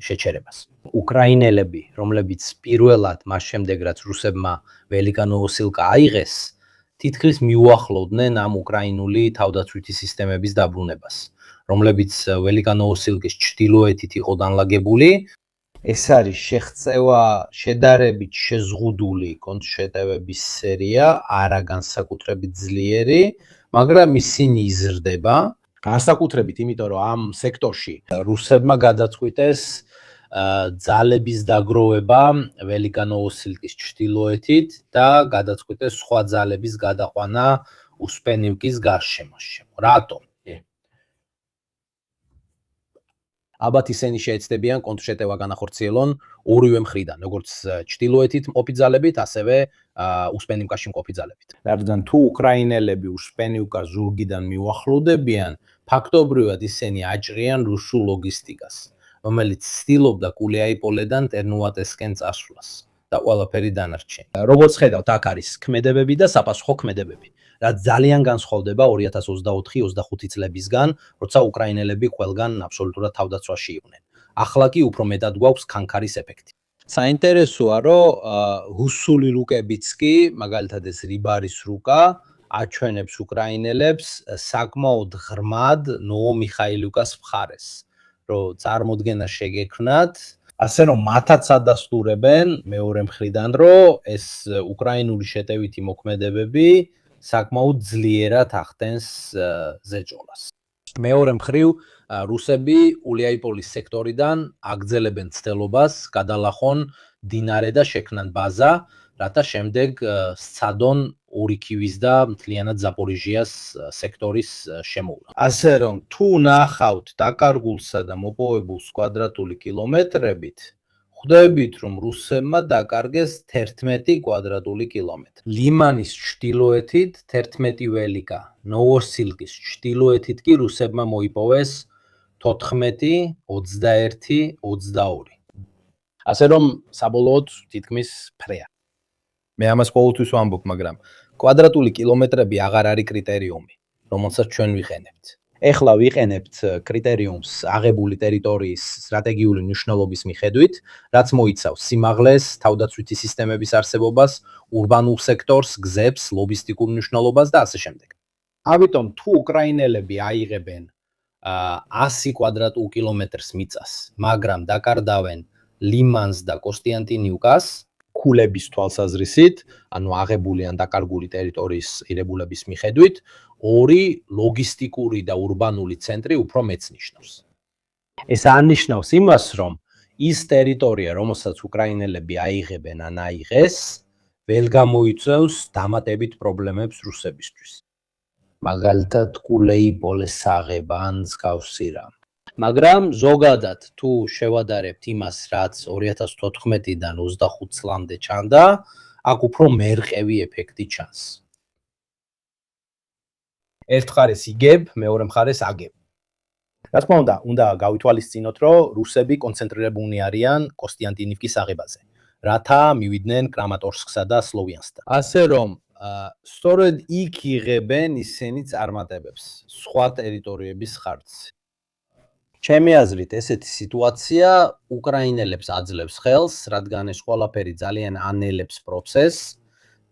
შეჩერებას. უკრაინელები, რომლებიც პირველად მას შემდეგ რაც რუსებმა ველიკანოუსილკა აიღეს, თითქმის მიუახლოვდნენ ამ უკრაინული თავდაცვითი სისტემების დაბრუნებას, რომლებიც ველიკანოუსილკის ჩრდილოეთით იყო განლაგებული. ეს არის შეღწევა შედარებით შეზღუდული კონტრშეტევების სერია, არა განსაკუთრებით ძლიერი, მაგრამ ისინი იზრდება, განსაკუთრებით იმიტომ რომ ამ სექტორში რუსებმა გადაწყვიტეს ძალების დაგროვება ველიკანოუსილკის ჩრდილოეთით და გადაწყვიტეს სხვა ძალების გადაყვანა უსპენივკის გარშემოში. რატომ? ალბათ ისინი შეეცდებიან კონტრშეტევა განახორციელონ ორივე მხრიდან, როგორც ჩრდილოეთით მყოფი ძალებით, ასევე უსპენივკაში მყოფი ძალებით. რადგან თუ უკრაინელები უსპენივკას ზურგიდან მიუახლოვდებიან, ფაქტობრივად ისინი აჭრიან რუსულ ლოგისტიკას, რომელიც ცდილობდა კულიაიპოლედან ტერნუატესკენ წასვლას და ყველაფერი დანარჩენი. როგორც ხედავთ, აქ არის ქმედებები და საპასუხო ქმედებები, რაც ძალიან განსხვავდება 2024-25 წლებისგან, როცა უკრაინელები ყველგან აბსოლუტურად თავდაცვაში იყვნენ. ახლა კი უფრო მეტად გვაქვს ქანქარის ეფექტი. საინტერესოა, რომ რუსული რუკებიც კი, მაგალითად ეს რიბარის რუკა, აჩვენებს უკრაინელებს საკმაოდ ღრმად ნოვომიხაილივკას მხარეს, რომ წარმოდგენა შეგექმნათ, ასე რომ მათაც ადასტურებენ მეორე მხრიდან, რომ ეს უკრაინული შეტევითი მოქმედებები საკმაოდ ძლიერად ახდენს ზეჭოლას. მეორე მხრივ, რუსები ულიაიპოლის სექტორიდან აგრძელებენ ცდილობას გადალახონ დინარე და შექმნან ბაზა, რათა შემდეგ სცადონ ორიქივის და მთლიანად ზაპორიჟიას სექტორის შემოვლა. ასე რომ, თუ ნახავთ დაკარგულსა და მოპოვებულს კვადრატული კილომეტრებით, ხვდებით, რომ რუსებმა დაკარგეს 11 კვადრატული კილომეტრი. ლიმანის ჩრდილოეთით 11 ველიკა, ნოვოსილკის ჩრდილოეთით კი რუსებმა მოიპოვეს 14, 21, 22. ასე რომ, საბოლოოდ თითქმის ფრეა. მე ამას ყოველთვის ვამბობ, მაგრამ კვადრატული კილომეტრები აღარ არის კრიტერიუმი, რომელსაც ჩვენ ვიყენებთ. ეხლა ვიყენებთ კრიტერიუმს აღებული ტერიტორიის სტრატეგიული მნიშვნელობის მიხედვით, რაც მოიცავს სიმაღლეს, თავდაცვითი სისტემების არსებობას, ურბანულ სექტორს, გზებს, ლოგისტიკურ მნიშვნელობას და ასე შემდეგ. ამიტომ თუ უკრაინელები აიღებენ 100 კვადრატულ კილომეტრს მიწას, მაგრამ დაკარდავენ ლიმანს და კოსტიანტინიუკას, ქულების თვალსაზრისით, ანუ აღებული ან დაკარგული ტერიტორიის ირებულების მიხედვით, ორი ლოგისტიკური და ურბანული ცენტრი უფრო მეც ნიშნავს. ეს არნიშნავს იმას, რომ ის ტერიტორია, რომელსაც უკრაინელები აიღებენ ან აიღეს, վել გამოიწვევს დამატებით პრობლემებს რუსებისთვის. მაგალითად, კულეიპოლეს აღება ან მსგავსი რამ. მაგრამ ზოგადად თუ შევადარებთ იმას, რაც 2014-დან 25 წლამდე ჩანდა, აქ უფრო მერყევი ეფექტი ჩანს. ერთ მხარეს იგებ, მეორე მხარეს აგებ. რა თქმა უნდა გავითვალისწინოთ, რომ რუსები კონცენტრირებულნი არიან კოსტიანტინივკის აღებაზე, რათა მივიდნენ კრამატორსკსა და სლოვიანსკთან. ასე რომ, სწორედ იქ იღებენ ისინი წარმატებებს სხვა ტერიტორიების ხარჯზე. ჩემი აზრით, ესეთი სიტუაცია უკრაინელებს აძლევს ხელს, რადგან ეს ყველაფერი ძალიან ანელებს პროცესს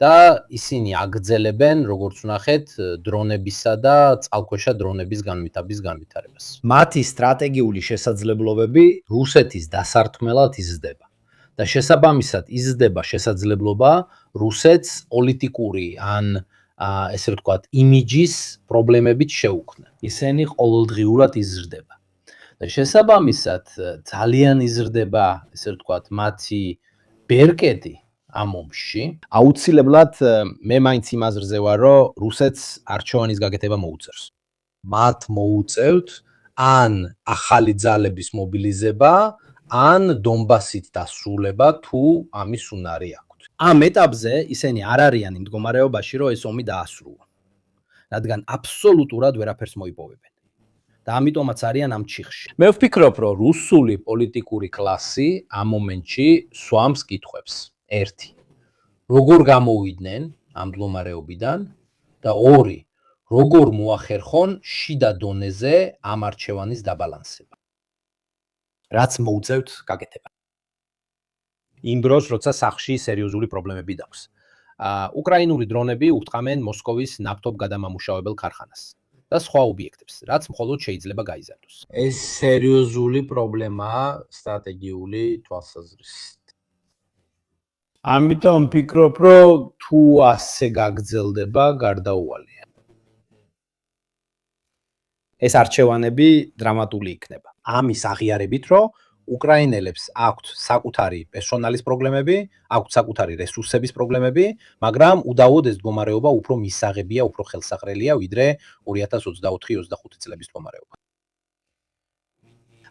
და ისინი აგრძელებენ, როგორც ვნახეთ, დრონებისა და წყალქვეშა დრონების განვითარებას. მათი სტრატეგიული შესაძლებლობები რუსეთის დასარტყმელად იზრდება და შესაბამისად იზრდება შესაძლებლობა რუსეთს პოლიტიკური ან ესე ვთქვათ, იმიჯის პრობლემებით შეუქმნა. ისინი ყოველდღიურად იზრდება. და შესაბამისად, ძალიან იზრდება, ესე ვთქვათ, მათი ბერკეტი ამ ომში. აუცილებლად მე მაინც იმაზრზე ვარ, რომ რუსეთს არჩევანის გაკეთება მოუწევს. მათ მოუწევთ ან ახალი ძალების მობილიზება, ან დონბასით დასრულება, თუ ამის უნარი აქვთ. ამ ეტაპზე ისინი არ არიან იმ მდგომარეობაში, რომ ეს ომი დაასრულონ. რადგან აბსოლუტურად ვერაფერს მოიპოვებენ. და ამიტომაც არიან ამ ჩიხში. მე ვფიქრობ, რომ რუსული პოლიტიკური კლასი ამ მომენტში სვამს კითხვებს. 1. როგორ გამოვიდნენ ამ მდგომარეობიდან და 2. როგორ მოახერხონ შიდა დონეზე ამ არჩევანის დაბალანსება. რაც მოუწევთ გაკეთება. იმ დროს, როცა სახში სერიოზული პრობლემები დაქვს. უკრაინული დრონები უთყამენ მოსკოვის ნავთობ გადამამუშავებელ ქარხანას და სხვა ობიექტებს, რაც მხოლოდ შეიძლება გაიზარდოს. ეს სერიოზული პრობლემაა სტრატეგიული თვალსაზრისით. ამიტომ ვფიქრობ, რომ თუ ასე გაგრძელდება, გარდაუვალია. ეს არჩევანები დრამატული იქნება. ამის აღიარებით, რომ უკრაინელებს აქვთ საკუთარი პერსონალის პრობლემები, აქვთ საკუთარი რესურსების პრობლემები, მაგრამ უდაოდ ეს მდგომარეობა უფრო მისაღებია, უფრო ხელსაყრელია, ვიდრე 2024-25 წლების მდგომარეობა.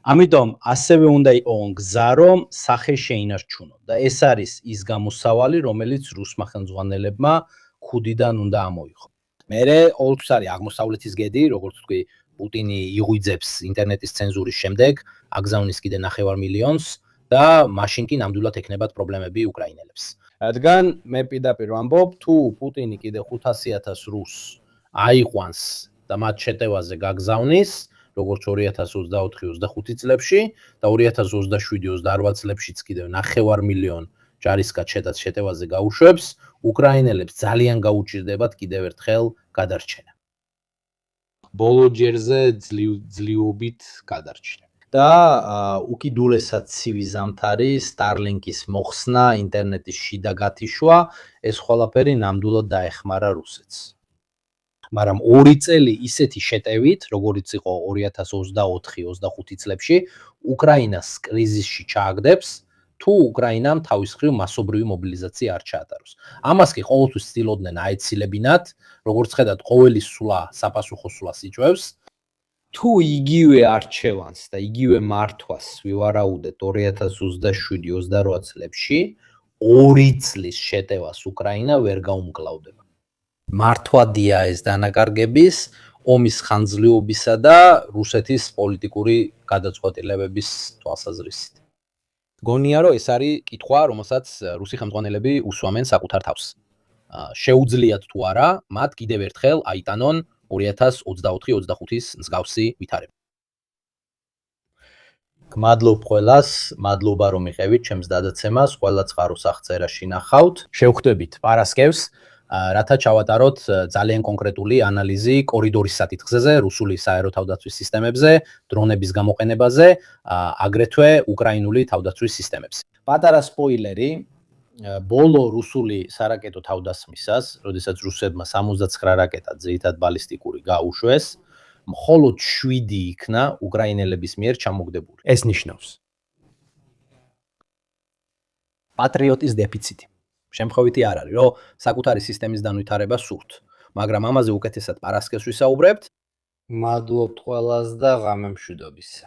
ამიტომ ასევე უნდა იყოს გზა, რომ სახე შეინარჩუნონ და ეს არის ის გამოსავალი, რომელიც რუსმა ხელმძღვანელებმა ქუდიდან უნდა ამოიღონ. მერე ყოველთვის არის აღმოსავლეთის გედი, როგორც ვთქვი, პუტინი იღვიძებს ინტერნეტის ცენზურის შემდეგ, აგზავნის კიდე 9 მილიონს და მაშინ კი ნამდვილად ექნებათ პრობლემები უკრაინელებს. რადგან მე პირდაპირ ვამბობ, თუ პუტინი კიდე 500,000 რუსს აიყვანს და მათ შეტევაზე გაგზავნის, როგორც 2024-25 წლებში და 2027-28 წლებშიც კიდევ 9 მილიონ ჯარისკაც შეტევაზე გაუშვებს, უკრაინელებს ძალიან გაუჭირდებათ კიდევ ერთხელ გადარჩენა. ბოლო ჯერზე ძლივობით გადარჩენა. და უკიდურესად ცივი ზამთარი, Starlink-ის მოხსნა, ინტერნეტის შიდა გათიშვა, ეს ყველაფერი ნამდვილად დაეხმარა რუსეთს. მაგრამ 2 წელი ისეთი შეტევით, როგორიც იყო 2024-25 წლებში, უკრაინას კრიზისში ჩააგდებს, თუ უკრაინამ თავის მხრივ მასობრივი მობილიზაცია არ ჩაატაროს. ამას კი ყოველთვის ცდილობდნენ აეცილებინათ, როგორც ხედავთ, ყოველი სვლა საპასუხო სვლას იწვევს. თუ იგივე არჩევანს და იგივე მართვას ვივარაუდეთ 2027-28 წლებში, 2 წლის შეტევას უკრაინა ვერ გაუმკლავდება. მართვადია ეს დანაკარგების, ომის ხანძლივობისა და რუსეთის პოლიტიკური გადაწყვეტილებების თვალსაზრისით. გონია, რომ ეს არის კითხვა, რომელსაც რუსი ხელმძღვანელები უსვამენ საკუთარ თავს. შეუძლიათ თუ არა, მათ კიდევ ერთხელ აიტანონ 2024-25-ის მსგავსი ვითარება. გმადლობ ყველას, მადლობა რომ მიყევით ჩემს გადაცემას, ყველა წყაროს აღწერაში ნახავთ. შევხვდებით პარასკევს, რათა ჩავატაროთ ძალიან კონკრეტული ანალიზი კორიდორის სათითხზეზე, რუსული საერო თავდაცვის სისტემებზე, დრონების გამოყენებაზე, აგრეთვე უკრაინული თავდაცვის სისტემებზე. პატარა სპოილერი, ბოლო რუსული სარაკეტო თავდასხმისას, როდესაც რუსებმა 69 რაკეტა ძირითად ბალისტიკური გაუშვეს, მხოლოდ 7 იქნა უკრაინელების მიერ ჩამოგდებული. ეს ნიშნავს პატრიოტის დეფიციტი. შემთხვევითი არ არის, რომ საკუთარი სისტემის განვითარება სურთ, მაგრამ ამაზე უკეთესად პარასკევს ვისაუბრებთ. მადლობთ ყველას და ღამე მშვიდობისა.